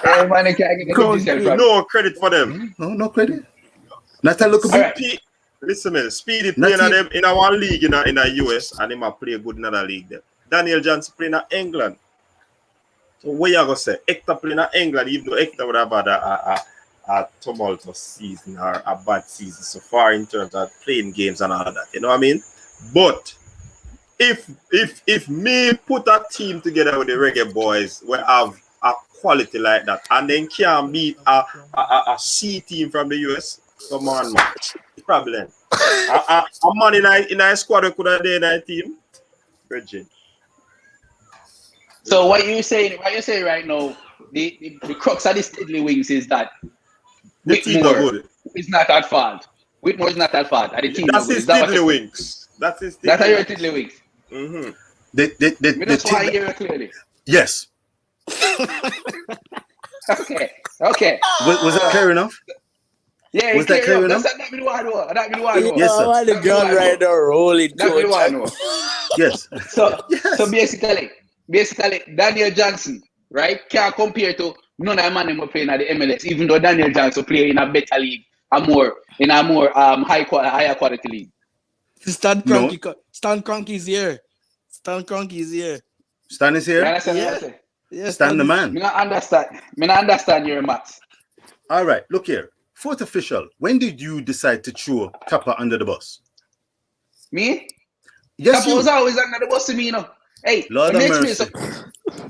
No credit for them. No credit. Not a look at it. Listen, man. Speedy playing them in our league in the US, and he might play good in another league there. Daniel Johnson playing in England. So what you gonna say? Hector playing in England, even though Hector would have had a tumultuous season or a bad season so far in terms of playing games and all of that. You know what I mean? But if me put a team together with the Reggae Boyz, we have a quality like that, and then can beat a C team from the US. Come on, man. Problem. A man in a squad who could have done that team. Virgin. So what you saying right now, the crux of the Tiddlywinks is that Whitmore is not at fault. Whitmore is not at fault. That's his Tiddlywinks. That's his Tiddlywinks. That's how your Tiddlywinks. Mm-hmm. That's why I hear it clearly. Yes. Okay. Was that clear enough? Yeah, was that clear enough? That's not one. Yes, sir. I the gun right now rolling. Yes. So basically, Daniel Johnson, right, can't compare to none of the man who playing at the MLS, even though Daniel Johnson play in a better league, in a more higher quality league. Stan Kroenke is here. Stan Kroenke is here. Stan is here? Yeah, Stan the man. I understand your maths. All right, look here. Fourth official, when did you decide to throw Tappa under the bus? Me? Yes, Tappa was always under the bus to me, you know. Hey, Lord of mercy.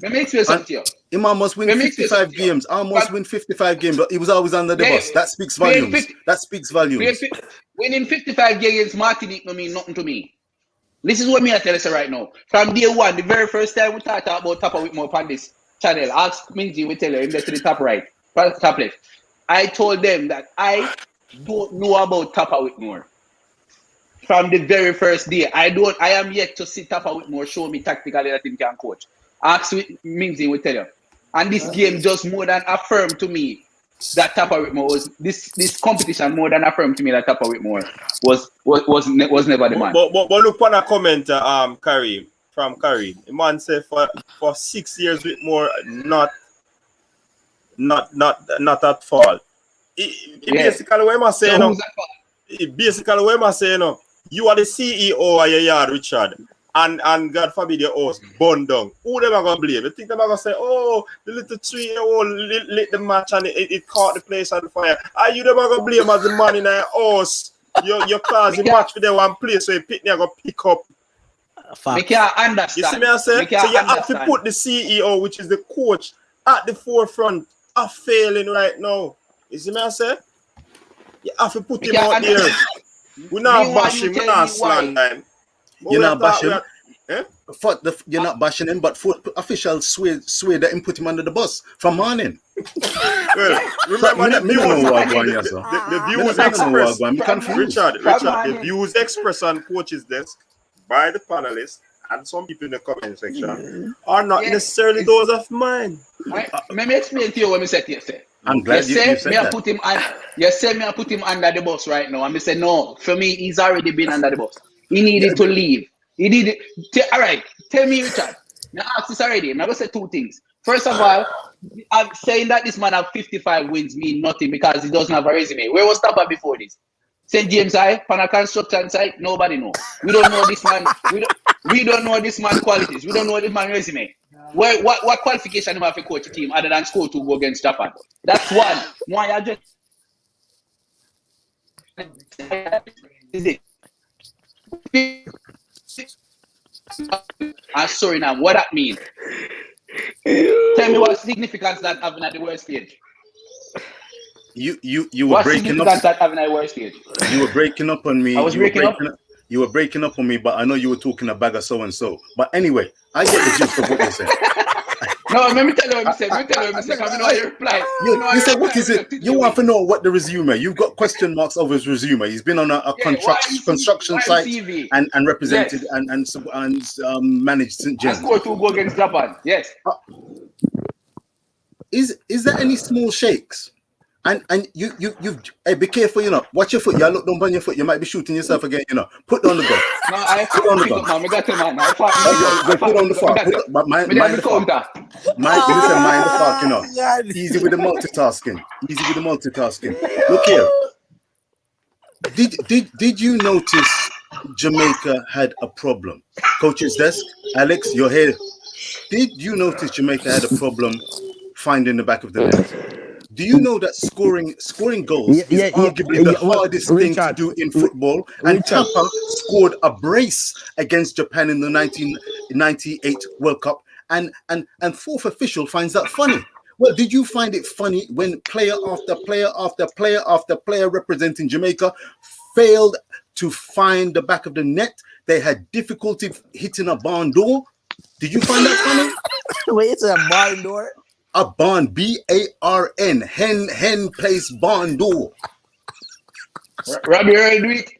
Let me explain something to you. He almost win 55 games. Win 55 games, but he was always under the bus. That speaks volumes. Winning 55 games against Martinique don't mean nothing to me. This is what me I tell you right now. From day one, the very first time we talked about Tappa Whitmore on this channel, ask Minji, we tell you, invest to the top right, top left. I told them that I don't know about Tappa Whitmore. From the very first day, I am yet to see Tappa Whitmore show me tactically that he can coach. Ask Minji, we tell you. And this game just more than affirmed to me that Tappa Whitmore was this competition more than affirmed to me that Tappa Whitmore was never the man. But look on a comment, Kareem, from Kareem. The man said for 6 years Whitmore not at fault. Basically, what am I saying? You are the CEO of your yard, Richard, and God forbid your host burn down. Who them are gonna blame? You think them are gonna say, "Oh, the little 3-year-old lit the match and it caught the place on fire"? Are you them are gonna blame as the man in a house? Your cause the match for the one place so you pick me gonna pick up. I can't understand. You see me I say? So you have to put the CEO, which is the coach, at the forefront of failing right now. You see me I say? You have to put him out there. We're not bashing, we're not slandering. You're not bashing. You're not bashing him, but fourth officials swear that him put him under the bus from morning. Well, remember the views expressed. Richard, the views expressed on coach's desk by the panelists and some people in the comment section are not necessarily those of mine. Let me explain to you what I said yesterday. I'm glad you said that. You said me I put him under the bus right now. And I said, no, for me, he's already been under the bus. He needed to leave. He needed. All right, tell me, Richard. Now, ask this already. I'm going to say two things. First of all, I'm saying that this man have 55 wins mean nothing because he doesn't have a resume. Where was Tappa before this? St. James High, Pana Construction site, nobody know. We don't know this man. We don't know this man's qualities. We don't know this man's resume. What qualification do you have to coach a team other than score to go against Japan? That's one. Why I just is it? I'm sorry now. What that mean? Tell me what significance that having at the worst stage. You were breaking up. That having at the worst stage. You were breaking up on me. I was breaking up. You were breaking up on me, but I know you were talking a bag of so and so. But anyway, I get the gist of what you're saying. No, let me tell you what I said. Let me tell you what I said. I know your reply. You said, what is it? You want to know what the resume? You've got question marks over his resume. He's been on a construction site and represented and managed St. James. I scored 2 goals against Japan. Yes. Is there any small shakes? And you hey, be careful, you know. Watch your foot. You look down on your foot. You might be shooting yourself again, you know. Put down the gun. No, I put on the gun. I got him, man. Put on the fork. Mind the fork. Mind the fork, you know. Easy with the multitasking. Look here. Did you notice Jamaica had a problem? Coach's desk, Alex, you're here. Did you notice Jamaica had a problem finding the back of the net? Do you know that scoring goals is arguably the hardest thing to do in football? And Tappa scored a brace against Japan in the 1998 World Cup, and fourth official finds that funny. Well, did you find it funny when player after player after player after player representing Jamaica failed to find the back of the net? They had difficulty hitting a barn door. Did you find that funny? Wait, it's a barn door? A barn, B-A-R-N, hen place barn door. Robbie Earl do it.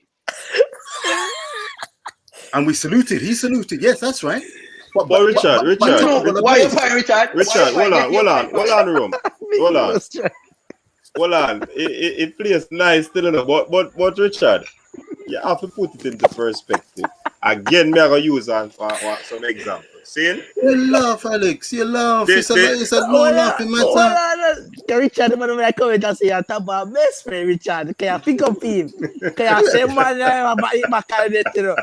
And we saluted. He saluted. Yes, that's right. But Richard. Why you find Richard? Richard, hold on, Room. Hold on. It plays nice still enough. But Richard, you have to put it into perspective. Again, me I gonna use some examples. See? You laugh, Alex. You laugh. It's a no laughing matter. Richard, when I come and say, I talk about best friend, Richard. Can I pick up him? Can I say, man, my candidate, you know?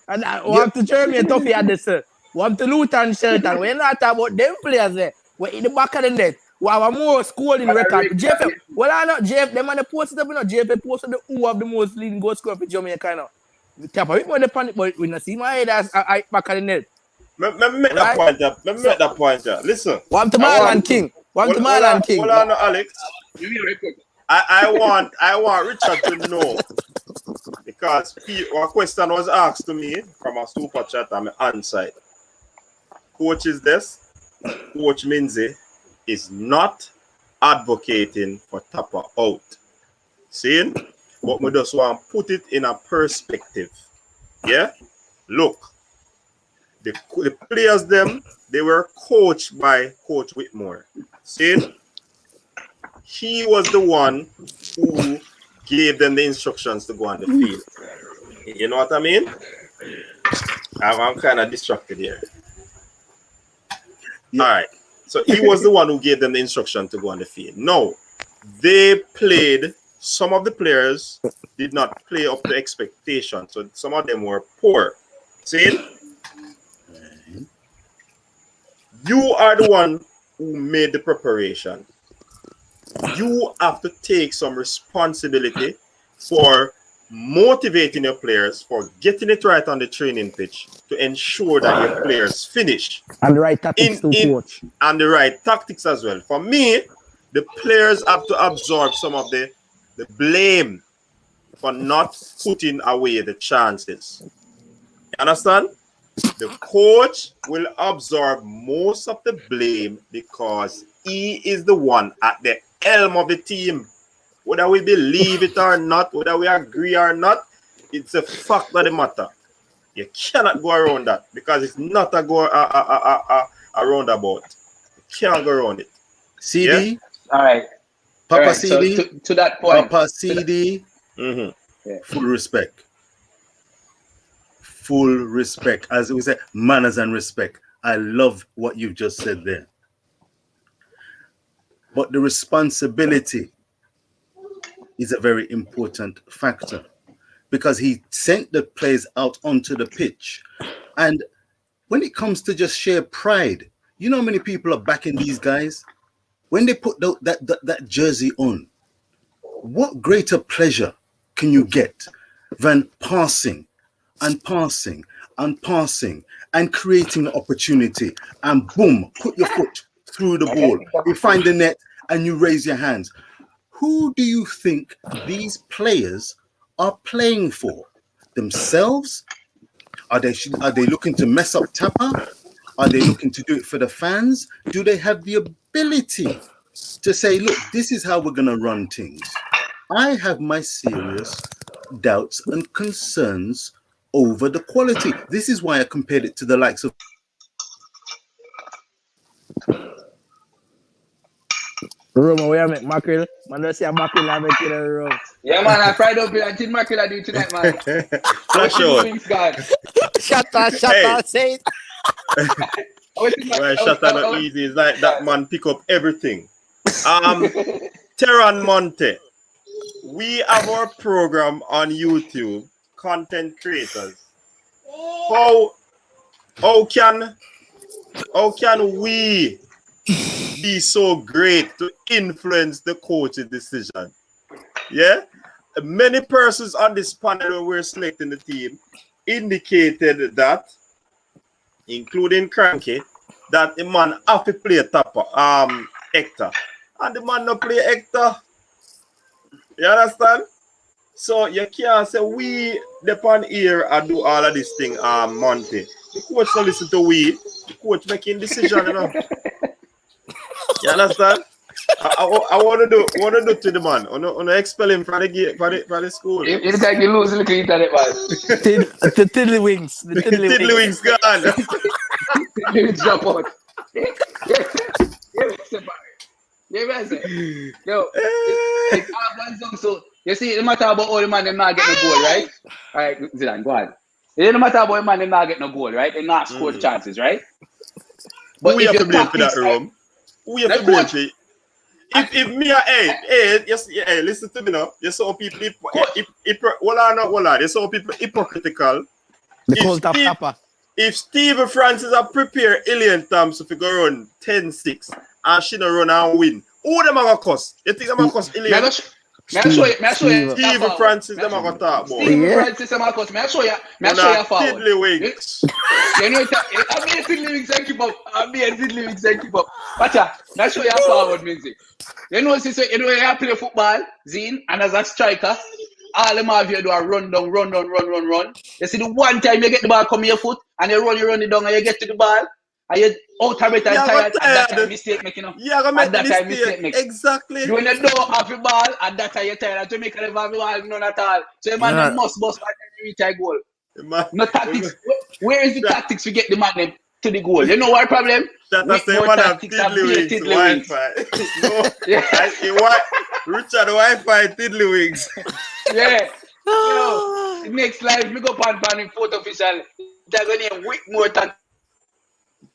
And I want to Germany, Toffee at this, want to Luton, Shelton. We're not talking about them players there. We're in the back of the net. We have a more scoring record. JF, well, I know JF, them man posted up, you know, JF posted the who have the most leading goal scorer for Jamaica, you know. Tappa, we want the panic, but we not see my head as I back of the net. Make that point up. Listen. Want to Marlon King. Want to Marlon King. Hold on, Alex. I want Richard to know, because a question was asked to me from a super chat and I answered. Coach is this. Coach Minzy is not advocating for Tappa out. See? But we just want to put it in a perspective. Yeah? Look. The players, they were coached by Coach Whitmore. See? He was the one who gave them the instructions to go on the field. You know what I mean? I'm kind of distracted here. Yeah. All right. So he was the one who gave them the instruction to go on the field. No, they played. Some of the players did not play up to expectation. So some of them were poor. See? You are the one who made the preparation. You have to take some responsibility for motivating your players, for getting it right on the training pitch to ensure that your players finish. And the right tactics to coach. And the right tactics as well. For me, the players have to absorb some of the blame for not putting away the chances. You understand? The coach will absorb most of the blame because he is the one at the helm of the team. Whether we believe it or not, whether we agree or not, it's a fact of the matter. You cannot go around that because it's not a roundabout. You can't go around it. CD? Yeah? All right. Papa right, CD? So to that point. Papa CD? Full respect. Full respect. As we say, manners and respect. I love what you've just said there. But the responsibility is a very important factor because he sent the players out onto the pitch. And when it comes to just sheer pride, you know how many people are backing these guys? When they put that jersey on, what greater pleasure can you get than passing and passing and passing and creating an opportunity and boom, put your foot through the ball. You find the net and you raise your hands. Who do you think these players are playing for? Themselves? Are they looking to mess up Tappa? Are they looking to do it for the fans? Do they have the ability to say, look, this is how we're going to run things? I have my serious doubts and concerns over the quality. This is why I compared it to the likes of Roma, where I make mackerel. Man, don't say a mackerel, I make it a rum. Yeah, man, I fried up and tin mackerel I do tonight, man. Flash out. Wings, God. Shut up, say it. Well, shut up, not easy. It's like that man pick up everything. Terran Monte. We have our program on YouTube, content creators. How can we be so great to influence the coach's decision? Yeah, many persons on this panel when we're selecting the team indicated that, including Cranky, that the man have to play Tappa, Hector, and the man not play Hector. You understand? So you can't say we depend here and do all of this thing, Monty. The coach don't listen to we. The coach making decision, you know. You understand? I want to do to the man. I want to expel him from the school. It's like you lose a little internet, man. The tiddlywinks. The Tiddlywinks gone. Tiddlywinks drop out. Yo, it's so you see, it matter about all the man them not get no goal, right? All right, Zidane, go on. It doesn't matter about the man them not get no goal, right? They not score the chances, right? But we have to blame for that, room. We have to blame for it. If me, hey, listen to me now. You saw people, you saw people hypocritical. The cult of Tappa. If Steve Francis have prepared Alien Thompson to go run 10-6 and she don't run and win, who them are going to cuss? You think them are going to cuss Alien? May I show you. Steve Francis, them are going to talk about. Steve Francis, them are going to cuss. May I show you forward. Tiddlywinks. You know, I'm here Tiddlywinks and keep up. Watch out. May I show you forward, Minzy. You know, you play football, Zine, and as a striker, all them have you do a run. You see the one time you get the ball come your foot, and you run it down, and you get to the ball, and you out of it and tired, and that time mistake making up. Yeah, gonna make mistake. Exactly. You when you don't have the ball, and that time you're tired, and Jamaica never have the ball, none at all. So the man must bust by the time you reach a goal. No tactics. Where is the tactics to get the man to the goal? You know what problem? That's the one of Tiddlywinks Wi-Fi. No, I see what Richard Wi-Fi Tiddlywinks. Yeah. Yo, next live, me go pan in fourth official. They're gonna name Whitmore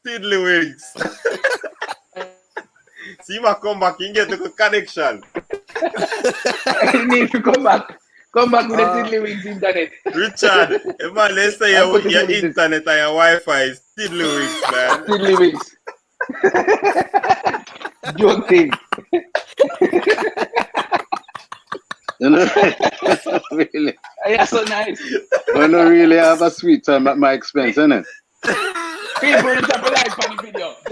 Tiddlywinks. See my come back, you get the connection. You need to come back. Come back with the Tiddlywinks internet. Richard, man, let's say your internet and your Wi-Fi is Tiddlywinks, man. Tiddlywinks. Joke thing. Really? Yeah, so nice. I don't really have a sweet time at my expense, innit? People, drop a like on the video. If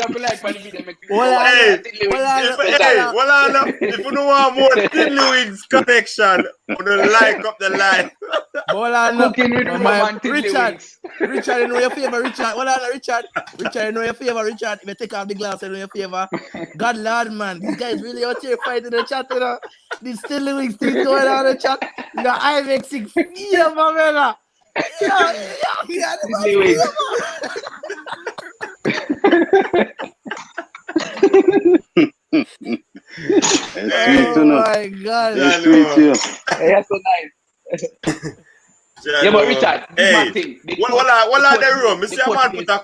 you don't want more Tiddlywinks connection, you like up the line. Cooking with Roman Tiddlywinks. Richard, you know your favor, Richard. Richard, you know your favor, Richard. If you take off the glass, you know your favor. God, Lord, man. These guys really out here fighting the chat, you know. These Tiddlywinks things going on in the chat. You got IMX 6. Yeah, my man. Yeah. Oh my God. It's sweet to you. Yeah, so nice. Yeah, but Richard, what are the room? Me see a man put a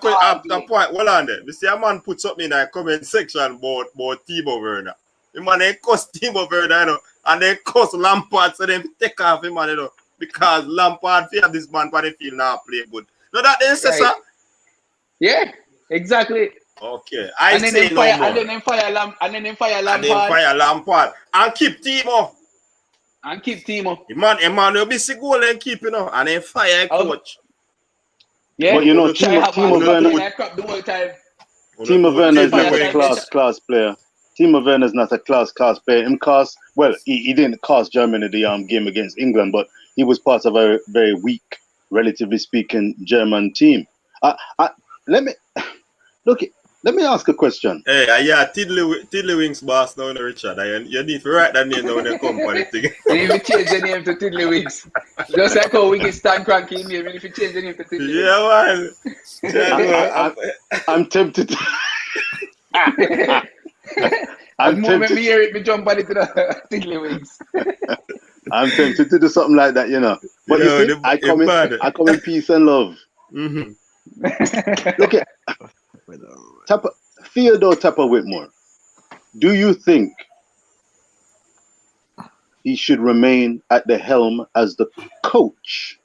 point. What on there? Me see a man put something in the comment section about Timo Werner. The man they cuss Timo Werner, you know, and they cuss Lampard, so they take off him, man, you know, because Lampard fear this man, but they feel now play good. No, that they say, sir. Yeah, exactly. Okay, I say no more. And then fire Lampard. And keep Timo. Man, will be sick goal and keep, you know, and then fire coach. Yeah, but you know, Timo Werner is not a class player. Timo Werner is not a class player. He didn't cost Germany the game against England, but he was part of a very weak, relatively speaking, German team. Let Look, let me ask a question. Hey, yeah, Tiddlywinks boss now, Richard. You need to write that name down when you come for the thing. You need to change the name to Tiddlywinks. Just like how we get Stan Cranky in here, we need to change the name to Tiddlywinks. Yeah, man. I'm tempted. I'm tempted. Me hear it, me jump on it to the Tiddlywinks. I'm tempted to do something like that, you know. But you see, I come in peace and love. Mm-hmm. Look at Theodore Tappa Whitmore. Do you think he should remain at the helm as the coach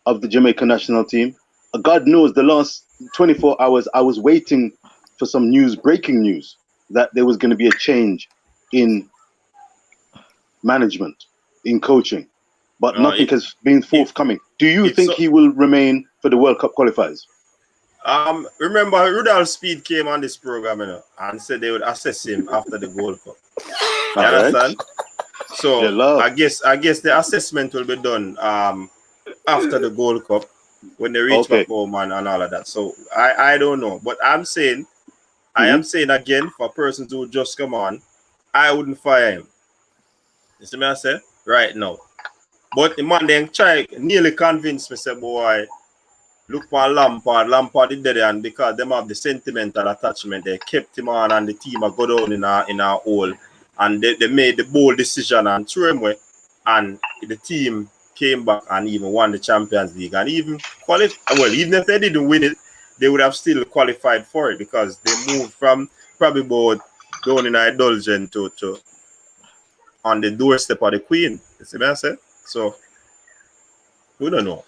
of the Jamaican national team? God knows the last 24 hours I was waiting for some breaking news, that there was going to be a change in management, in coaching, but nothing has been forthcoming. Do you think he will remain for the World Cup qualifiers? Remember, Rudolph Speed came on this program, you know, and said they would assess him after the Gold Cup. You understand? So I guess the assessment will be done after the Gold Cup when they reach back home and all of that. So I don't know, but I'm saying, I am saying again, for persons who just come on, I wouldn't fire him. You see me I say? Right now. But the man then nearly convinced me, say, boy, look for Lampard. Lampard is dead, and because them have the sentimental attachment, they kept him on and the team are go down in our hole. And they made the bold decision and threw him away. And the team came back and even won the Champions League. And even even if they didn't win it, they would have still qualified for it because they moved from probably about down in indulgent to on the doorstep of the Queen. You see what I say? So we don't know.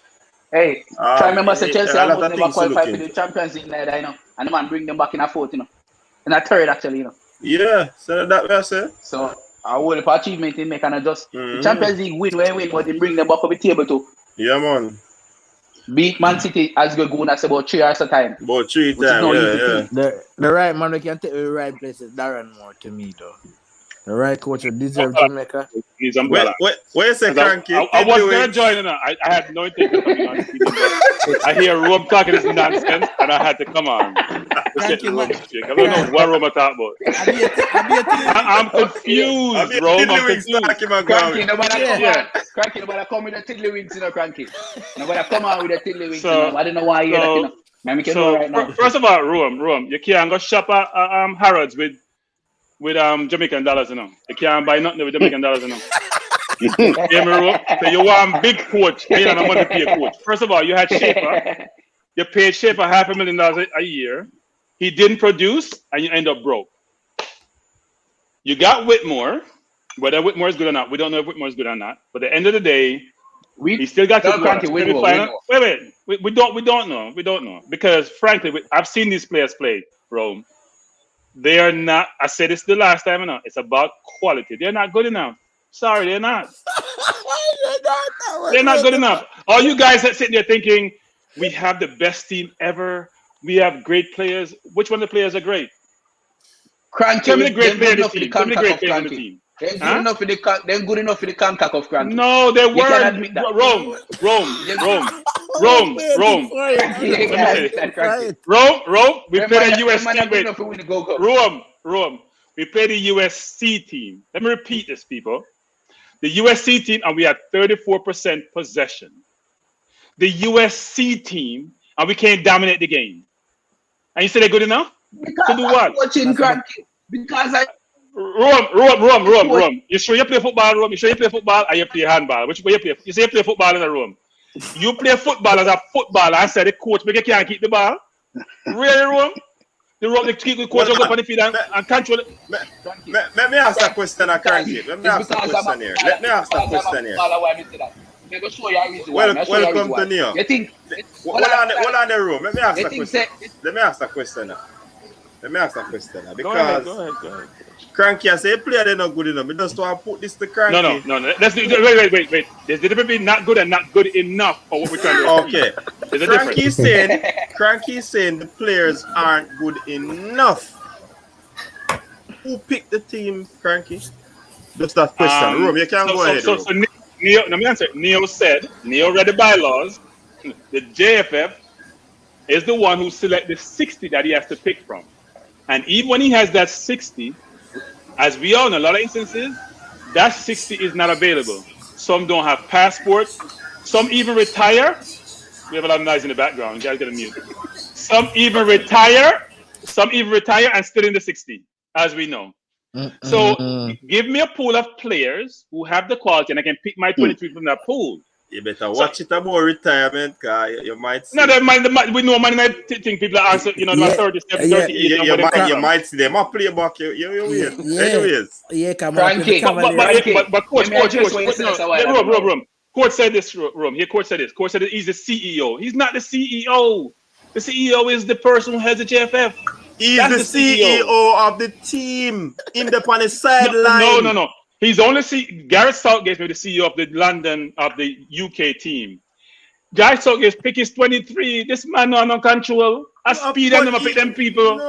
Hey, try remember say Chelsea almost never qualified for the Champions League like that, you know. And the man bring them back in a fourth, you know. In a third actually, you know. Yeah, so that way I say. So our whole achievement in make and adjust. The Champions League win, but they bring them back up the table too. Yeah, man. Beat Man City as good going as about 3 hours a time. About 3 times, yeah. The right man who can take the right places, Darren Moore to me though. The right coach who deserves Jamaica. Where you say Cranky? I was going to join in. I had no intention of coming on. I hear Rome talking this nonsense, and I had to come on. I don't know what Rome talk about. I'm confused, Rome. I'm confused. Cranky, nobody come with the Tiddlywinks, you know, Cranky. Nobody come out with the Tiddlywinks, you know. I don't know why you hear that, you know. Man, we can know right now. First of all, Rome, you can't go shop at Harrods with Jamaican dollars, you know. You can't buy nothing with Jamaican dollars, you know. So you want big coach, you don't want to pay a coach. First of all, you had Schaefer. You paid Schaefer $500,000 a year. He didn't produce, and you end up broke. You got Whitmore. Whether Whitmore is good or not, we don't know if Whitmore is good or not. But at the end of the day, he still got to Wait. We don't know. We don't know because frankly, I've seen these players play, Rome. They are not. I said this the last time. Enough. It's about quality. They're not good enough. Sorry, they're not. They're not good enough. All you guys that sitting there thinking we have the best team ever. We have great players. Which one of the players are great? Cranky. Tell me the great players on the team. Tell me the great players on the team. They're good enough for the CONCACAF of Cranky. No, they weren't. Rome. We played a USC team. Rome. We played a USC team. Let me repeat this, people. The USC team, and we had 34% possession. The USC team, and we can't dominate the game. And you say they're good enough? Because to do what? Watching Cranky. Because Rome. You sure you play football, Rome? You sure you play football or you play handball? Which way you play? You say you play football in a Rome. You play football as a footballer and say the coach make you can't keep the ball. Really, Rome? The Rome, the coach will go on the field and control it. Let me ask a question, Cranky. Let me ask a question here. Welcome to Neo. You think? Hold on the room. Let me ask a question. Let me ask a question now. Because Go ahead. Cranky, I say a player they're not good enough. We just want to put this to Cranky. No. Let's do wait. There's the difference between not good and not good enough for what we're trying to do. Okay. There's a difference. Cranky's saying the players aren't good enough. Who picked the team, Cranky? Just that question. Rome, you can't go ahead. So Neo, let me answer. Neo read the bylaws. The JFF is the one who selects the 60 that he has to pick from. And even when he has that 60, as we all know, a lot of instances, that 60 is not available. Some don't have passport. Some even retire. We have a lot of noise in the background. You guys got to mute. Some even retire. Some even retire and still in the 60, as we know. So give me a pool of players who have the quality, and I can pick my 23 from that pool. You better watch it about retirement, cause you might see. No, we know man might think people are answer, about 37, 38. You might see them. I play back. Anyways. Yeah, come on. But coach, Coach said this, Coach said this. Coach said he's the CEO. He's not the CEO. The CEO is the person who has the JFF. He's the CEO of the team in the sideline. No. He's only Gareth Southgate is the CEO of the UK team. Gareth Southgate pick his 23. This man no control. I speed and never pick them people. It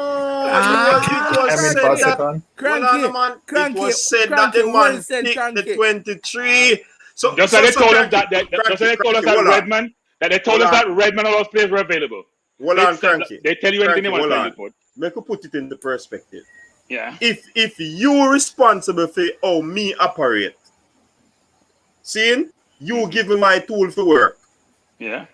was said that the man picked the 23. So just like they told us that Redman, all those players were available. They tell you anything they want to tell you. Make you put it into perspective. Yeah. If you're responsible for how me operate, seeing you give me my tool for work. Yeah.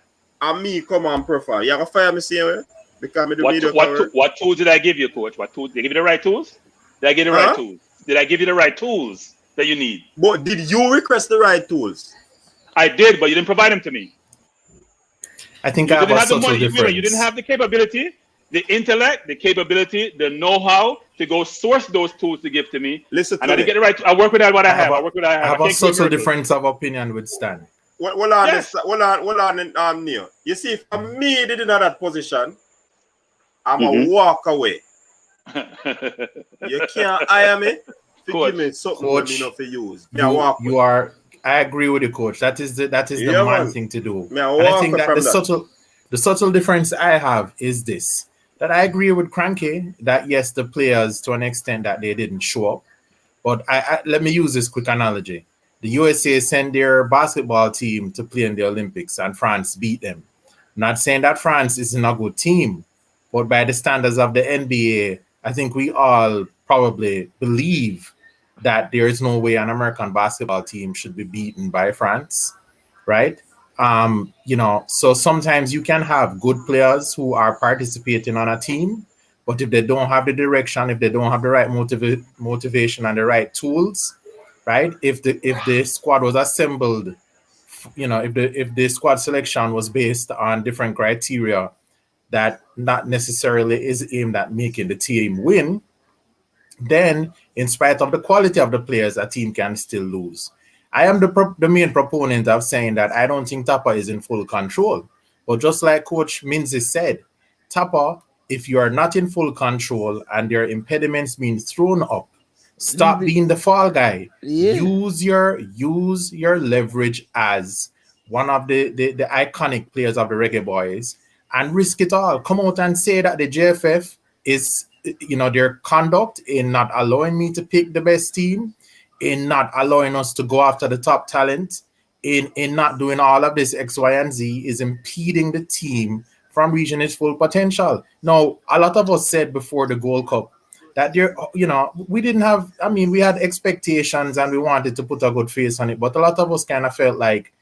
And me come on profile. You gonna fire me same way? Because me do what tools did I give you, coach? What tools? Did I give you the right tools? Did I give you the right tools? Did I give you the right tools that you need? But did you request the right tools? I did, but you didn't provide them to me. I think I have a subtle difference. You didn't have the capability, the intellect, the capability, the know-how to go source those tools to give to me. Listen, and I didn't get it right. I work with what I have. I have a subtle difference of opinion with Stan. Hold on, Neil. You see, if me didn't have that position, I'm gonna walk away. You can't hire me to give me something for me not to use. I agree with you, coach. That is the man thing to do. And I think that the subtle difference I have is this. That I agree with Cranky that yes, the players to an extent that they didn't show up. But let me use this quick analogy. The USA sent their basketball team to play in the Olympics and France beat them. Not saying that France isn't a good team, but by the standards of the NBA, I think we all probably believe that there is no way an American basketball team should be beaten by France, right? So sometimes you can have good players who are participating on a team, but if they don't have the direction, if they don't have the right motivation and the right tools, right? If the squad was assembled, if the squad selection was based on different criteria that not necessarily is aimed at making the team win, then in spite of the quality of the players, a team can still lose. I am the main proponent of saying that I don't think Tappa is in full control. But just like Coach Minzy said, Tappa, if you are not in full control and your impediments being thrown up, stop being the fall guy. Yeah. Use your leverage as one of the iconic players of the Reggae Boyz and risk it all. Come out and say that the JFF is, their conduct in not allowing me to pick the best team, in not allowing us to go after the top talent, in not doing all of this X, Y, and Z is impeding the team from reaching its full potential. Now, a lot of us said before the Gold Cup that we didn't have, we had expectations and we wanted to put a good face on it, but a lot of us kind of felt like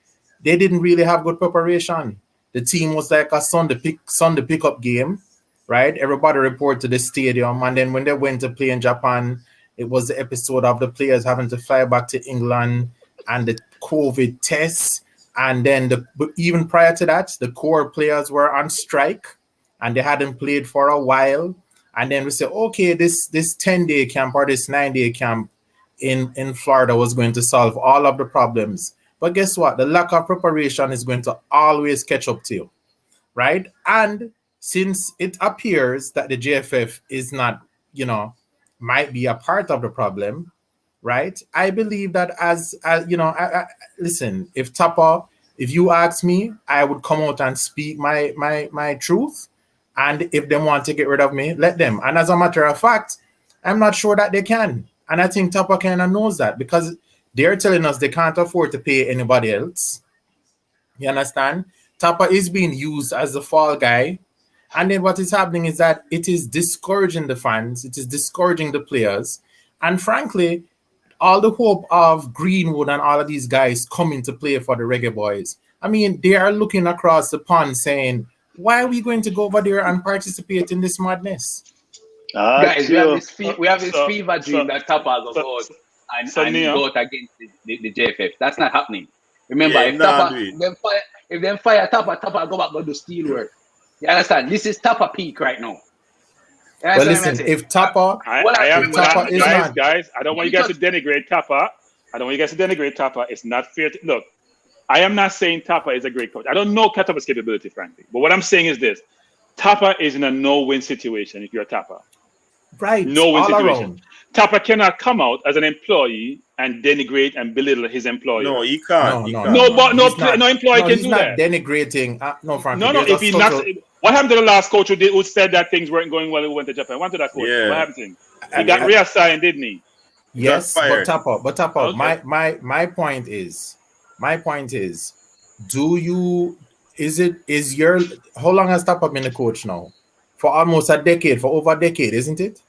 they didn't really have good preparation. The team was like a Sunday pickup game, right? Everybody report to the stadium, and then when they went to play in Japan, it was the episode of the players having to fly back to England and the COVID tests. And then even prior to that, the core players were on strike and they hadn't played for a while. And then we said, okay, this 10-day camp or this 9-day camp in Florida was going to solve all of the problems. But guess what? The lack of preparation is going to always catch up to you, right? And since it appears that the JFF is not, might be a part of the problem, right? I believe that as listen, if you ask me, I would come out and speak my truth. And if they want to get rid of me, let them. And as a matter of fact, I'm not sure that they can. And I think Tappa kind of knows that because they're telling us they can't afford to pay anybody else. You understand? Tappa is being used as the fall guy. And then what is happening is that it is discouraging the fans, it is discouraging the players, and frankly, all the hope of Greenwood and all of these guys coming to play for the Reggae Boyz. I mean, they are looking across the pond saying, why are we going to go over there and participate in this madness? Guys, we have this fever dream that Tappa will go out and go out against the JFF. That's not happening. Remember, if them fire Tappa go back go do steel work. You understand? This is Tappa peak right now. Well, listen, if Tappa, guys, I don't want you guys to denigrate Tappa. It's not fair. Look, I am not saying Tappa is a great coach. I don't know Tappa's capability, frankly. But what I'm saying is this: Tappa is in a no-win situation if you're Tappa. Right. No-win situation. Tappa cannot come out as an employee and denigrate and belittle his employer. No, he can't. No employee can do that. Denigrating. Frankly. If he's not. What happened to the last coach who said that things weren't going well who went to Japan? What happened to that coach? Yeah. What happened to him? He got reassigned, didn't he? Yes, but Tappa. Okay. My point is, how long has Tappa been a coach now? For almost a decade, for over a decade, isn't it?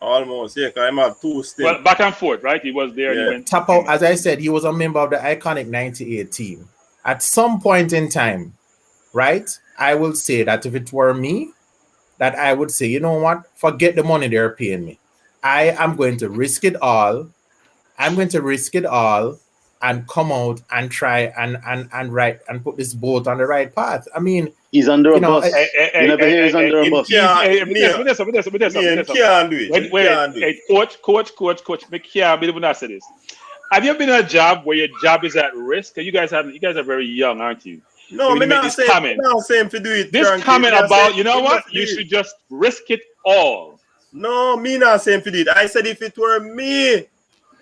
Almost, yeah, because I'm at 2 still. Well, back and forth, right? He was there. Yeah. He went. Tappa, as I said, he was a member of the iconic 98 team. At some point in time, right, I will say that if it were me, that I would say, you know what, forget the money they're paying me. I am going to risk it all. And come out and try and write and put this boat on the right path. I mean, he's under a bus. You never hear he's under a bus. Coach, say this. Have you been in a job where your job is at risk? You guys are very young, aren't you? No, I'm not saying to do it. This comment about, you know what? You should just risk it all. No, me not saying to do it. I said if it were me,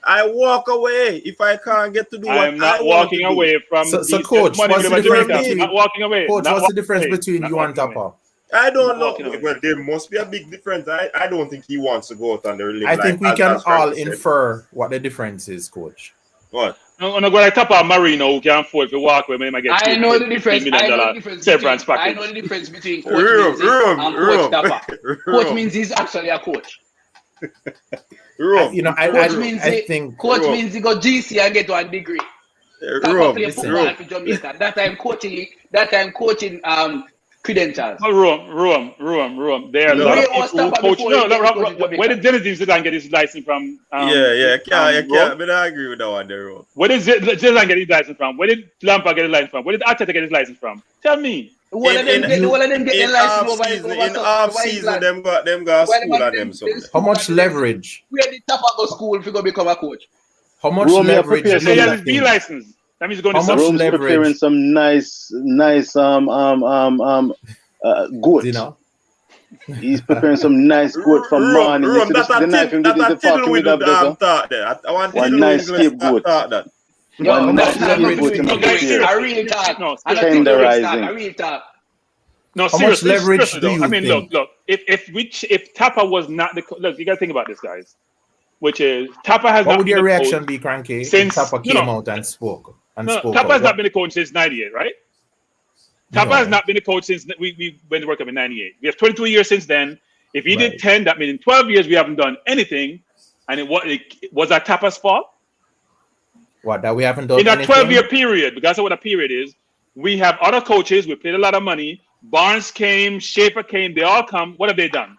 I walk away if I can't get to do what I want to do. I'm not walking away from. So coach, what's the difference between not walking away? Coach, what's the difference between you and Tappa? I don't know. Well, there must be a big difference. I don't think he wants to go out on the limb. I think we can all infer what the difference is, coach. What? I'm going to Tappa Marino who can afford to walk with me. I know the difference. I know the difference between Coach Minzy and Coach Tappa. Coach Minzy is actually a coach. I think Coach Minzy got GC and get 1 degree. Play football for Jamaica. That time coaching credentials. Rome. There are a lot of people who coach. Where did Dennis Zidane get his license from? I agree with that one there, Rome. Where did Zidane get his license from? Where did Lampard get his license from? Where did Arteta get his license from? Tell me. One of them get their license over. In off-season, them got school and them something. How much leverage? Where did Tappa go school if you go become a coach? How much leverage? He has his B license. That means going to Rome's preparing some nice goat. You know? He's preparing some nice goat from morning. That's a title with the thought there. I want one nice scapegoat. I really talk. No, seriously. Leverage do you think? Look. If Tappa was not the look, you gotta think about this, guys. Which is Tappa has. What would your reaction be, Cranky? Since Tappa came out and spoke. Tappa has not been a coach since '98, right? Tappa has not been a coach since we went to World Cup in '98. We have 22 years since then. If he did 10, that means in 12 years we haven't done anything. And it was that Tappa's fault? What, that we haven't done in that 12-year period, because of what a period is, we have other coaches, we paid a lot of money. Barnes came, Schaefer came, they all come. What have they done?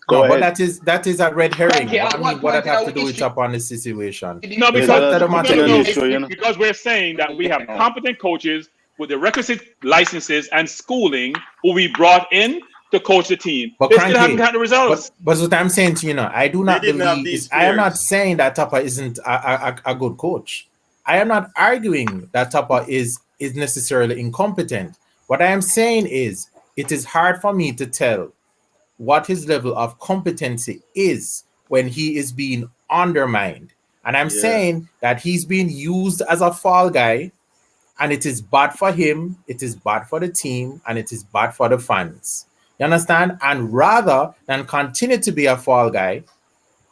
But that is a red herring. What does that have to do with Tappa on this situation? No, because we're saying that we have competent coaches with the requisite licenses and schooling who we brought in to coach the team. But they still haven't got the results. But what I'm saying to you now, I do not believe. I am not saying that Tappa isn't a good coach. I am not arguing that Tappa is necessarily incompetent. What I am saying is it is hard for me to tell what his level of competency is when he is being undermined. And I'm saying that he's being used as a fall guy, and it is bad for him, it is bad for the team, and it is bad for the fans. You understand? And rather than continue to be a fall guy,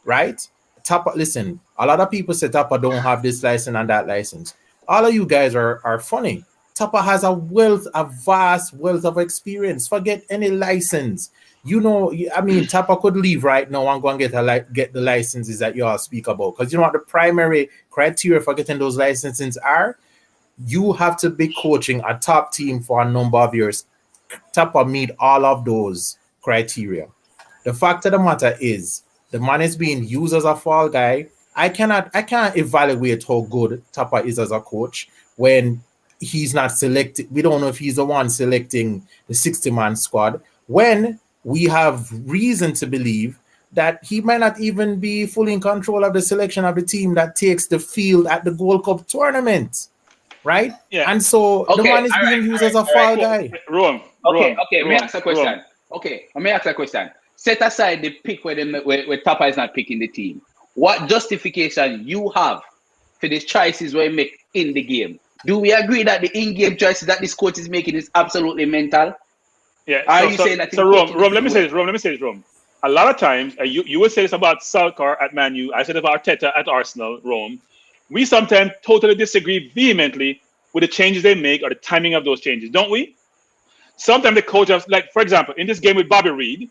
right? Tappa, listen, a lot of people say Tappa don't have this license and that license. All of you guys are funny. Tappa has a vast wealth of experience. Forget any license. I mean, Tappa could leave right now and go and get the licenses that you all speak about. Because you know what the primary criteria for getting those licenses are? You have to be coaching a top team for a number of years. Tappa meet all of those criteria. The fact of the matter is, the man is being used as a fall guy. I can't evaluate how good Tappa is as a coach when he's not selected. We don't know if he's the one selecting the 60-man squad, when we have reason to believe that he might not even be fully in control of the selection of the team that takes the field at the Gold Cup tournament, right? Yeah. And so the man is being used as a fall guy. Rome. Okay, let me ask a question. Let me ask a question. Set aside the pick where Tappa is not picking the team. What justification you have for the choices we make in the game? Do we agree that the in-game choices that this coach is making is absolutely mental? Yeah. Are you saying that? So Rome, let me say this. Rome. A lot of times, you would say this about Salkar at Man U. I said about Arteta at Arsenal, Rome. We sometimes totally disagree vehemently with the changes they make or the timing of those changes, don't we? Sometimes the coach has, like, for example, in this game with Bobby Reid,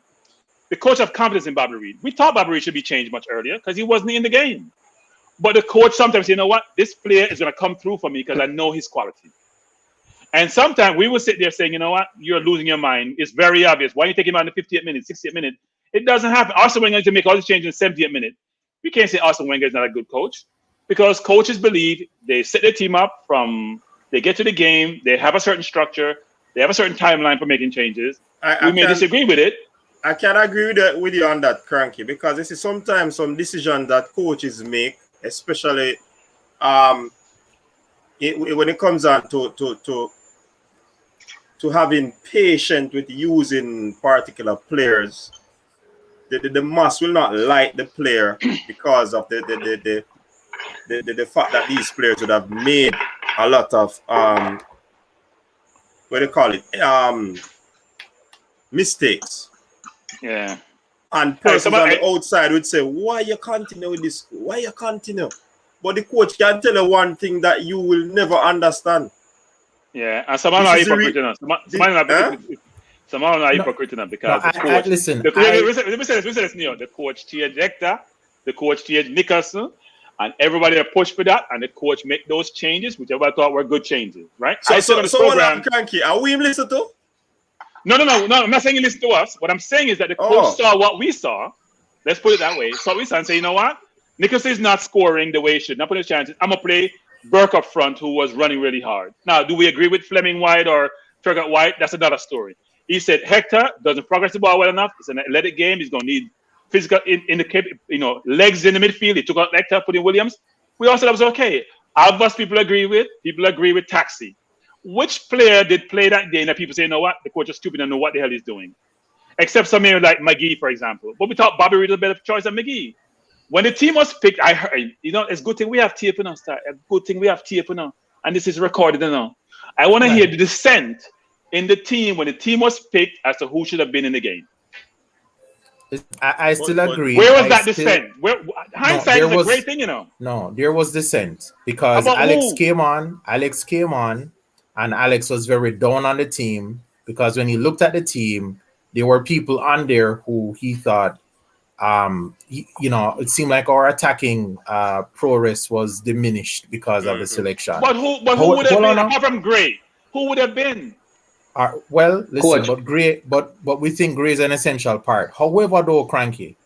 the coach have confidence in Bobby Reid. We thought Bobby Reid should be changed much earlier because he wasn't in the game. But the coach sometimes, you know what? This player is going to come through for me because I know his quality. And sometimes we will sit there saying, you know what? You're losing your mind. It's very obvious. Why you take him out in the 58th minute, 60th minute? It doesn't happen. Arsene Wenger needs to make all these changes in the 70th minute. We can't say Arsene Wenger is not a good coach because coaches believe they set their team up from they get to the game, they have a certain structure, they have a certain timeline for making changes. We may disagree with it. I can agree with you on that, Cranky, because this is sometimes some decisions that coaches make, especially when it comes on to having patience with using particular players. The mass will not like the player because of the fact that these players would have made a lot of mistakes. Yeah. And persons on the outside would say, why you continue with this? Why you continue? But the coach can tell you one thing that you will never understand. Yeah, and someone are hypocrite enough. Someone are hypocrite enough because the coach. Listen, let me say this, Neo. The coach changed Hector, the coach changed Nicholson, and everybody pushed for that, and the coach make those changes, which everybody thought were good changes, right? So Cranky, are we listen to? No. I'm not saying you listen to us. What I'm saying is that the coach saw what we saw. Let's put it that way. Saw what we saw and say, you know what? Nicholson is not scoring the way he should. Not putting his chances. I'm gonna play Burke up front, who was running really hard. Now, do we agree with Fleming White or Turgot White? That's another story. He said Hector doesn't progress the ball well enough. It's an athletic game. He's gonna need physical legs in the midfield. He took out Hector, put in Williams. We all said that was okay. Albus people agree with Taxi. Which player did play that day that people say, you know what, the coach is stupid and know what the hell he's doing? Except some like McGee, for example. But we thought Bobby Reid was a better choice than McGee. When the team was picked, I heard, it's a good thing we have tape now, Star. A good thing we have tape now. And this is recorded now. I want to hear the dissent in the team when the team was picked as to who should have been in the game. I still agree. Where was that dissent? Hindsight is a great thing, you know. No, there was dissent because Alex came on, and Alex was very down on the team because when he looked at the team, there were people on there who he thought, it seemed like our attacking progress was diminished because of the selection. But who would have been apart from Gray? Who would have been? Well, listen, but Gray, but we think Gray is an essential part. However, though, Cranky.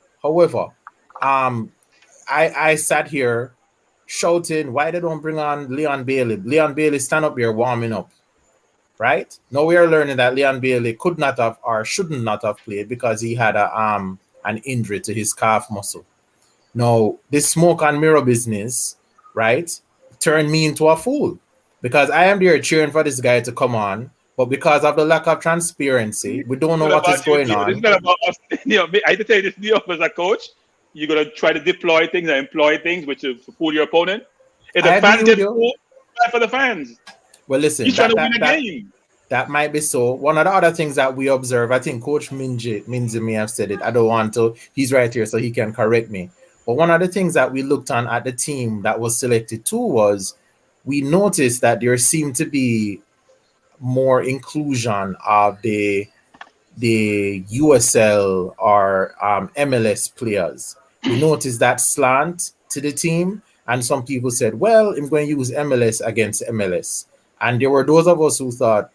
I sat here shouting, why they don't bring on Leon Bailey? Leon Bailey stand up here warming up, right? Now we are learning that Leon Bailey could not have or shouldn't not have played because he had an injury to his calf muscle. Now, this smoke and mirror business, right, turned me into a fool because I am there cheering for this guy to come on, but because of the lack of transparency, we don't know what is going on. It's not about us. I have to tell you this, as a coach, you're going to try to deploy things and employ things which will fool your opponent. If the fans get fooled, for the fans. Well, listen, you're trying to win a game. That might be so. One of the other things that we observe, I think Coach Minji may have said it. I don't want to. He's right here, so he can correct me. But one of the things that we looked on at the team that was selected too was we noticed that there seemed to be more inclusion of the USL or MLS players. We noticed that slant to the team, and some people said, well, I'm going to use MLS against MLS. And there were those of us who thought,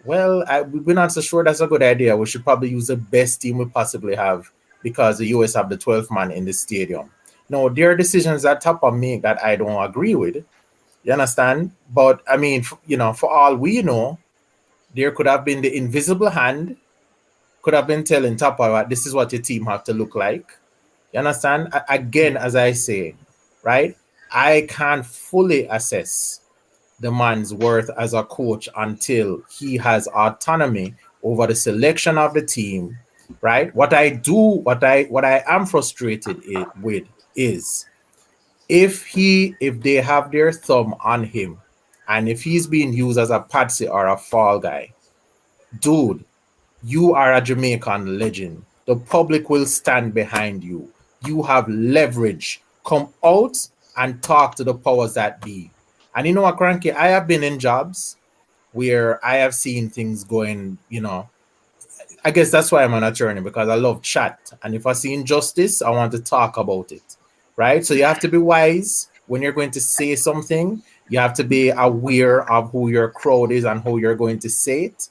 well, we're not so sure that's a good idea. We should probably use the best team we possibly have because the US have the 12th man in the stadium. No, there are decisions that Tappa make that I don't agree with. You understand? But, I mean, for all we know, there could have been the invisible hand, could have been telling Tappa, this is what your team have to look like. You understand? Again, as I say, right? I can't fully assess the man's worth as a coach until he has autonomy over the selection of the team, right? What I am frustrated with is if they have their thumb on him and if he's being used as a patsy or a fall guy, dude, you are a Jamaican legend. The public will stand behind you. You have leverage. Come out and talk to the powers that be. And you know what, Cranky? I have been in jobs where I have seen things going, I guess that's why I'm an attorney, because I love chat. And if I see injustice, I want to talk about it, right? So you have to be wise when you're going to say something. You have to be aware of who your crowd is and how you're going to say it.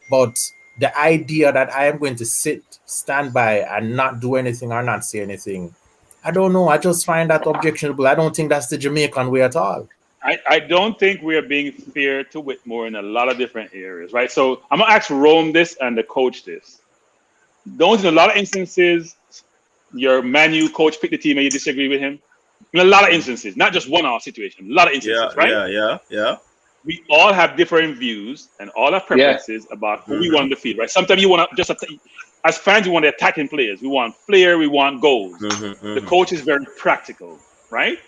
But the idea that I am going to stand by and not do anything or not say anything, I don't know. I just find that objectionable. I don't think that's the Jamaican way at all. I don't think we are being fair to Whitmore in a lot of different areas, right? So I'm going to ask Rome this and the coach this. Don't in a lot of instances, your Manu coach picked the team and you disagree with him? In a lot of instances, not just one-off situation, a lot of instances, right? Yeah. We all have different views and all have preferences about who we want to feed, right? Sometimes you want to just, as fans, we want the attacking players. We want flair, we want goals. The coach is very practical, right?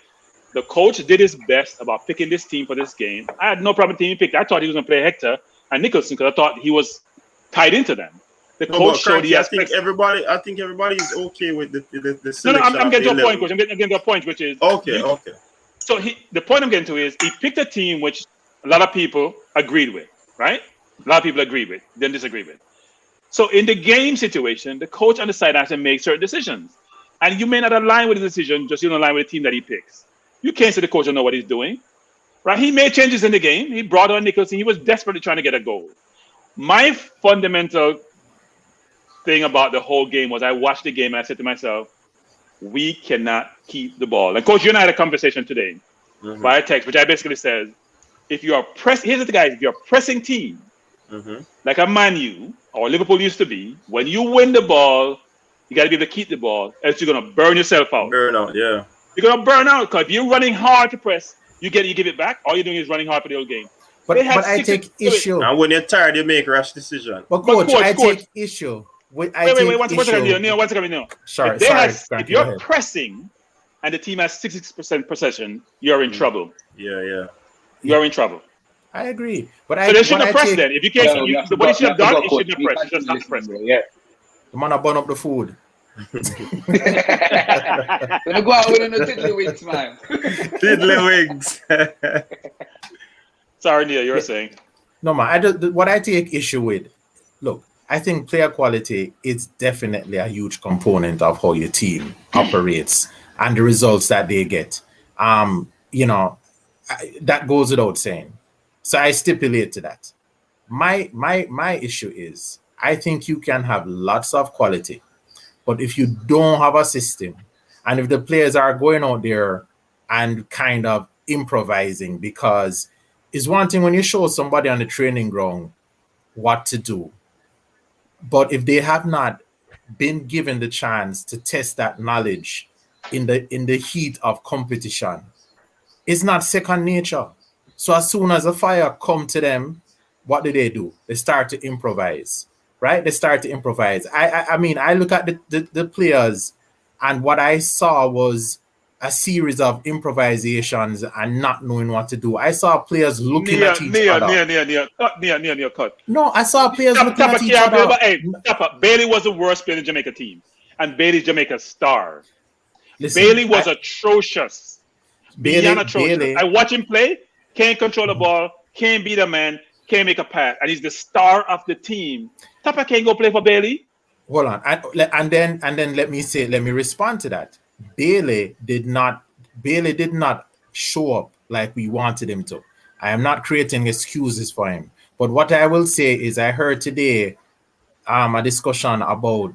The coach did his best about picking this team for this game. I had no problem with the team he picked. I thought he was going to play Hector and Nicholson because I thought he was tied into them. The coach showed the aspects. I think everybody is okay with the selection. No, I'm getting to a point, coach. I'm getting to a point, which is okay. So the point I'm getting to is he picked a team which a lot of people agreed with, right? A lot of people agreed with, then disagreed with. So in the game situation, the coach on the side has to make certain decisions, and you may not align with the decision, just you don't align with the team that he picks. You can't say the coach don't know what he's doing, right? He made changes in the game. He brought on Nicholson. He was desperately trying to get a goal. My fundamental thing about the whole game was I watched the game and I said to myself, we cannot keep the ball. And Coach, you and I had a conversation today via text, which I basically said, if you are here's the guys, if you're a pressing team, like a Man U or Liverpool used to be, when you win the ball, you got to be able to keep the ball, else you're going to burn yourself out. Burn out, yeah. You're going to burn out because if you're running hard to press, you give it back. All you're doing is running hard for the whole game. But I take issue. And when you're tired, you make rash decision. But coach, I take issue. Wait, one second, Neil. Sorry, if you're pressing and the team has 66% possession, you're in trouble. Yeah. You're in trouble. I agree. But they shouldn't have pressed then. If you can't, what he should have done, he shouldn't have pressed. Just not press. Yeah. The man burn up the food. Gonna go out with the tiddly wings, man. Tiddly wings. Sorry, Neil, you were saying. No, man. What I take issue with, look, I think player quality is definitely a huge component of how your team operates and the results that they get. That goes without saying. So I stipulate to that. My issue is I think you can have lots of quality, but if you don't have a system, and if the players are going out there and kind of improvising, because it's one thing when you show somebody on the training ground what to do, but if they have not been given the chance to test that knowledge in the heat of competition, it's not second nature. So as soon as a fire come to them, what do? They start to improvise, right? They start to improvise. I mean, I look at the players, and what I saw was a series of improvisations and not knowing what to do. I saw players looking at each other. Near cut. No, I saw players looking at each other. Tappa, Bailey was the worst player in the Jamaica team, and Bailey's Jamaica's star. Bailey was atrocious. Bailey. I watch him play. Can't control the ball. Can't beat a man. can't make a pass, and he's the star of the team. Tappa can't go play for Bailey. Hold on, and then let me respond to that. Bailey did not show up like we wanted him to. I am not creating excuses for him, but what I will say is I heard today a discussion about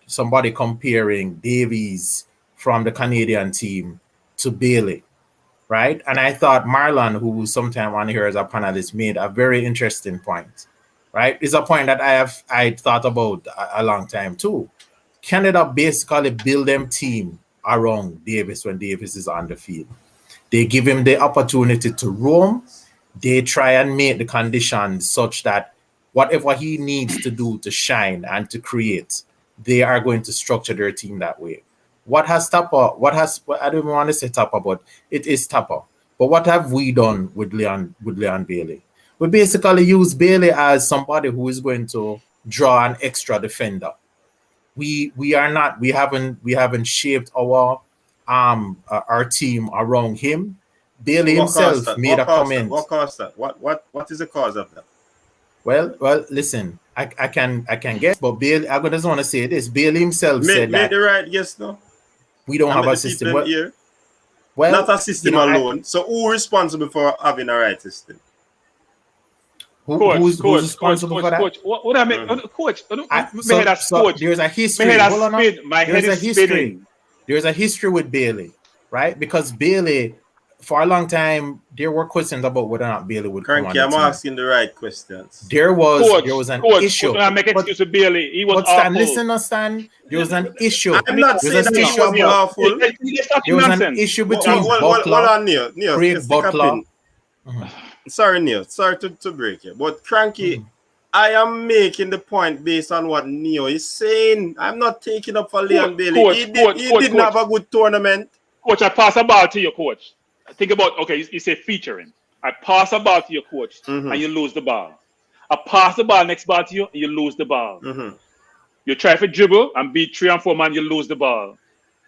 somebody comparing Davies from the Canadian team to Bailey, right? And I thought Marlon, who sometime on here as a panelist, made a very interesting point, right? It's a point that I thought about a long time too. Canada basically build them team around Davis when Davis is on the field. They give him the opportunity to roam. They try and make the conditions such that whatever he needs to do to shine and to create, they are going to structure their team that way. I don't even want to say Tappa, but it is Tappa. But what have we done with Leon Bailey? We basically use Bailey as somebody who is going to draw an extra defender. We haven't shaped our team around him. Bailey himself made a comment. What caused that? What is the cause of that? Well, listen, I can guess, but Bailey, I just want to say this. Bailey himself said that. Made the right guess, no? We don't have a system. Well, not a system alone. So who is responsible for having a right system? Who's responsible for that? Coach, what I mean, coach? There's a history. There's a history with Bailey, right? Because Bailey, for a long time, there were questions about whether or not Bailey would come on the team. I'm asking the right questions. There was an issue. I make excuse with Bailey. He was awful. Listen, Stan. There was an issue. I'm not saying that he was awful. There was an issue between Craig Butler. Sorry, Neil. Sorry to break you. But Cranky, I am making the point based on what Neo is saying. I'm not taking up for Leon Bailey. He didn't have a good tournament. Coach, I pass a ball to your coach. Think about, you say featuring. I pass a ball to your coach and you lose the ball. I pass the ball next ball to you and you lose the ball. You try to dribble and beat 3 and 4 man, you lose the ball.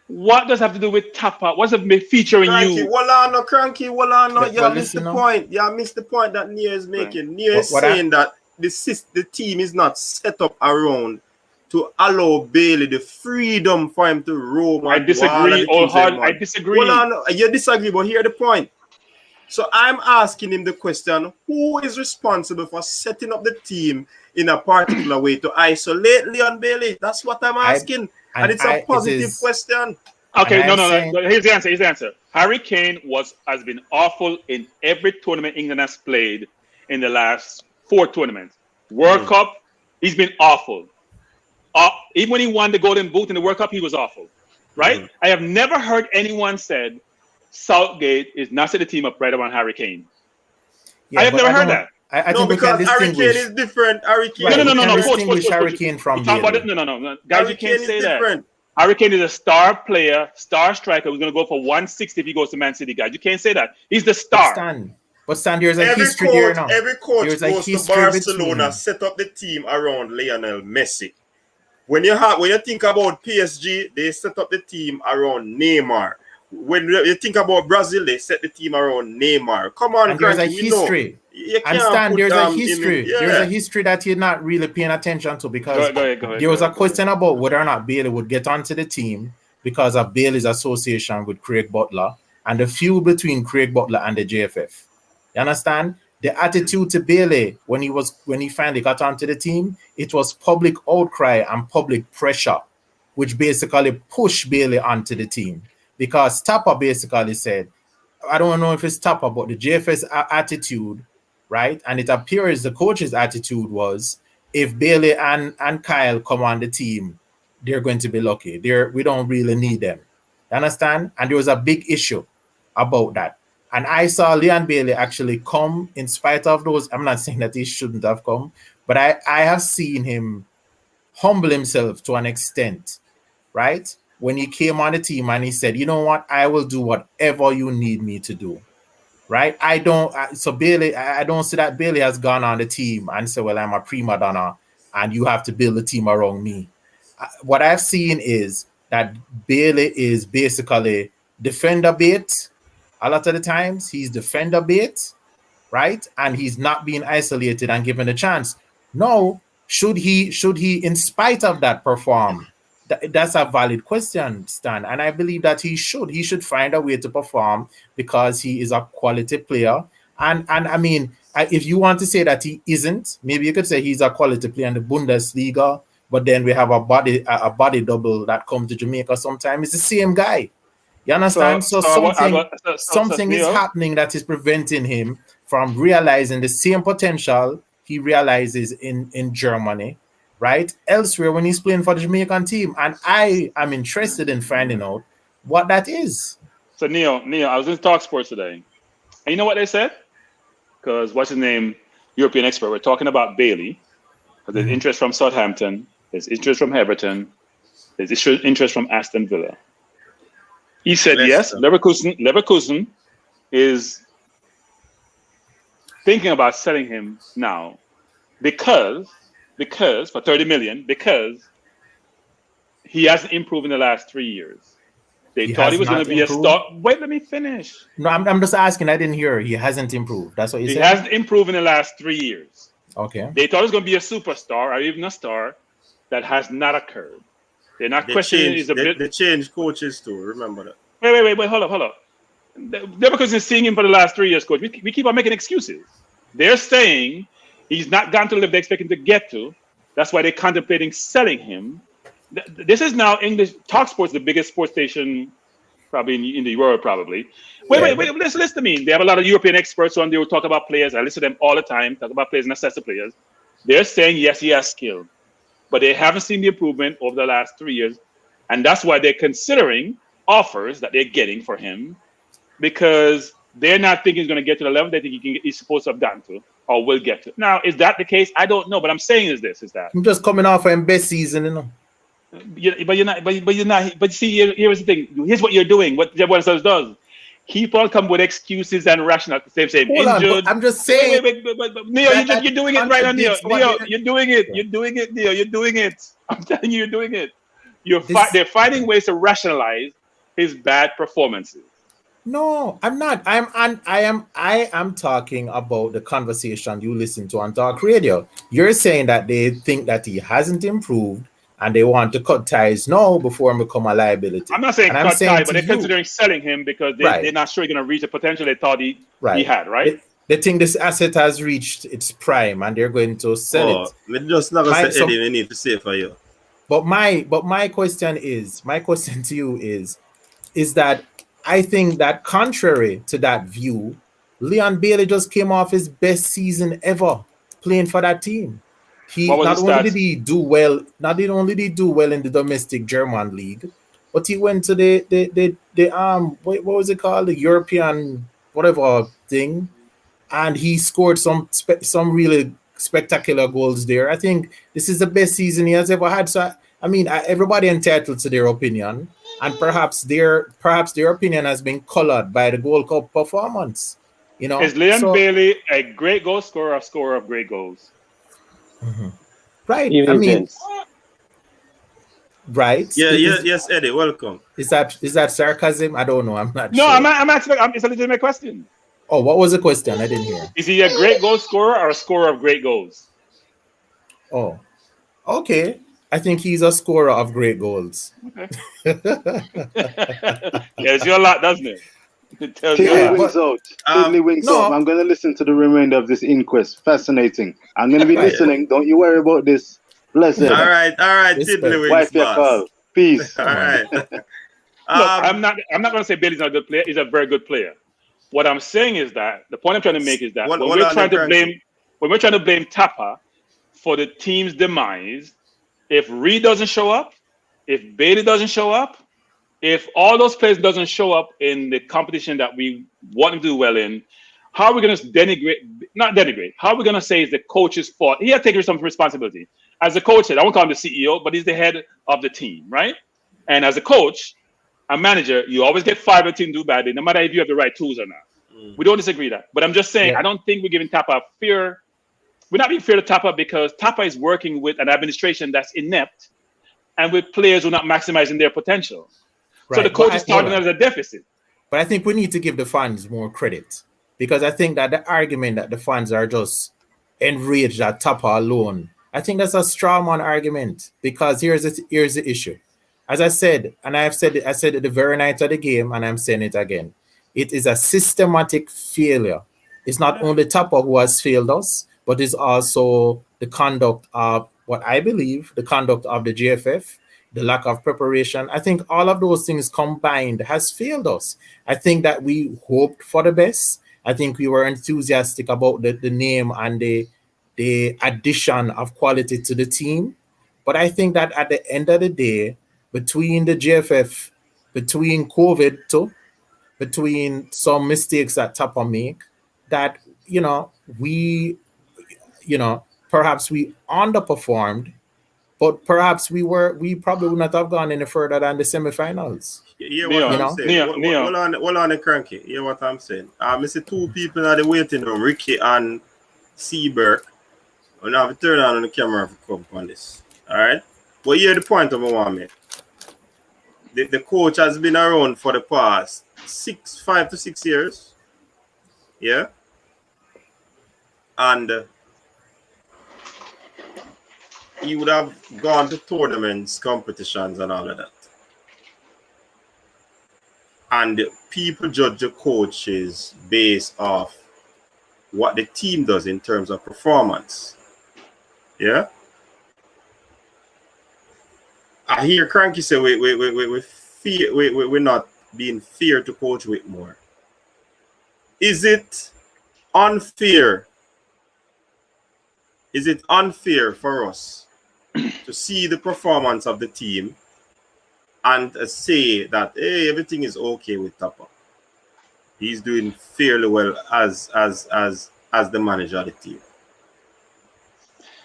What does it have to do with Tappa? What's it featuring you? Cranky, you missed the point. You missed the point that Nia is making. Nia is saying that the team is not set up around to allow Bailey the freedom for him to roam. I disagree. I disagree. You disagree, but hear the point. So I'm asking him the question, who is responsible for setting up the team in a particular way to isolate Leon Bailey? That's what I'm asking. And it's a positive question. Okay, no. Here's the answer. Harry Kane has been awful in every tournament England has played in the last 4 tournaments. World Cup, he's been awful. Even when he won the Golden Boot in the World Cup, he was awful. Right? I have never heard anyone said Southgate is not set the team up right around Harry Kane. I have never heard that. I think because Harry Kane is different. Harry Kane. No. Distinguish Harry Kane from Bailey. No. Guys, you can't say that. Harry Kane is a star player, star striker who's going to go for 160 if he goes to Man City, guys. You can't say that. He's the star. But Stan, there's a history there now. Every coach goes to Barcelona, set up the team around Lionel Messi. When you think about PSG, they set up the team around Neymar. When you think about Brazil, they set the team around Neymar. Come on, there's a history. Understand? There's a history. There's a history that you're not really paying attention to because there was a question about whether or not Bailey would get onto the team because of Bailey's association with Craig Butler and the feud between Craig Butler and the JFF. You understand? The attitude to Bailey when he finally got onto the team, it was public outcry and public pressure, which basically pushed Bailey onto the team. Because Tappa basically said, I don't know if it's Tappa, but the JFS attitude, right? And it appears the coach's attitude was, if Bailey and Kyle come on the team, they're going to be lucky. We don't really need them. You understand? And there was a big issue about that. And I saw Leon Bailey actually come in spite of those. I'm not saying that he shouldn't have come, but I have seen him humble himself to an extent, right? When he came on the team and he said, you know what, I will do whatever you need me to do, right? Bailey, I don't see that Bailey has gone on the team and said, well, I'm a prima donna and you have to build a team around me. What I've seen is that Bailey is basically defender bait. A lot of the times he's defender bait, right? And he's not being isolated and given a chance. No, should he, in spite of that, perform? That's a valid question, Stan. And I believe that he should find a way to perform because he is a quality player. And I mean, if you want to say that he isn't, maybe you could say he's a quality player in the Bundesliga, but then we have a body double that comes to Jamaica sometimes. It's the same guy. You understand? So something is happening that is preventing him from realizing the same potential he realizes in Germany, right? Elsewhere when he's playing for the Jamaican team. And I am interested in finding out what that is. So Neil, I was in Talk Sports today. And you know what they said? Because what's his name? European expert. We're talking about Bailey. Because there's interest from Southampton. There's interest from Everton. There's interest from Aston Villa. He said yes. Leverkusen is thinking about selling him now because for 30 million, because he hasn't improved in the last 3 years. They thought he was going to be a star. Wait, let me finish. No, I'm just asking. I didn't hear. He hasn't improved. That's what you said? He hasn't improved in the last 3 years. Okay. They thought he was going to be a superstar or even a star. That has not occurred. They're not questioning. They changed coaches too. Remember that. Wait. Hold up. Leverkusen is seeing him for the last 3 years, coach. We keep on making excuses. They're saying he's not gone to the level they expect him to get to. That's why they're contemplating selling him. This is now English Talk Sports, the biggest sports station probably in the world, probably. Wait. Listen to me. They have a lot of European experts on. They will talk about players. I listen to them all the time. Talk about players and assess the players. They're saying yes, he has skill, but they haven't seen the improvement over the last 3 years, and that's why they're considering offers that they're getting for him, because they're not thinking he's going to get to the level they think he's supposed to have gotten to or will get to. Now, is that the case? I don't know, but I'm saying is that I'm just coming off of best season, you know. But you're not. But see, here's the thing. Here's what you're doing. What everyone else does. Keep on coming with excuses and rationale. Same. Injured. I'm just saying. Wait. Neil, you're doing it right now, Neil. Neil, you're doing it. You're doing it, Neil. You're doing it. I'm telling you, you're doing it. They're finding ways to rationalize his bad performances. No, I'm not. I am talking about the conversation you listen to on Talk Radio. You're saying that they think that he hasn't improved and they want to cut ties now before him become a liability. I'm not saying cut ties, but they're considering selling him because they're not sure he's going to reach the potential they thought he had, right? They think this asset has reached its prime and they're going to sell it. We're just not going to say anything we need to say for you. But my question to you is that I think that contrary to that view, Leon Bailey just came off his best season ever playing for that team. Not only did he do well in the domestic German league, but he went to the what was it called, the European whatever thing, and he scored some really spectacular goals there. I think this is the best season he has ever had. So I mean, everybody entitled to their opinion, and perhaps their opinion has been colored by the Gold Cup performance. You know, is Leon Bailey a great goal scorer or a scorer of great goals? Mm-hmm. Right. I mean, right. Yeah. Yes, Eddie. Welcome. Is that sarcasm? I don't know. I'm not sure. No, I'm asking. It's a legitimate question. Oh, what was the question? I didn't hear. Is he a great goal scorer or a scorer of great goals? Oh, okay. I think he's a scorer of great goals. Okay. It's your lot, doesn't it? Wings out. I'm going to listen to the remainder of this inquest. Fascinating. I'm going to be listening. Don't you worry about this. Bless it. All right. Wife your call. Peace. All right. Look, I'm not going to say Bailey's not a good player. He's a very good player. What I'm saying is that the point I'm trying to make is that when we're trying to blame Tappa for the team's demise, if Reed doesn't show up, if Bailey doesn't show up, if all those players doesn't show up in the competition that we want to do well in, how are we going to not denigrate, how are we going to say it's the coach's fault? He has to take some responsibility. As a coach, I won't call him the CEO, but he's the head of the team, right? And as a coach, a manager, you always get fired when the team do badly, no matter if you have the right tools or not. We don't disagree that. But I'm just saying, I don't think we're giving Tappa fear. We're not being fair to Tappa because Tappa is working with an administration that's inept and with players who are not maximizing their potential. Right. So the coach is targeting as a deficit. But I think we need to give the fans more credit because I think that the argument that the fans are just enraged at Tappa alone, I think that's a straw man argument, because here's the issue. As I said, and I said it the very night of the game, and I'm saying it again. It is a systematic failure. It's not only Tappa who has failed us, but it's also the conduct of what I believe, the conduct of the GFF, the lack of preparation. I think all of those things combined has failed us. I think that we hoped for the best. I think we were enthusiastic about the name and the addition of quality to the team. But I think that at the end of the day, between the GFF, between COVID too, between some mistakes that Tappa make, that, perhaps we underperformed, but perhaps we probably would not have gone any further than the semifinals. Yeah, what I'm saying. Hold on, Cranky. Yeah, what I'm saying. I see two people are the waiting room, Ricky and Seaberg. I'll now have to turn on the camera for come on this. All right? But here the point of I want to make. The coach has been around for the past 5 to 6 years. Yeah? And he would have gone to tournaments, competitions, and all of that. And people judge the coaches based off what the team does in terms of performance. Yeah? I hear Cranky say we're not being fair to Coach Whitmore. Is it unfair? Is it unfair for us to see the performance of the team and say that, hey, everything is okay with Tappa? He's doing fairly well as the manager of the team.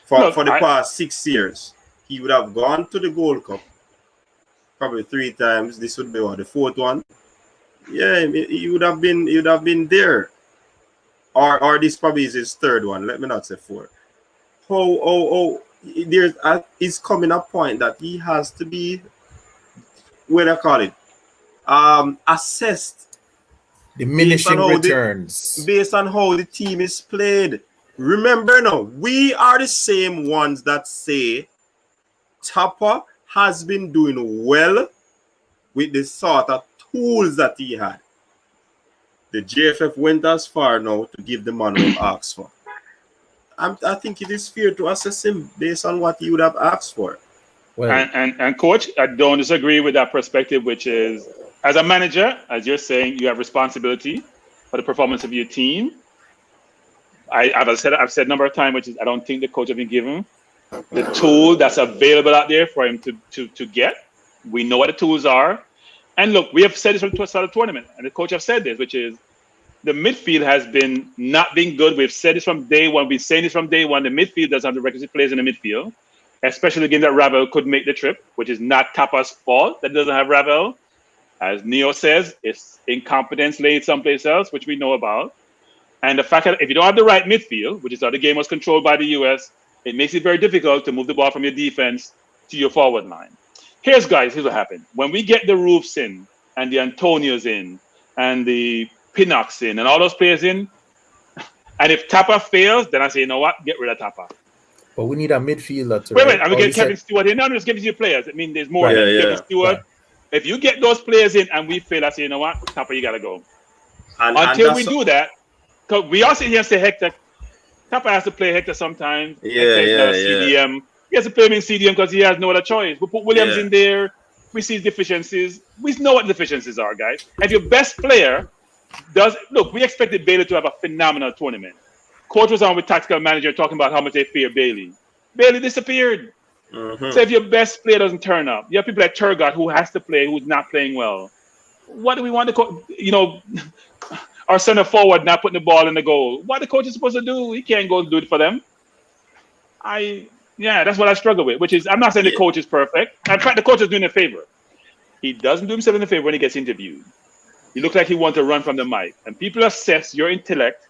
For the past 6 years, he would have gone to the Gold Cup probably 3 times. This would be the 4th one. Yeah, he would have been there. Or this probably is his 3rd one. Let me not say 4. It's coming a point that he has to be, what I call it, assessed. Diminishing returns. Based on how the team is played. Remember now, we are the same ones that say Tappa has been doing well with the sort of tools that he had. The JFF went as far now to give the man what he asked for. I think it is fair to assess him based on what he would have asked for. Well, and Coach, I don't disagree with that perspective, which is, as a manager, as you're saying, you have responsibility for the performance of your team. I've said a number of times, which is I don't think the coach has been given the tool that's available out there for him to get. We know what the tools are. And look, we have said this from the start of the tournament, and the coach have said this, which is the midfield has been not being good. We've said this from day one. We've saying this from day one. The midfield doesn't have the requisite players in the midfield, especially the game that Ravel could make the trip, which is not Tappa's fault that doesn't have Ravel. As Neo says, it's incompetence laid someplace else, which we know about. And the fact that if you don't have the right midfield, which is how the game was controlled by the US, it makes it very difficult to move the ball from your defense to your forward line. Here's what happened. When we get the Roofs in, and the Antonios in, and the Pinnocks in, and all those players in, and if Tappa fails, then I say, you know what, get rid of Tappa. But we need a midfielder to... Wait, and we get Kevin Stewart here. No, I'm just giving you players. I mean, there's more. Kevin Stewart. Yeah. If you get those players in and we fail, I say, you know what, Tappa, you got to go. Until we do that, because we all sit here and say Hector. Tappa has to play Hector sometimes. CDM. He has to play him in CDM because he has no other choice. We put Williams in there. We see his deficiencies. We know what the deficiencies are, guys. If your best player look, we expected Bailey to have a phenomenal tournament. Coach was on with tactical manager talking about how much they fear Bailey. Bailey disappeared. Mm-hmm. So if your best player doesn't turn up, you have people like Turgot who has to play, who's not playing well. What do we want to our center forward not putting the ball in the goal? What the coach is supposed to do? He can't go and do it for them. That's what I struggle with, which is, I'm not saying the coach is perfect. In fact, the coach is doing a favor. He doesn't do himself in a favor when he gets interviewed. He looks like he wants to run from the mic. And people assess your intellect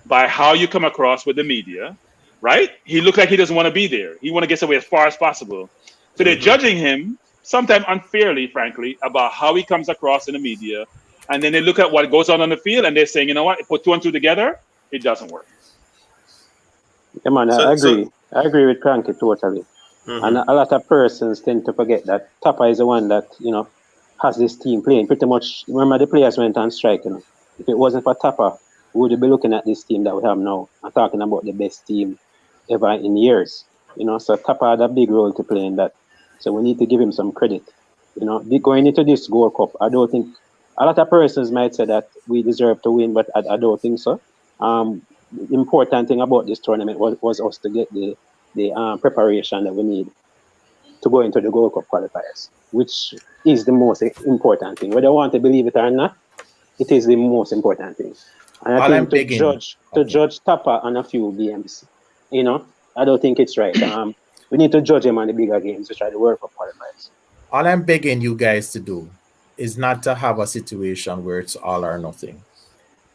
by how you come across with the media, right? He looks like he doesn't want to be there. He wants to get away as far as possible. So they're judging him, sometimes unfairly, frankly, about how he comes across in the media and then they look at what goes on the field, and they're saying, you know what, put 2 and 2 together, it doesn't work. Yeah, man, I agree. I agree with Cranky totally. And a lot of persons tend to forget that Tappa is the one that, has this team playing pretty much. Remember, the players went on strike. If it wasn't for Tappa, we would be looking at this team that we have now and talking about the best team ever in years. So Tappa had a big role to play in that. So we need to give him some credit. Going into this Gold Cup, I don't think a lot of persons might say that we deserve to win, but I don't think so. The important thing about this tournament was us to get the preparation that we need to go into the Gold Cup qualifiers, which is the most important thing. Whether you want to believe it or not, it is the most important thing. And I think to judge Tappa on a few games, I don't think it's right. We need to judge him on the bigger games to try to work for qualifiers. All I'm begging you guys to do is not to have a situation where it's all or nothing.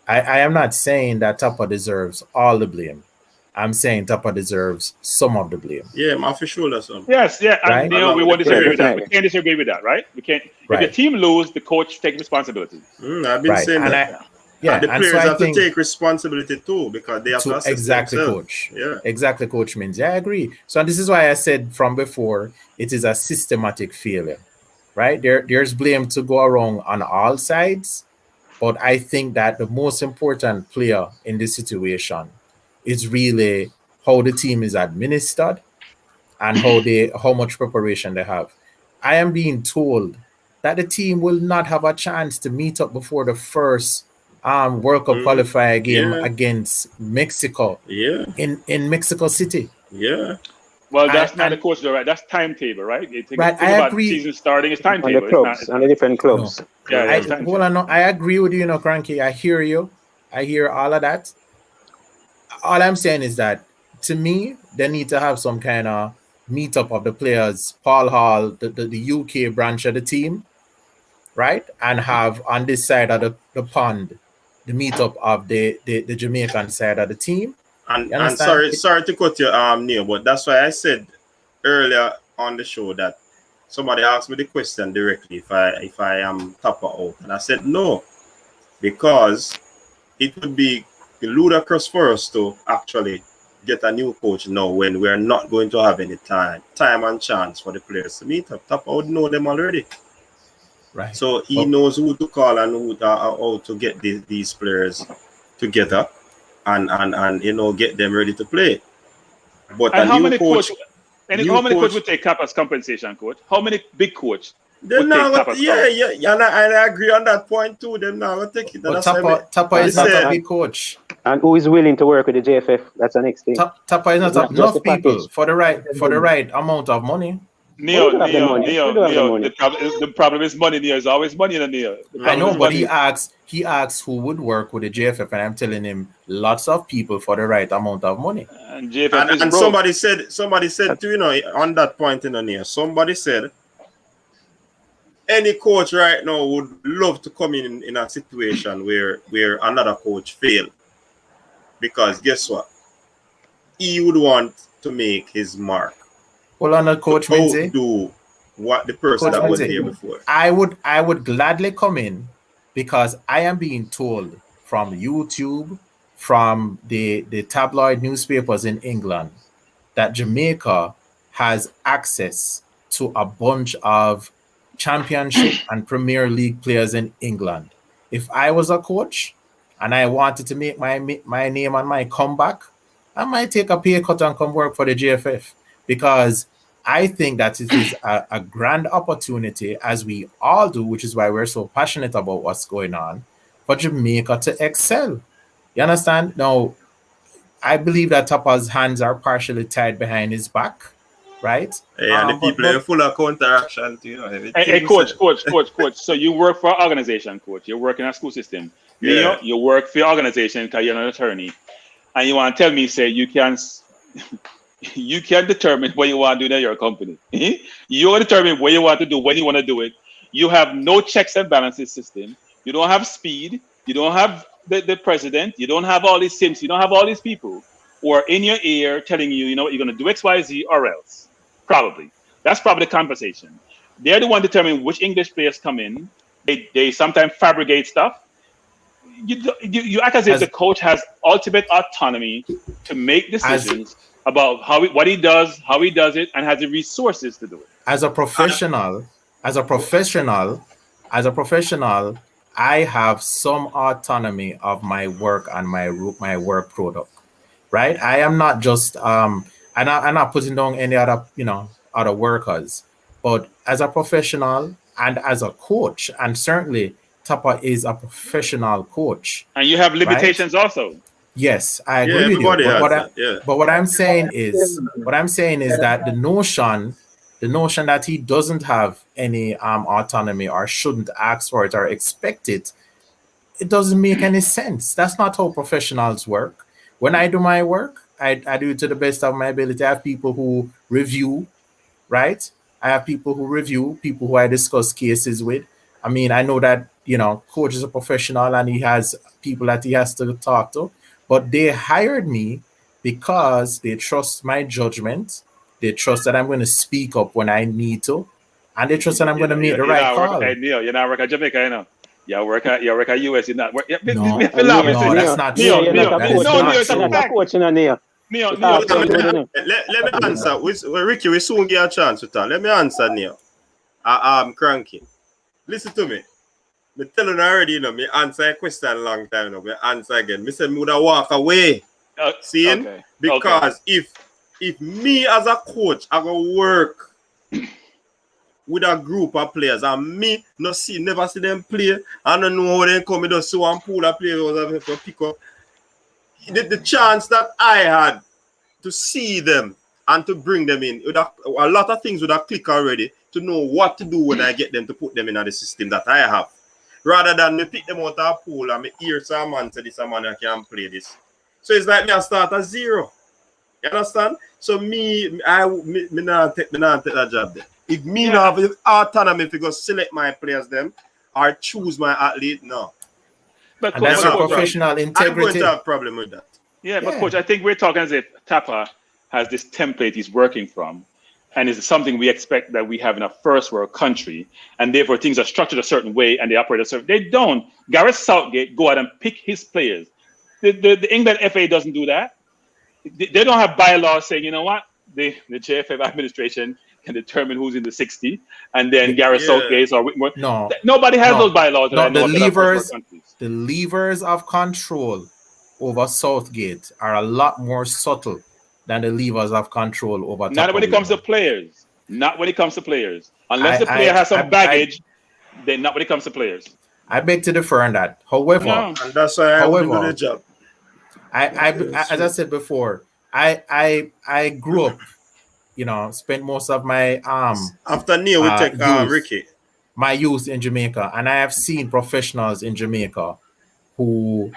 I am not saying that Tappa deserves all the blame. I'm saying Tappa deserves some of the blame. Yeah, man, for sure that's something. Yes, yeah, right? and we won't disagree with that. We can't disagree with that, right? We can't. Right. If the team lose, the coach takes responsibility. I've been saying that. And the players have to take responsibility too, because they have to assist exactly, themselves. Coach. Yeah, exactly, Coach Means. Yeah, I agree. So this is why I said from before, it is a systematic failure, right? There's blame to go around on all sides, but I think that the most important player in this situation is really how the team is administered and how much preparation they have. I am being told that the team will not have a chance to meet up before the first World Cup qualifier game against Mexico. Yeah, in Mexico City. Yeah. Well, that's not the coach, though, right? That's timetable, right? Right, I agree. Season starting is timetable. On the clubs, on the different clubs. No. Hold on, I agree with you, Cranky. I hear you. I hear all of that. All I'm saying is that, to me, they need to have some kind of meetup of the players, Paul Hall, the UK branch of the team, right? And have on this side of the pond, the meetup of the Jamaican side of the team. And sorry to cut you, Neil, but that's why I said earlier on the show that somebody asked me the question directly if I am Tappa out, and I said no, because it would be ludicrous for us to actually get a new coach now when we're not going to have any time and chance for the players to meet up. Tappa would know them already. Right. So he knows who to call and how to get these players together and get them ready to play. But and how many coaches would take Tappa's compensation, coach? How many big coaches? And I agree on that point too. Them now take it. But Tappa is not a big coach. And who is willing to work with the JFF? That's the next thing. Tappa is not enough people for the right amount of money. Neo, the problem is money. Neo is always money in Neo. I know, but he asks who would work with the JFF, and I'm telling him lots of people for the right amount of money. And JFF and somebody said too, on that point in Neo, somebody said any coach right now would love to come in a situation where another coach failed, because guess what? He would want to make his mark. Well, on a coach, do what the person that was here before. I would gladly come in, because I am being told from YouTube, from the tabloid newspapers in England, that Jamaica has access to a bunch of Championship and Premier League players in England. If I was a coach and I wanted to make my name and my comeback, I might take a pay cut and come work for the JFF, because I think that it is a grand opportunity, as we all do, which is why we're so passionate about what's going on, for Jamaica to excel. You understand? Now, I believe that Tappa's hands are partially tied behind his back, right? Yeah, the people are full of counteraction. Hey, coach. So you work for an organization, coach. You work in a school system. Yeah. You work for your organization because you're an attorney, and you want to tell me, say, you can determine what you want to do in your company. You determine what you want to do, when you want to do it. You have no checks and balances system. You don't have speed. You don't have the president. You don't have all these sims. You don't have all these people who are in your ear telling you, you're going to do X, Y, Z, or else. Probably. That's probably the conversation. They're the one determining which English players come in, They sometimes fabricate stuff. You act as if the coach has ultimate autonomy to make decisions about what he does, how he does it, and has the resources to do it. As a professional, I have some autonomy of my work and my work product, right? I am not just I'm not putting down any other other workers, but as a professional and as a coach, and certainly Tappa is a professional coach. And you have limitations also. Yes, I agree with you. But what I'm saying is that the notion that he doesn't have any autonomy or shouldn't ask for it or expect it, it doesn't make any sense. That's not how professionals work. When I do my work, I do it to the best of my ability. I have people who review, right? I have people who I discuss cases with. I mean, I know that, coach is a professional and he has people that he has to talk to, but they hired me because they trust my judgment. They trust that I'm going to speak up when I need to, and they trust that I'm going to make the right call. Hey, Neil, you're not working at Jamaica, you know. You work at US. You're not working. No, that's not true. Neil, let me answer. Ricky, we soon get a chance to talk. Let me answer, Neil. I'm cranky. Listen to me. Me telling you already, me answer a question a long time now. Me answer again. Me say me would walk away. Seeing? Okay. Because if me as a coach I go work with a group of players and me never see them play, I don't know how they come, just see one pool of players to pick up. The chance that I had to see them and to bring them in, a lot of things would have clicked already to know what to do when I get them to put them in the system that I have. Rather than me pick them out of a pool and me hear some man say this man I can play this. So it's like me I start at zero. You understand? So me not take that job there. If me not have autonomy to go select my players them or choose my athlete, no. But and that's a professional integrity. I'm going to have a problem with that. Yeah, but coach, I think we're talking as if Tappa has this template he's working from, and it's something we expect that we have in a first world country, and therefore things are structured a certain way and they operate a certain. They don't. Gareth Southgate go out and pick his players. The England FA doesn't do that. They don't have bylaws saying, you know what, the JFF administration can determine who's in the 60, and then Gareth Southgate or Whitmore. No, nobody has those bylaws. No, the levers of control over Southgate are a lot more subtle than the levers of control over. Not when it comes to players. Not when it comes to players. Unless the player has some baggage, then not when it comes to players. I beg to differ on that. However, and that's why I do the job. As I said before, I grew up, spent most of my after Neil we take Ricky. My youth in Jamaica, and I have seen professionals in Jamaica who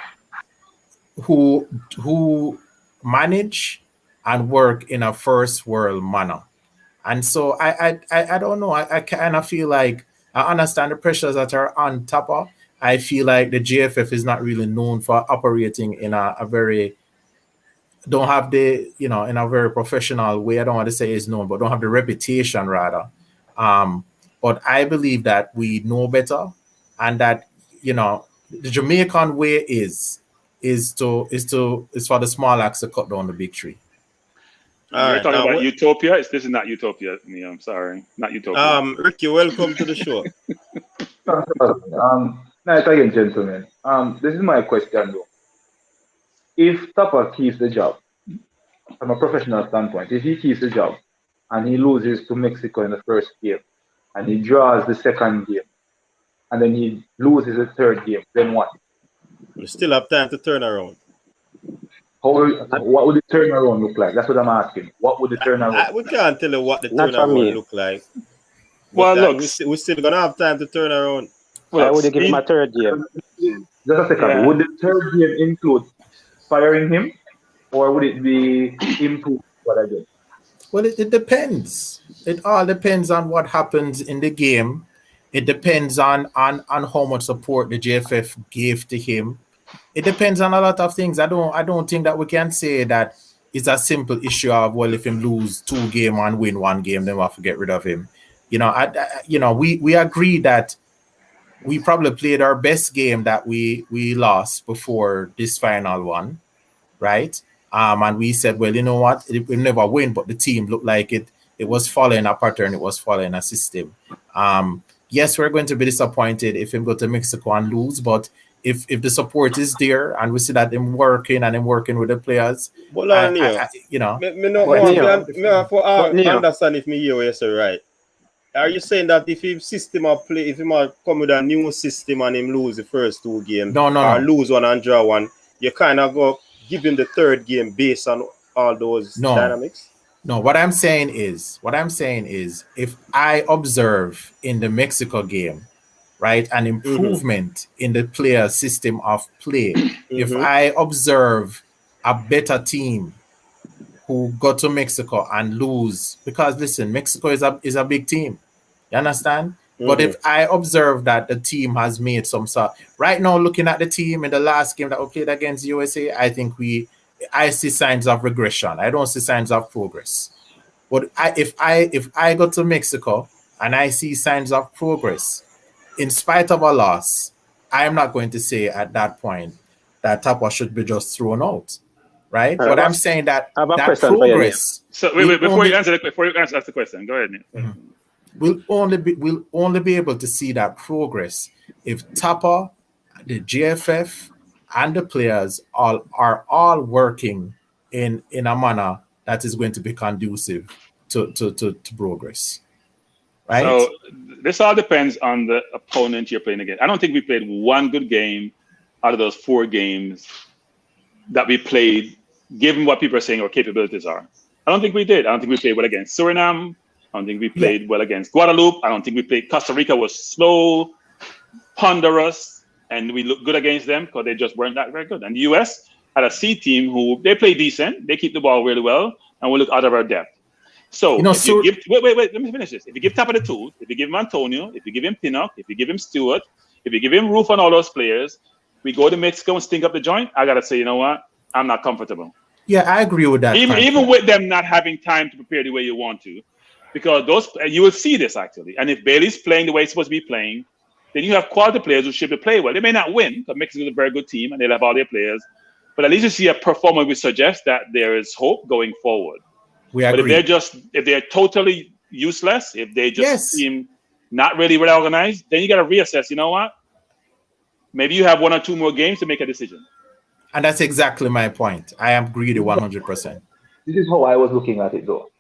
manage and work in a first world manner. And so I don't know. I kind of feel like I understand the pressures that are on Tappa. I feel like the JFF is not really known for operating in a very, don't have the, in a very professional way. I don't want to say is known, but don't have the reputation rather. But I believe that we know better, and that, the Jamaican way is for the small axe to cut down the big tree. You're talking about utopia? This is not utopia, Neil. I'm sorry. Not utopia. Ricky, welcome to the show. Night again, gentlemen. This is my question though. If Tappa keeps the job, from a professional standpoint, if he keeps the job and he loses to Mexico in the first game and he draws the second game and then he loses the third game, then what? You still have time to turn around. What would the turnaround look like? That's what I'm asking. What would the turnaround? We can't tell you what the turnaround look like. Well, look, we're still gonna have time to turn around. Well, I would give him a third game. Just a second. Yeah. Would the third game include firing him, or would it be improved what I did? Well, it depends. It all depends on what happens in the game. It depends on how much support the JFF gave to him. It depends on a lot of things. I don't think that we can say that it's a simple issue of, well, if him lose 2 games and win 1 game, then we'll have to get rid of him. We agree that we probably played our best game that we lost before this final one, right? And we said, well, you know what, we'll never win, but the team looked like it was following a pattern, it was following a system. Yes, we're going to be disappointed if we go to Mexico and lose, but if the support is there and we see that them working with the players, but you know, understand if me hear what you say right. Are you saying that if him system of play, if he might come with a new system and him lose the first 2 games, no, lose one and draw one, you kind of go give him the 3rd game based on all those dynamics? No, what I'm saying is, if I observe in the Mexico game, right, an improvement in the player system of play, if I observe a better team who go to Mexico and lose, because listen, Mexico is a big team, you understand? But if I observe that the team has made some sort, right now looking at the team in the last game that we played against USA, I think I see signs of regression. I don't see signs of progress. But if I go to Mexico and I see signs of progress, in spite of a loss, I am not going to say at that point that Tappa should be just thrown out, right? But I'm saying that that progress. So wait, before you answer the question, go ahead, Neil. We'll only be able to see that progress if Tappa, the GFF, and the players are all working in a manner that is going to be conducive to progress. Right? So this all depends on the opponent you're playing against. I don't think we played one good game out of those 4 games that we played, given what people are saying our capabilities are. I don't think we did. I don't think we played well against Suriname. I don't think we played well against Guadeloupe. I don't think we played. Costa Rica was slow, ponderous, and we looked good against them because they just weren't that very good. And the US had a C team who they play decent, they keep the ball really well, and we look out of our depth. So, wait, let me finish this. If you give Tappa the tools, if you give him Antonio, if you give him Pinnock, if you give him Stewart, if you give him Roof on all those players, we go to Mexico and stink up the joint, I got to say, you know what? I'm not comfortable. Yeah, I agree with that. Even with them not having time to prepare the way you want to, because you will see this actually. And if Bailey's playing the way he's supposed to be playing, then you have quality players who should be play well. They may not win because Mexico is a very good team and they'll have all their players, but at least you see a performance which suggests that there is hope going forward. But if they're totally useless, if they just seem not really well organized, then you got to reassess. You know what? Maybe you have 1 or 2 more games to make a decision. And that's exactly my point. I agree 100%. This is how I was looking at it, though.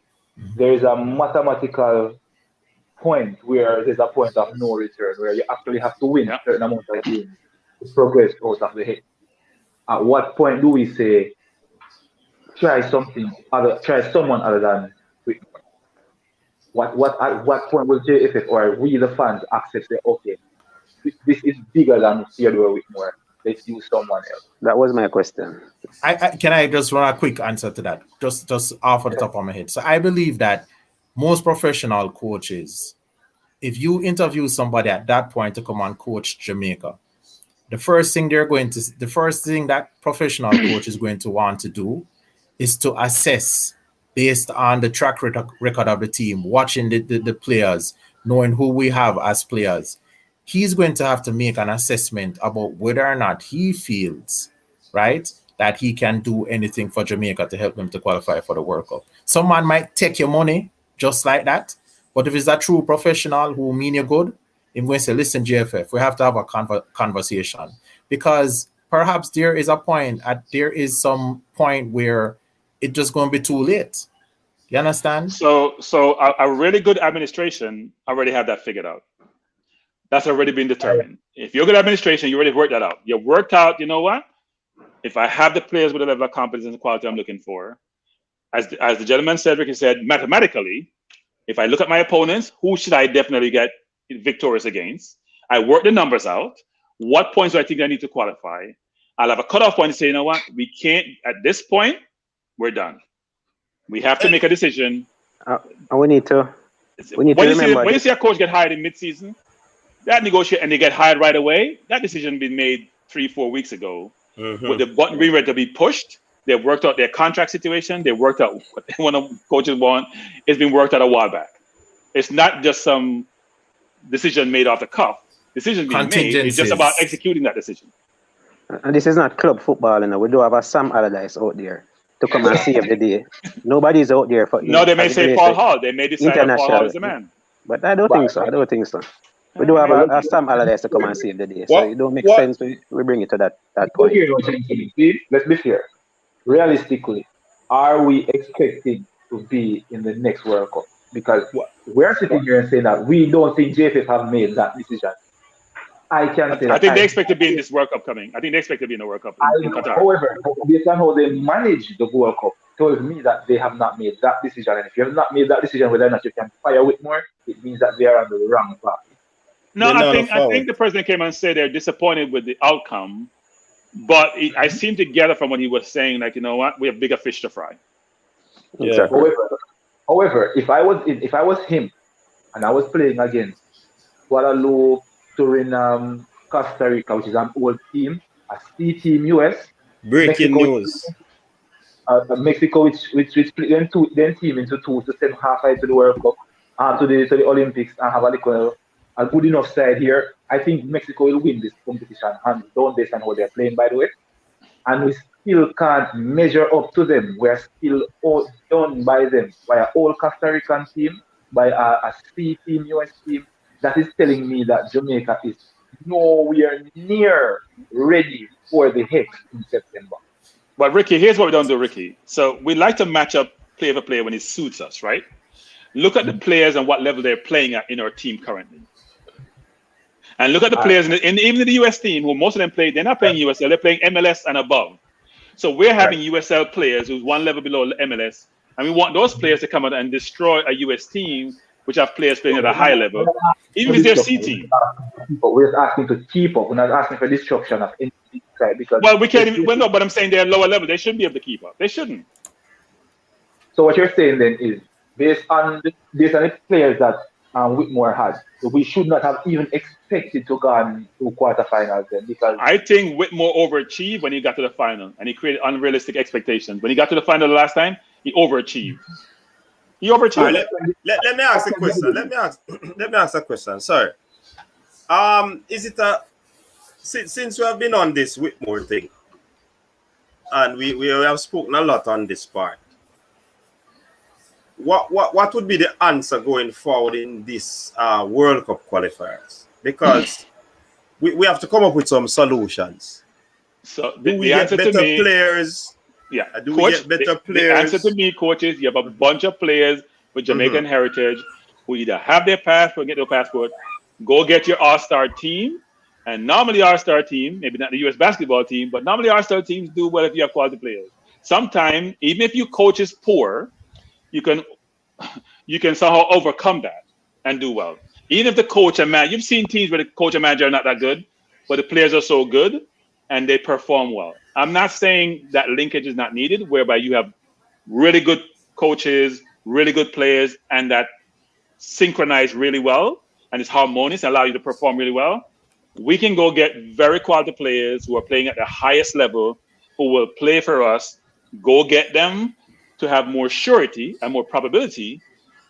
There is a mathematical point where there's a point of no return, where you actually have to win a certain amount of games to progress out of the hit. At what point do we say, try someone other than Whitmore? At what point will JFF or we the fans accept that, okay, this is bigger than Theodore Whitmore, let's use someone else? That was my question. Can I just run a quick answer to that? Just off the top of my head. So I believe that most professional coaches, if you interview somebody at that point to come and coach Jamaica, the first thing that professional coach is going to want to do is to assess based on the track record of the team, watching the players, knowing who we have as players. He's going to have to make an assessment about whether or not he feels, right, that he can do anything for Jamaica to help them to qualify for the World Cup. Some man might take your money just like that, but if it's a true professional who mean you good, I'm going to say, listen, JFF, we have to have a conversation, because perhaps there is some point where it's just going to be too late. You understand? So a really good administration already have that figured out. That's already been determined. If you're good administration, you already worked that out. You worked out, you know what? If I have the players with the level of competence and quality I'm looking for, as the gentleman Cedric has said, mathematically, if I look at my opponents, who should I definitely get victorious against? I work the numbers out. What points do I think I need to qualify? I'll have a cutoff point to say, you know what? We can't, at this point, we're done. We have to make a decision. We need to remember. When you see a coach get hired in mid-season, that negotiate and they get hired right away, that decision been made 3-4 weeks ago. With the button being ready to be pushed, they've worked out their contract situation. They worked out what one of coaches want. It's been worked out a while back. It's not just some decision made off the cuff. decision being made. It's just about executing that decision. And this is not club football, you know. We do have a Sam Allardyce out there to come and save the day. Nobody's out there for. No, they may say Paul Hall. They may decide that Paul Hall is the man. But I don't think so. I don't think so. We do have a Sam Allardyce to come and save the day. So it don't make sense. We bring it to that point. See, let's be fair. Realistically, are we expected to be in the next World Cup? Because we're sitting here and saying that we don't think JFF have made that decision. I can say I think they expect to be in this World Cup coming. I think they expect to be in the World Cup in Qatar. However, based on how they manage the World Cup, tells me that they have not made that decision. And if you have not made that decision, whether or not you can fire Whitmore, it means that they are on the wrong path. No, I think the president came and said they're disappointed with the outcome, but I seem to gather from what he was saying, like, you know what, we have bigger fish to fry. Yeah. However, if I was him and I was playing against Guadeloupe, Suriname, Costa Rica, which is an old team, a C team US, breaking news. Mexico, which split them team into two to send halfway to the World Cup, to the Olympics, and have a good enough side here. I think Mexico will win this competition, and don't based on how they're playing, by the way. And we still can't measure up to them. We're still outdone by them, by an old Costa Rican team, by a C team, US team. That is telling me that Jamaica is nowhere near ready for the Hex in September. But Ricky, here's what we don't do, Ricky. So we like to match up player for player when it suits us, right? Look at the players and what level they're playing at in our team currently. And look at the players even in the US team, who most of them play, they're not playing USL, they're playing MLS and above. So we're having USL players who's one level below MLS, and we want those players to come out and destroy a US team, which have players playing at a high level, even if they're C team. But we're asking to keep up. We're not asking for destruction of any side, because we can't even. Well, no, but I'm saying they're lower level. They shouldn't be able to keep up. They shouldn't. So what you're saying then is based on the players that Whitmore had, so we should not have even expected to go on to quarterfinals then, because I think Whitmore overachieved when he got to the final, and he created unrealistic expectations. When he got to the final the last time, he overachieved. He overachieved. Right, let me ask a question. Let me ask a question. Sorry. Is it since we have been on this Whitmore thing, and we have spoken a lot on this part, what would be the answer going forward in this World Cup qualifiers? Because we have to come up with some solutions. So do we get better players? Yeah. Do we get better players? The answer to me, coach, is you have a bunch of players with Jamaican heritage who either have their passport, get their passport, go get your all-star team. And normally our-star team, maybe not the US basketball team, but normally our-star teams do well if you have quality players. Sometimes, even if your coach is poor, you can somehow overcome that and do well. Even if the coach and manager, you've seen teams where the coach and manager are not that good, but the players are so good and they perform well. I'm not saying that linkage is not needed, whereby you have really good coaches, really good players, and that synchronize really well and it's harmonious and allow you to perform really well. We can go get very quality players who are playing at the highest level, who will play for us, go get them to have more surety and more probability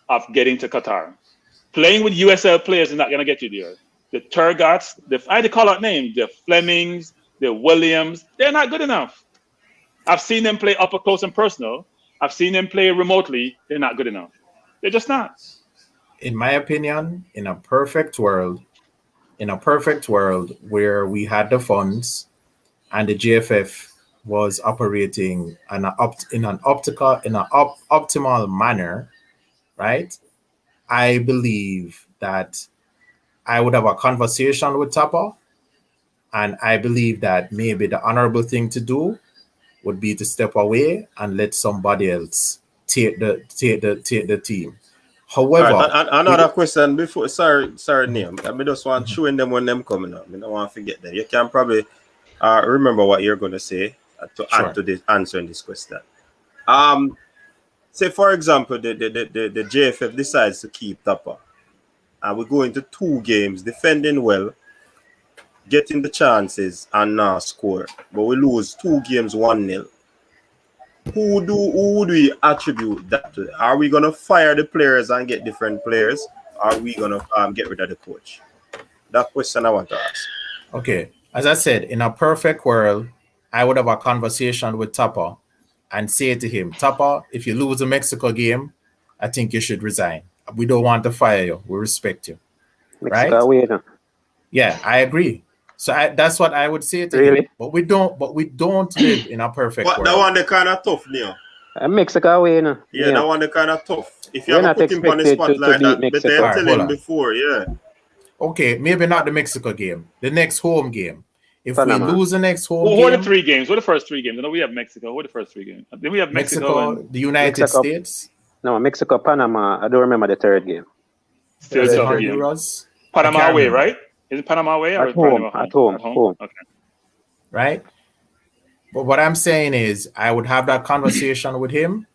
of getting to Qatar. Playing with USL players is not going to get you there. The Turgots, I had to call out names, the Flemings, the Williams, they're not good enough. I've seen them play up close and personal. I've seen them play remotely. They're not good enough. They're just not. In my opinion, in a perfect world where we had the funds and the GFF was operating in an optimal manner, right? I believe that I would have a conversation with Tappa, and I believe that maybe the honorable thing to do would be to step away and let somebody else take the team. However, right, another question before. Sorry, Liam. I just want showing them when them coming up. I don't want to forget them. You can probably remember what you're going to say to add to this answering this question. Say for example, the JFF decides to keep Tappa, and we go into 2 games defending well, getting the chances and not score, but we lose 2 games 1-0. Who would we attribute that to? Are we gonna fire the players and get different players? Or are we gonna get rid of the coach? that question I want to ask. Okay. As I said, in a perfect world, I would have a conversation with Tappa and say to him, Tappa, if you lose the Mexico game, I think you should resign. We don't want to fire you. We respect you. Mexico right? away, no? Yeah, I agree. So that's what I would say to him. But we don't live in a perfect world. That one they kind of tough, Neil. Mexico away, no? Yeah, that one they kind of tough. If you We're have not put him on the spotlight, but they tell him before, yeah. Okay, maybe not the Mexico game. The next home game. If Panama. We lose the next home game. What are the 3 games? What are the first 3 games? I know we have Mexico. What are the first 3 games? Then we have Mexico and the United States. No, Mexico, Panama. I don't remember the 3rd game. Still the Honduras. Panama away, right? Is it Panama away or at home? At home. Okay. Right? But what I'm saying is I would have that conversation with him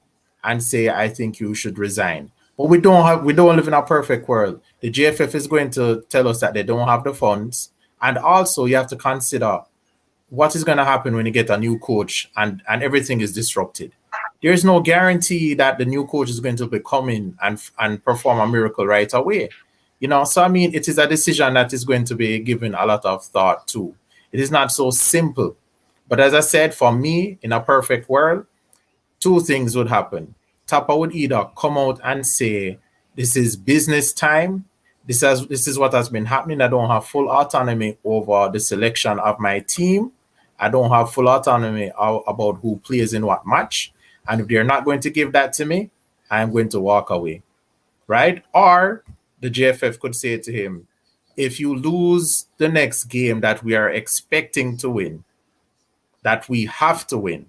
and say, I think you should resign. But we don't live in a perfect world. The JFF is going to tell us that they don't have the funds. And also you have to consider what is going to happen when you get a new coach and everything is disrupted. There is no guarantee that the new coach is going to be coming and perform a miracle right away. So I mean, it is a decision that is going to be given a lot of thought to. It is not so simple. But as I said, for me, in a perfect world, 2 things would happen. Tappa would either come out and say, this is business time. This is what has been happening. I don't have full autonomy over the selection of my team. I don't have full autonomy about who plays in what match. And if they're not going to give that to me, I'm going to walk away. Right? Or the JFF could say to him, if you lose the next game that we are expecting to win, that we have to win,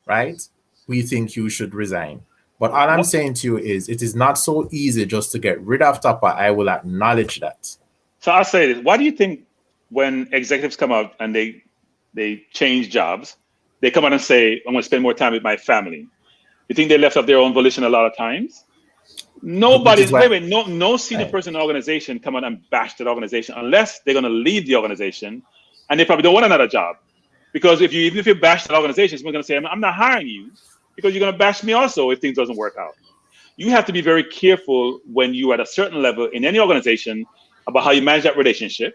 right? We think you should resign. But all I'm saying to you is it is not so easy just to get rid of Tappa. I will acknowledge that. So I'll say this. Why do you think when executives come out and they change jobs, they come out and say, I'm going to spend more time with my family? You think they left of their own volition a lot of times? No senior person in the organization come out and bash that organization unless they're going to leave the organization and they probably don't want another job. Because even if you bash that organization, someone's going to say, I'm not hiring you because you're going to bash me also if things doesn't work out. You have to be very careful when you're at a certain level in any organization about how you manage that relationship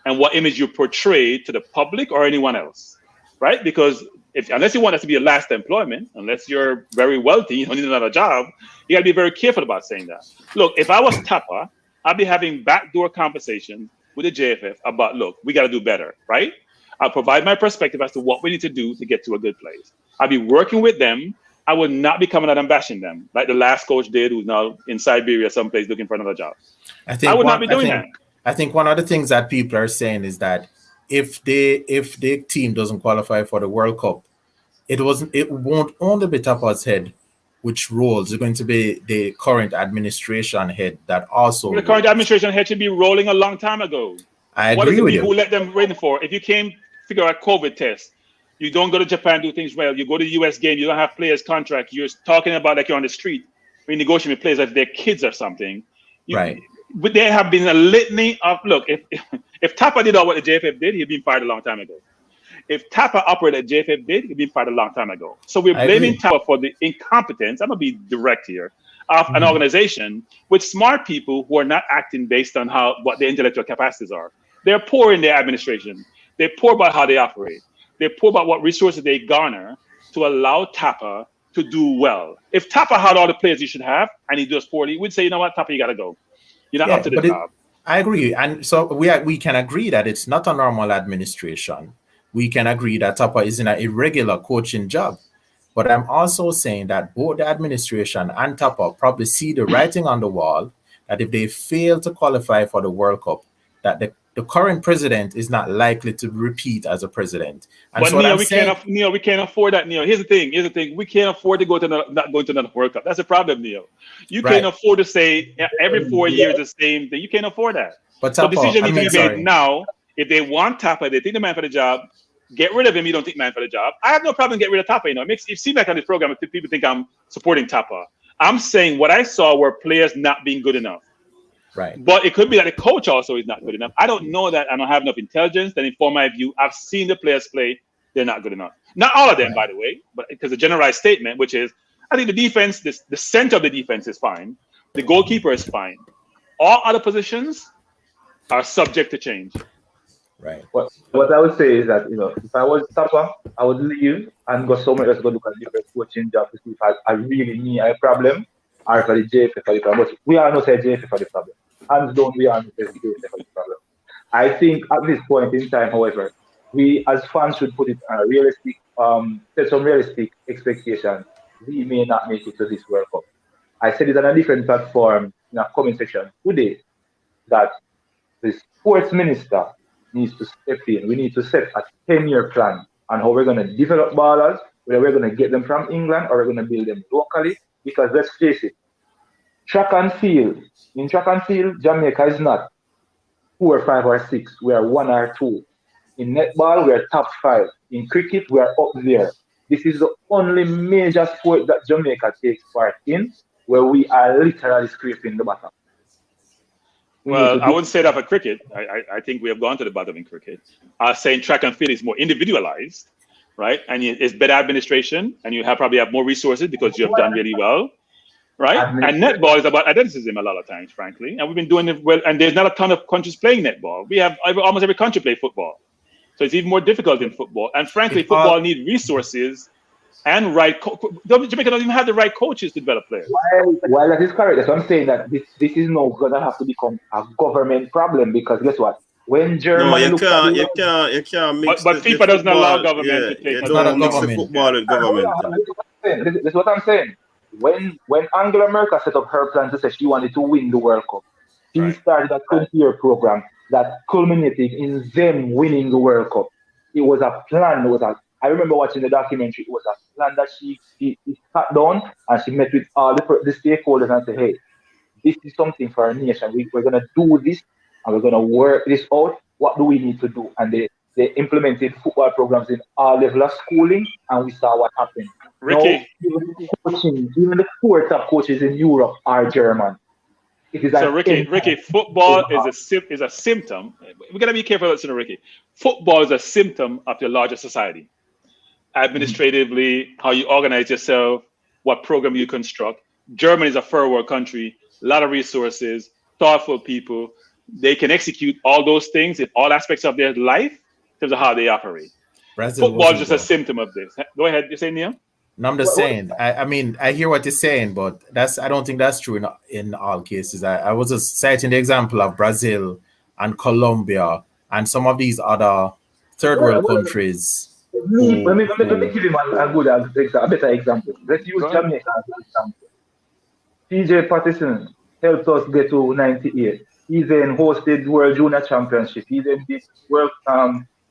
and what image you portray to the public or anyone else, right? Because unless you want that to be your last employment, unless you're very wealthy, you don't need another job, you got to be very careful about saying that. Look, if I was Tappa, I'd be having backdoor conversations with the JFF about, look, we got to do better, right? I'll provide my perspective as to what we need to do to get to a good place. I'll be working with them. I would not be coming out and bashing them like the last coach did, who's now in Siberia someplace looking for another job. I would not be doing that. I think one of the things that people are saying is that if the team doesn't qualify for the World Cup, it won't only be Tappa's head which roles. It's going to be the current administration head that also. The current administration head should be rolling a long time ago. I agree with you. Who let them wait for? If you came figure out COVID test, you don't go to Japan, do things well. You go to the US game, you don't have players' contract. You're talking about like you're on the street. We negotiate with players like they're kids or something. Right. But there have been a litany of look. If Tappa did all what the JFF did, he'd been fired a long time ago. If Tappa operated JFF did, he'd been fired a long time ago. So we're blaming Tappa for the incompetence. I'm gonna be direct here. Of an organization with smart people who are not acting based on what their intellectual capacities are. They're poor in their administration. They're poor about how they operate. They're poor about what resources they garner to allow Tappa to do well. If Tappa had all the players he should have and he does poorly, we'd say, you know what, Tappa, you got to go. You're not up to the job. I agree. And so we can agree that it's not a normal administration. We can agree that Tappa is in an irregular coaching job. But I'm also saying that both the administration and Tappa probably see the writing on the wall that if they fail to qualify for the World Cup, that the current president is not likely to repeat as a president. And but so Neil, we can't afford that, Neil. Here's the thing. We can't afford to not go to another World Cup. That's the problem, Neil. You can't afford to say every 4 years the same thing. You can't afford that. But Tappa, so decision needs to be made now. If they want Tappa, they think the man for the job, get rid of him. You don't think man for the job. I have no problem getting rid of Tappa. It seems like on this program, people think I'm supporting Tappa. I'm saying what I saw were players not being good enough. Right. But it could be that the coach also is not good enough. I don't know that. I don't have enough intelligence to inform my view. I've seen the players play. They're not good enough. Not all of them, by the way, but because a generalized statement, which is, I think the defense, the center of the defense is fine. The goalkeeper is fine. All other positions, are subject to change. Right. What I would say is that, if I was Tappa, I would leave and go somewhere else to go look at different coaching job to see if I really need a problem or if the JFF for the problem. But we are not say JFF for the problem. Hands down, we are not say JFF for the problem. I think at this point in time, however, we as fans should put it on a realistic, set some realistic expectations. We may not make it to this World Cup. I said it on a different platform in a comment section today that the sports minister needs to step in. We need to set a 10-year plan on how we're going to develop ballers, whether we're going to get them from England or we're going to build them locally. Because let's face it, in track and field, Jamaica is not 4 or 5 or 6. We are 1 or 2. In netball, we are top 5. In cricket, we are up there. This is the only major sport that Jamaica takes part in where we are literally scraping the bottom. Well, I wouldn't say that for cricket. I think we have gone to the bottom in cricket. I was saying track and field is more individualized, right? And it's better administration, and you probably have more resources because you have done really well, right? And netball is about athleticism a lot of times, frankly. And we've been doing it well, and there's not a ton of countries playing netball. We have almost every country play football. So it's even more difficult in football. And frankly, football needs resources and Jamaica doesn't even have the right coaches to develop players. While that is correct, so I'm saying that this is now going to have to become a government problem because guess what? When Germany you can't mix but FIFA doesn't allow government to take it. Don't mix the football with government. This is what I'm saying. When Angela Merkel set up her plan to say she wanted to win the World Cup, she started a 20-year program that culminated in them winning the World Cup. It was a plan. I remember watching the documentary. It was a plan that she sat down and she met with all the stakeholders and said, hey, this is something for our nation. We're going to do this and we're going to work this out. What do we need to do? And they implemented football programs in all levels of schooling and we saw what happened. Ricky. Now, even the 4 top coaches in Europe are German. Ricky, football is a symptom. We gotta be careful, listening to Ricky. Football is a symptom of your larger society. Administratively, how you organize yourself, what program you construct. Germany is a third world country, a lot of resources, thoughtful people. They can execute all those things in all aspects of their life in terms of how they operate. Football is just a symptom of this. Go ahead, you say, Neil? No, I'm just saying. I mean, I hear what you're saying, but I don't think that's true in all cases. I was just citing the example of Brazil and Colombia and some of these other third world countries. Let me give him a better example. Let's use Jamaica as an example. PJ Patterson helped us get to 98. He then hosted World Junior Championship. He then did World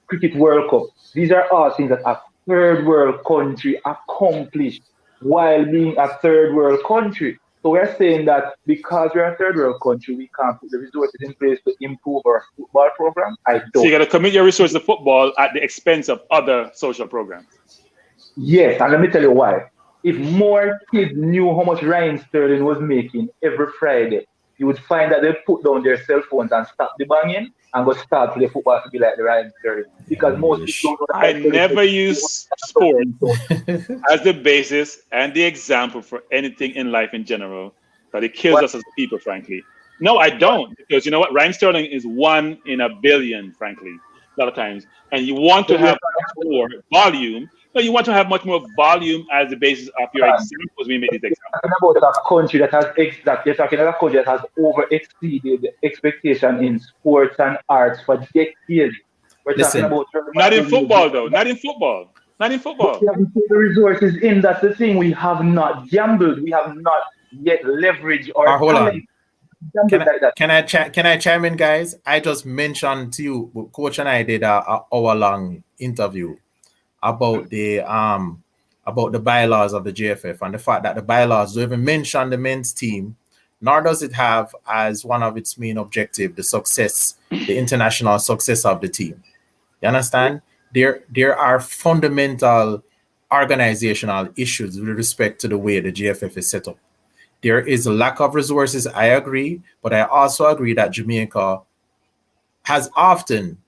Cricket World Cup. These are all things that a third world country accomplished while being a third world country. So we're saying that because we're a third world country, we can't put the resources in place to improve our football program. So you got to commit your resources to football at the expense of other social programs. Yes, and let me tell you why. If more kids knew how much Ryan Sterling was making every Friday, you would find that they put down their cell phones and stop the banging and go start play football to be like the Ryan Sterling. Because most people don't know. I never use sport as the basis and the example for anything in life in general, but it kills us as people, frankly. No, I don't. Because you know what? Ryan Sterling is 1 in a billion, frankly, a lot of times. And you want to have more volume. No, you want to have much more volume as the basis of your examples. We made these examples. Talking about a country that you're talking about a country that has over exceeded the expectation in sports and arts for decades. Listen, not in football, though. Not in football. We haven't put the resources in. That's the thing. We have not gambled. We have not yet leveraged our hold talent. On. Can I chime in, guys? I just mentioned to you, Coach and I did a hour-long interview about the bylaws of the JFF and the fact that the bylaws don't even mention the men's team, nor does it have as one of its main objectives the international success of the team. You understand? There are fundamental organizational issues with respect to the way the JFF is set up. There is a lack of resources, I agree, but I also agree that Jamaica has often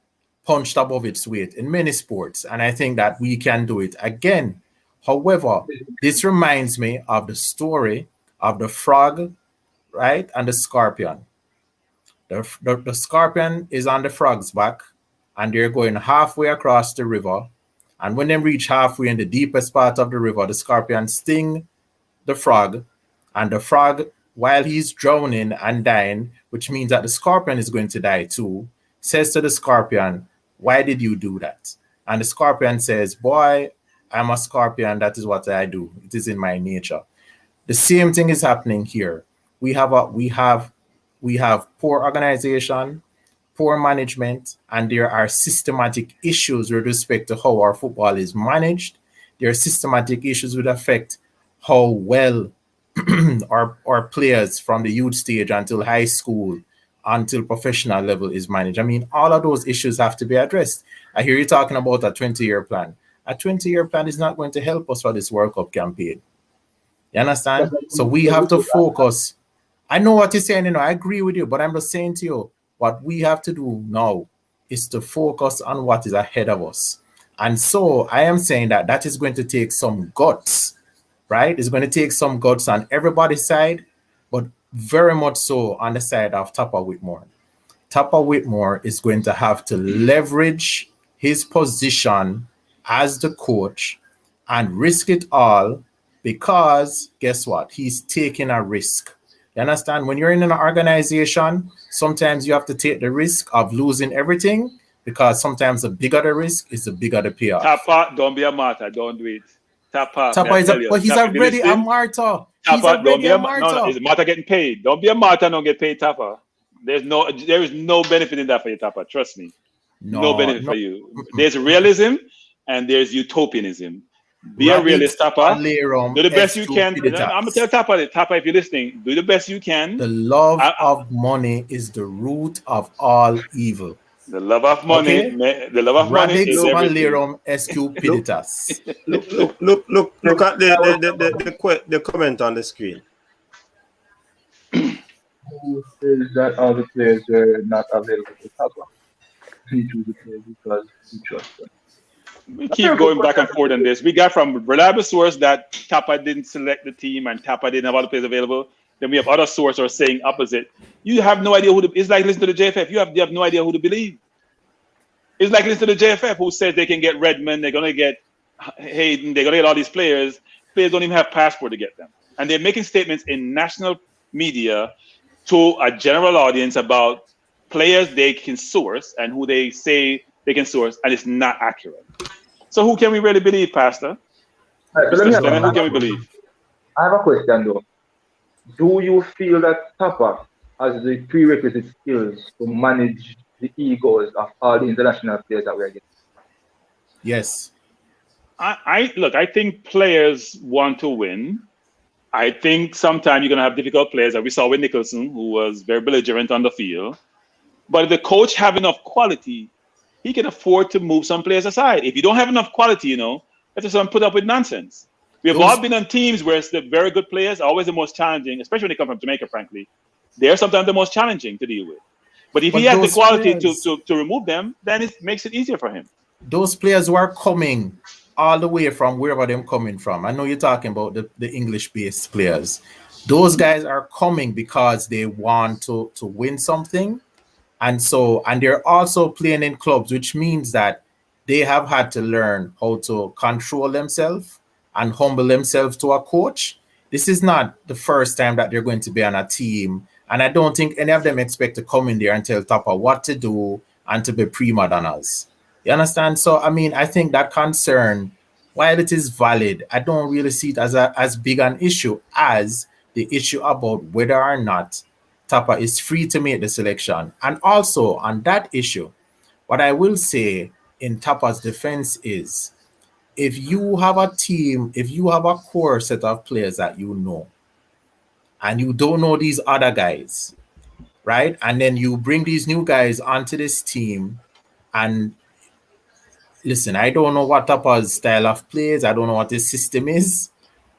punched above its weight in many sports, and I think that we can do it again. However, this reminds me of the story of the frog, right, and the scorpion. The scorpion is on the frog's back, and they're going halfway across the river. And when they reach halfway in the deepest part of the river, the scorpion sting the frog, and the frog, while he's drowning and dying, which means that the scorpion is going to die too, says to the scorpion, "Why did you do that?" And the scorpion says, "Boy, I'm a scorpion. That is what I do. It is in my nature." The same thing is happening here. We have poor organization, poor management, and there are systematic issues with respect to how our football is managed. There are systematic issues that affect how well our players from the youth stage until high school, until professional level is managed. I mean, all of those issues have to be addressed. I hear you talking about a 20-year plan. A 20-year plan is not going to help us for this World Cup campaign. You understand? So we have to focus. I know what you're saying, I agree with you, but I'm just saying to you, what we have to do now is to focus on what is ahead of us. And so I am saying that is going to take some guts, right? It's going to take some guts on everybody's side, but very much so on the side of Tappa Whitmore. Tappa Whitmore is going to have to leverage his position as the coach and risk it all, because guess what? He's taking a risk. You understand? When you're in an organization, sometimes you have to take the risk of losing everything, because sometimes the bigger the risk is the bigger the payoff. Tappa, don't be a martyr. Don't do it. Tappa is he's already a martyr. Tappa, don't be a martyr. No, is Martha getting paid? Don't be a martyr, don't get paid, Tappa. There is no benefit in that for you, Tappa. Trust me. No benefit for you. There's realism and there's utopianism. Be a realist, Tappa. Do the best you can. I'm gonna tell Tappa, if you're listening, do the best you can. The love of money is the root of all evil. The love of money, the love of money is everything. Look at the comment on the screen. Who says that all the players are not available to Tappa? He choose the players because he trusts them. We keep going back and forth on this. We got from reliable source that Tappa didn't select the team and Tappa didn't have all the players available. Then we have other sources saying opposite. You have no idea it's like listening to the JFF. You have no idea who to believe. It's like listening to the JFF, who says they can get Redmond, they're gonna get Hayden, they're gonna get all these players. Players don't even have passport to get them. And they're making statements in national media to a general audience about players they can source and who they say they can source, and it's not accurate. So who can we really believe, Pastor? Right, so who can we believe? I have a question though. Do you feel that Tappa has the prerequisite skills to manage the egos of all the international players that we're getting? Yes. I think players want to win. I think sometimes you're going to have difficult players, as we saw with Nicholson, who was very belligerent on the field. But if the coach have enough quality, he can afford to move some players aside. If you don't have enough quality, let's just put up with nonsense. We have all been on teams where it's the very good players are always the most challenging, especially when they come from Jamaica, frankly. They're sometimes the most challenging to deal with. But if he has the quality to remove them, then it makes it easier for him. Those players who are coming all the way from wherever they're coming from, I know you're talking about the English-based players. Those guys are coming because they want to win something. And they're also playing in clubs, which means that they have had to learn how to control themselves and humble themselves to a coach. This is not the first time that they're going to be on a team. And I don't think any of them expect to come in there and tell Tappa what to do and to be prima donnas. You understand? So, I think that concern, while it is valid, I don't really see it as big an issue as the issue about whether or not Tappa is free to make the selection. And also on that issue, what I will say in Tappa's defense is, if you have a team, if you have a core set of players that you know, and you don't know these other guys, right? And then you bring these new guys onto this team, and listen, I don't know what Tappa's style of play is. I don't know what his system is,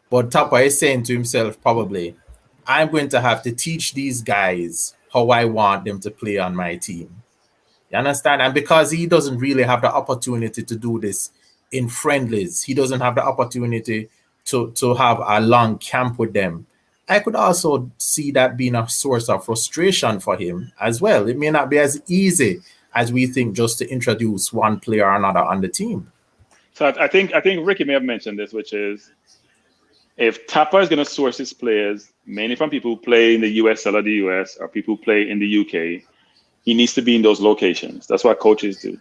but Tappa is saying to himself, probably, I'm going to have to teach these guys how I want them to play on my team. You understand? And because he doesn't really have the opportunity to do this in friendlies, he doesn't have the opportunity to have a long camp with them. I could also see that being a source of frustration for him as well. It may not be as easy as we think just to introduce one player or another on the team. So I think Ricky may have mentioned this, which is if Tappa is going to source his players mainly from people who play in the USL or the US or people who play in the UK, he needs to be in those locations. That's what coaches do.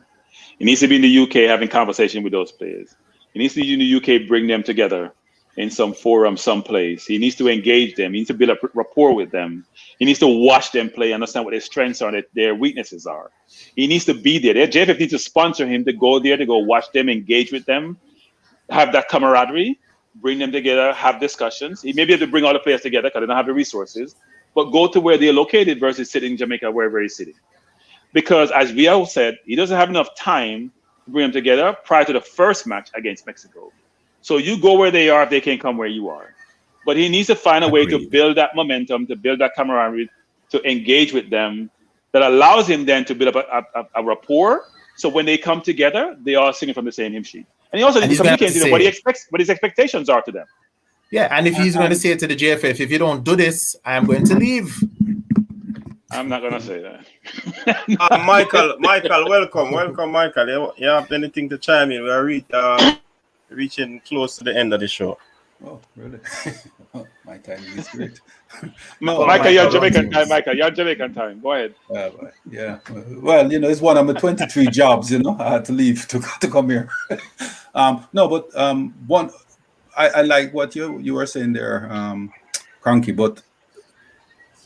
He needs to be in the UK having conversation with those players. He needs to be in the UK, bring them together in some forum, someplace. He needs to engage them. He needs to build a rapport with them. He needs to watch them play, understand what their strengths are, their weaknesses are. He needs to be there. Their JFF needs to sponsor him to go there, to go watch them, engage with them, have that camaraderie, bring them together, have discussions. He may be able to bring all the players together because they don't have the resources, but go to where they're located versus sitting in Jamaica, wherever he's sitting. Because as we all said, he doesn't have enough time to bring them together prior to the first match against Mexico. So you go where they are if they can't come where you are. But he needs to find a way to build that momentum, to build that camaraderie, to engage with them that allows him then to build up a rapport. So when they come together, they are singing from the same hymn sheet. And he also needs to communicate to them what his expectations are to them. Yeah, and if he's going to say to the JFF, if you don't do this, I'm going to leave. I'm not going to say that. Michael, welcome, Michael. You have anything to chime in? We are reaching close to the end of the show. Oh, really? My timing is great. Michael, you're Jamaican time. Michael, you're Jamaican time. Go ahead. Yeah. Well, it's one of my 23 jobs. I had to leave to come here. One, I like what you were saying there, Cranky. But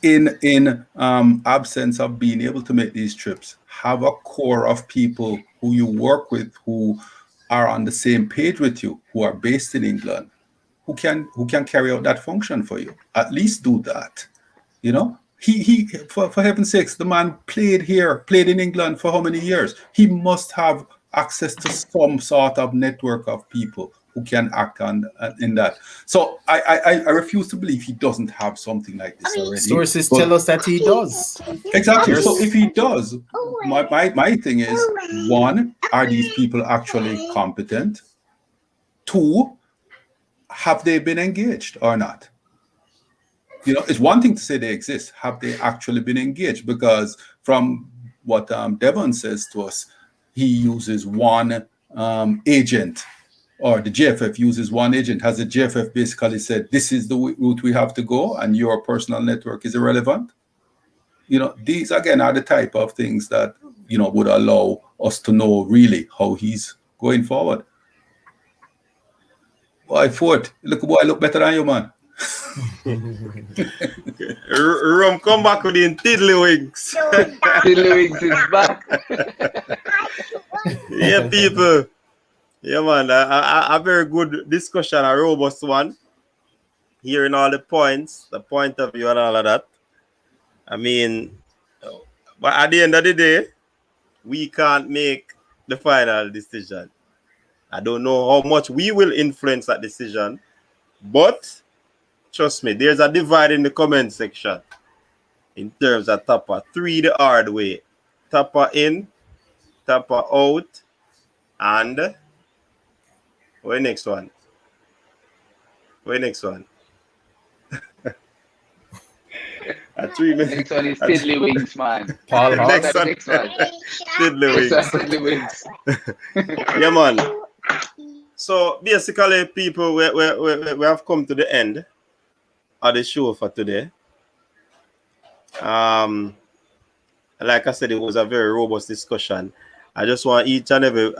in absence of being able to make these trips, have a core of people who you work with who are on the same page with you, who are based in England, who can carry out that function for you. At least do that. He for heaven's sakes, the man played in England for how many years? He must have access to some sort of network of people who can act in that. So I refuse to believe he doesn't have something like this already. Sources tell us that he does. Exactly. So if he does, my thing is, one, are these people actually competent? Two, have they been engaged or not? It's one thing to say they exist. Have they actually been engaged? Because from what Devon says to us, he uses one agent, or the JFF uses one agent. Has the JFF basically said, this is the route we have to go and your personal network is irrelevant? These again are the type of things that, would allow us to know really how he's going forward. Boy, Fort, I look better than you, man. Rum, come back with the tiddlywinks. Tiddlywinks is back. Yeah, people. Yeah, man. A very good discussion, a robust one. Hearing all the points, the point of view, and all of that. I mean, but at the end of the day, we can't make the final decision. I don't know how much we will influence that decision, but trust me, there's a divide in the comment section in terms of Tappa. 3 the hard way. Tappa in, Tappa out, and where next one? At 3 minutes. Next one is Tiddlywinks, man. Paul, next one. Tiddlywinks. Yeah, man. So basically, people, we have come to the end of the show for today. Like I said, it was a very robust discussion. I just want each and every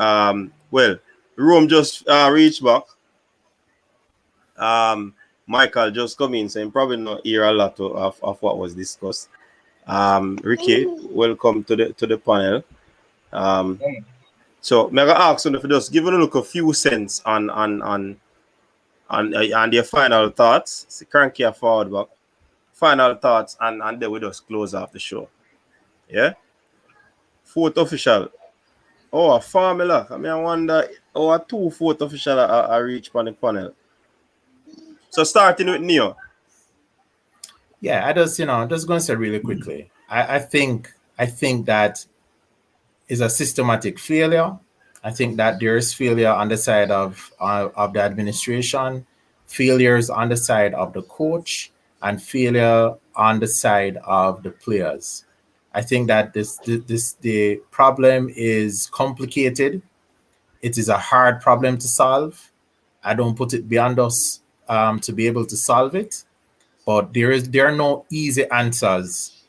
Rome just reached back. Michael just come in, so you probably not hear a lot of what was discussed. Ricky, welcome to the panel. So I'm gonna ask you if you just give a few cents on your final thoughts. So Cranky forward back. Final thoughts, and then we just close off the show. Yeah. 4th official. Oh, a formula. I wonder how 2 4th official are reached on the panel. So starting with Neo. Yeah, I just going to say really quickly. I think that is a systematic failure. I think that there is failure on the side of the administration, failures on the side of the coach, and failure on the side of the players. I think that the problem is complicated. It is a hard problem to solve. I don't put it beyond us to be able to solve it, but there are no easy answers,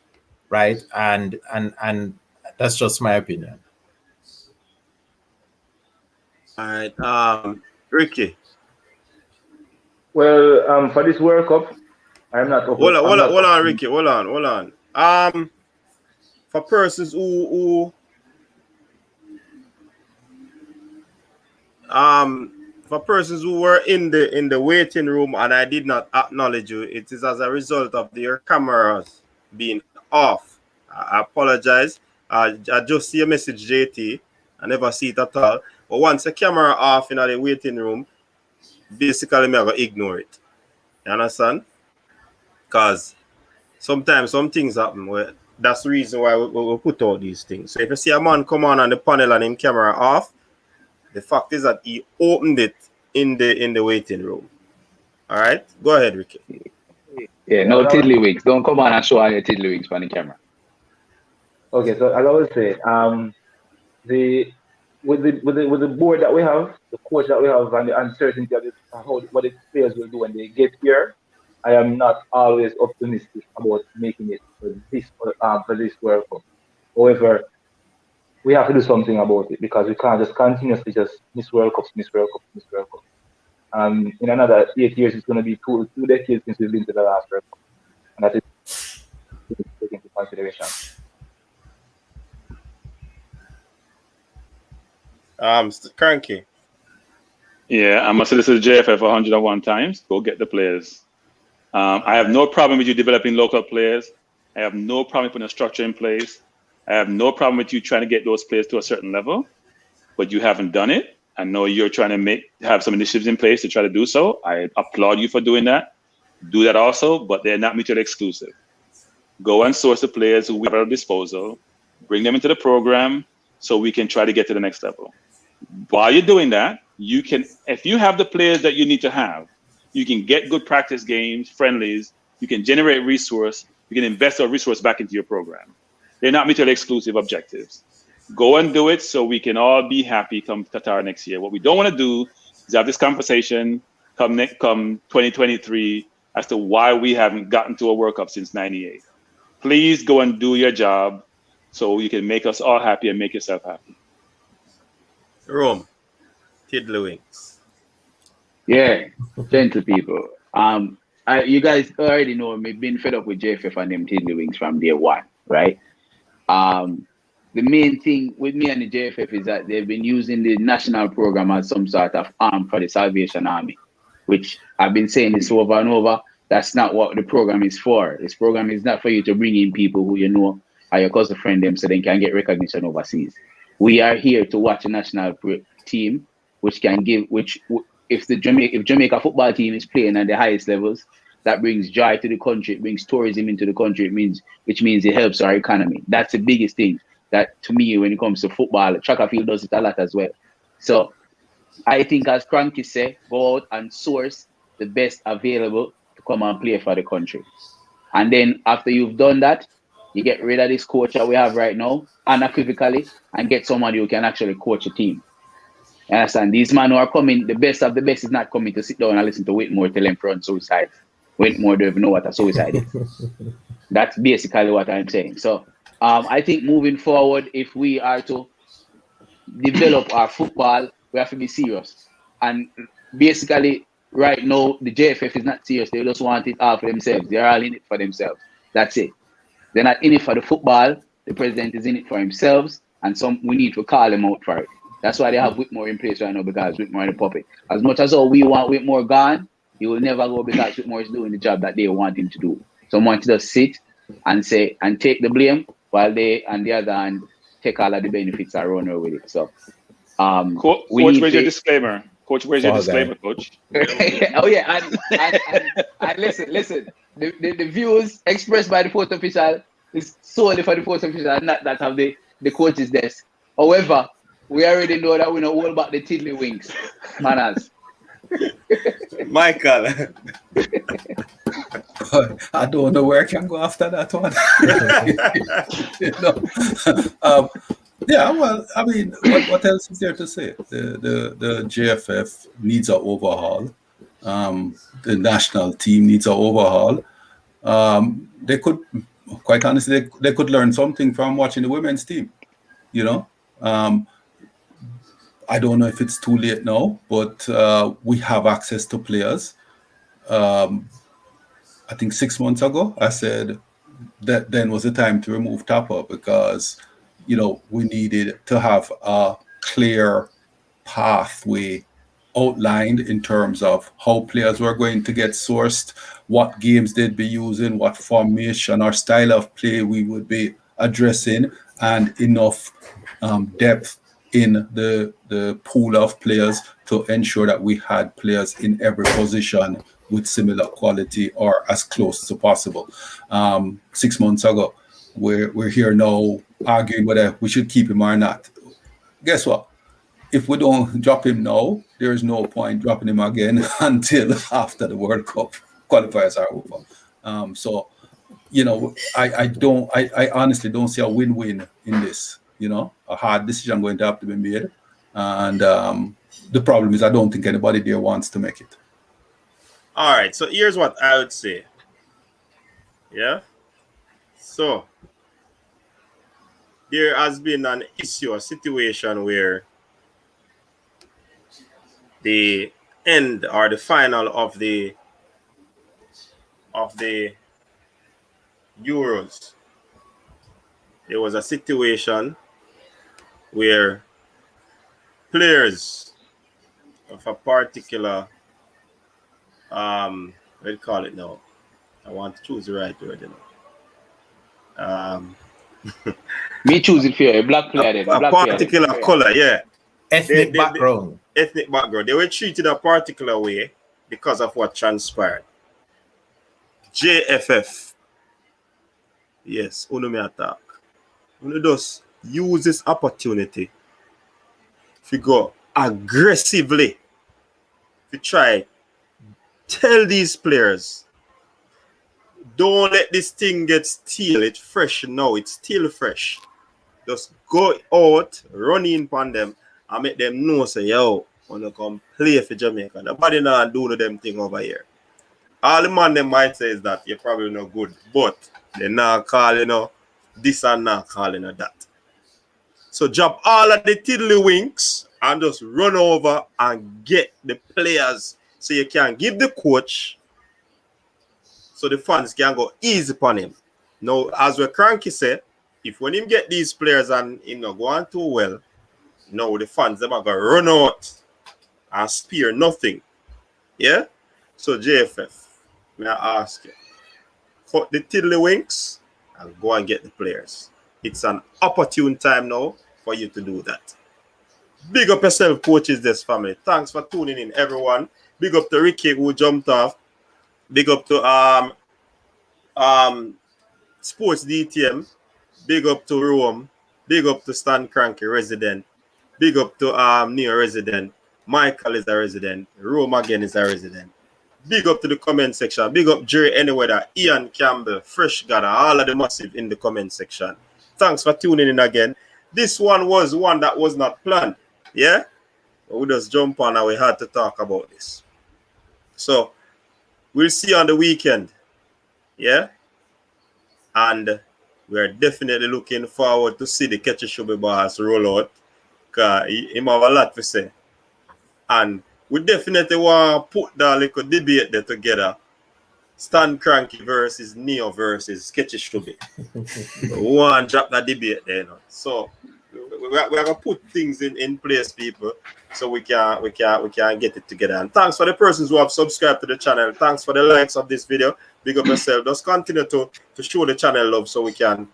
right? And that's just my opinion. All right, Ricky. Well, for this World Cup, I'm not. Hold on, Ricky. Hold on. For persons who were in the waiting room and I did not acknowledge you, it is as a result of your cameras being off. I apologize. I just see a message, JT. I never see it at all. But once the camera off in the waiting room, basically I'm going to ignore it. You understand? Because sometimes some things happen where that's the reason why we put out these things. So if you see a man come on the panel and him camera off, the fact is that he opened it in the waiting room. All right, go ahead, Ricky. Yeah, no tiddlywinks. Don't come on and show all your tiddlywinks on the camera. Okay, so as I was saying, with the board that we have, the coach that we have, and the uncertainty of what the players will do when they get here, I am not always optimistic about making it for this World Cup. However, we have to do something about it because we can't just continuously just miss World Cups. In another 8 years, it's going to be two decades since we've been to the last World Cup, and that is taken into consideration. Cranky. Yeah, I must say this is JFF 101 times. Go get the players. I have no problem with you developing local players. I have no problem putting a structure in place. I have no problem with you trying to get those players to a certain level, but you haven't done it. I know you're trying to have some initiatives in place to try to do so. I applaud you for doing that. Do that also, but they're not mutually exclusive. Go and source the players who we have at our disposal, bring them into the program so we can try to get to the next level. While you're doing that, you can, if you have the players that you need to have, you can get good practice games, friendlies, you can generate resource, you can invest our resource back into your program. They're not mutually exclusive objectives. Go and do it so we can all be happy come Qatar next year. What we don't want to do is have this conversation come 2023 as to why we haven't gotten to a World Cup since '98. Please go and do your job so you can make us all happy and make yourself happy. Rome, tiddlywinks. Yeah, gentle people. You guys already know me been fed up with JFF and them tiddlywinks from day one, right? The main thing with me and the JFF is that they've been using the national program as some sort of arm for the Salvation Army, which I've been saying this over and over. That's not what the program is for. This program is not for you to bring in people who you know are your cousin friend them so they can get recognition overseas. We are here to watch a national team, which if Jamaica football team is playing at the highest levels, that brings joy to the country, it brings tourism into the country, which means it helps our economy. That's the biggest thing that, to me, when it comes to football, track and field does it a lot as well. So I think, as Cranky said, go out and source the best available to come and play for the country. And then after you've done that, you get rid of this coach that we have right now, unequivocally, and get somebody who can actually coach a team. You understand? These men who are coming, the best of the best is not coming to sit down and listen to Whitmore tell them front suicide. Whitmore don't even know what a suicide is. That's basically what I'm saying. So I think moving forward, if we are to develop our football, we have to be serious. And basically, right now, the JFF is not serious. They just want it all for themselves. They're all in it for themselves. That's it. They're not in it for the football. The president is in it for himself. And we need to call them out for it. That's why they have Whitmore in place right now, because Whitmore is the puppet. As much as we want Whitmore gone, he will never go because Whitmore is doing the job that they want him to do. Someone to just sit and say and take the blame while they, on the other hand, take all of the benefits and run away with it. So, Coach, where's your disclaimer? Coach, where's your disclaimer, Coach? Oh yeah, and listen. The views expressed by the fourth official is solely for the fourth official, not that of the coach's desk. However, we already know that we know all about the tiddlywinks, manners. Michael. I don't know where I can go after that one. Yeah, well, I mean, what else is there to say? The JFF needs an overhaul. The national team needs an overhaul. They could, quite honestly, they could learn something from watching the women's team. I don't know if it's too late now, but we have access to players. I think 6 months ago, I said that then was the time to remove Tappa because, we needed to have a clear pathway outlined in terms of how players were going to get sourced, what games they'd be using, what formation or style of play we would be addressing, and enough depth in the pool of players to ensure that we had players in every position with similar quality or as close as possible. 6 months ago, we're here now arguing whether we should keep him or not. Guess what? If we don't drop him now, there is no point dropping him again until after the World Cup qualifiers are over. So, I honestly don't see a win-win in this. A hard decision going to have to be made. And the problem is I don't think anybody there wants to make it. All right, so here's what I would say. Yeah? So, there has been an issue, a situation where the end or the final of the Euros, there was a situation where players of a particular what do you call it now? I want to choose the right word, Me choose it for you, a black player. A particular color, yeah. Ethnic background. Ethnic background. They were treated a particular way because of what transpired. JFF. Yes, uno me attack. Uno just use this opportunity to go aggressively to try tell these players, don't let this thing get stale. It's fresh now. It's still fresh. Just go out, run in upon them, and make them know, say, yo, wanna come play for Jamaica. Nobody not do them thing over here. All the man them might say is that you're probably not good, but they're not calling this and not calling that. So drop all of the tiddlywinks and just run over and get the players so you can give the coach so the fans can go easy upon him. Now, as we Cranky said, if when him get these players and go on too well, now the fans them are going to run out and spare nothing. Yeah? So JFF, may I ask you, cut the tiddlywinks and go and get the players. It's an opportune time now for you to do that. Big up yourself, coaches, this family. Thanks for tuning in, everyone. Big up to Ricky who jumped off. Big up to Sports DTM. Big up to Rome. Big up to Stan Cranky, resident. Big up to Neo resident. Michael is a resident. Rome again is a resident. Big up to the comment section. Big up Jerry Anyweather, Ian Campbell, Fresh Gather, all of the massive in the comment section. Thanks for tuning in again. This one was one that was not planned. Yeah? But we just jump on and we had to talk about this. So, we'll see you on the weekend. Yeah? And we're definitely looking forward to see the Catchy Shubi Boss roll out. Because he have a lot to say. And we definitely want to put that little debate there together. Stan Cranky versus Neo versus Catchy Shubi. We want to drop that debate there. So, we're going to put things in place, people, so we can get it together. And thanks for the persons who have subscribed to the channel. Thanks for the likes of this video. Big up yourself. Just continue to show the channel love so we can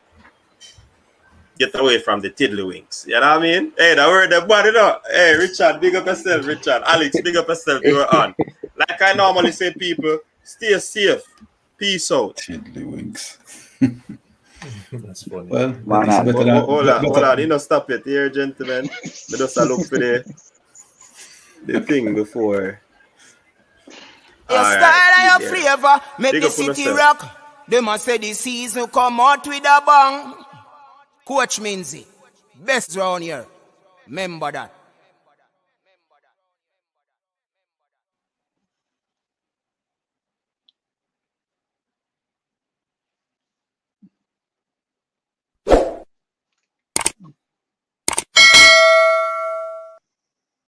get away from the tiddlywinks. You know what I mean? Hey, that word the body, Hey, Richard, big up yourself, Richard. Alex, big up yourself. You're on. Like I normally say, people, stay safe. Peace out. Tiddlywinks. That's funny. Well, hold on. You know, stop it here, gentlemen. We just look for the thing before. Your style and your ever make the city rock, they must say the season come out with a bang. Coach Minzy, best round here. Remember that.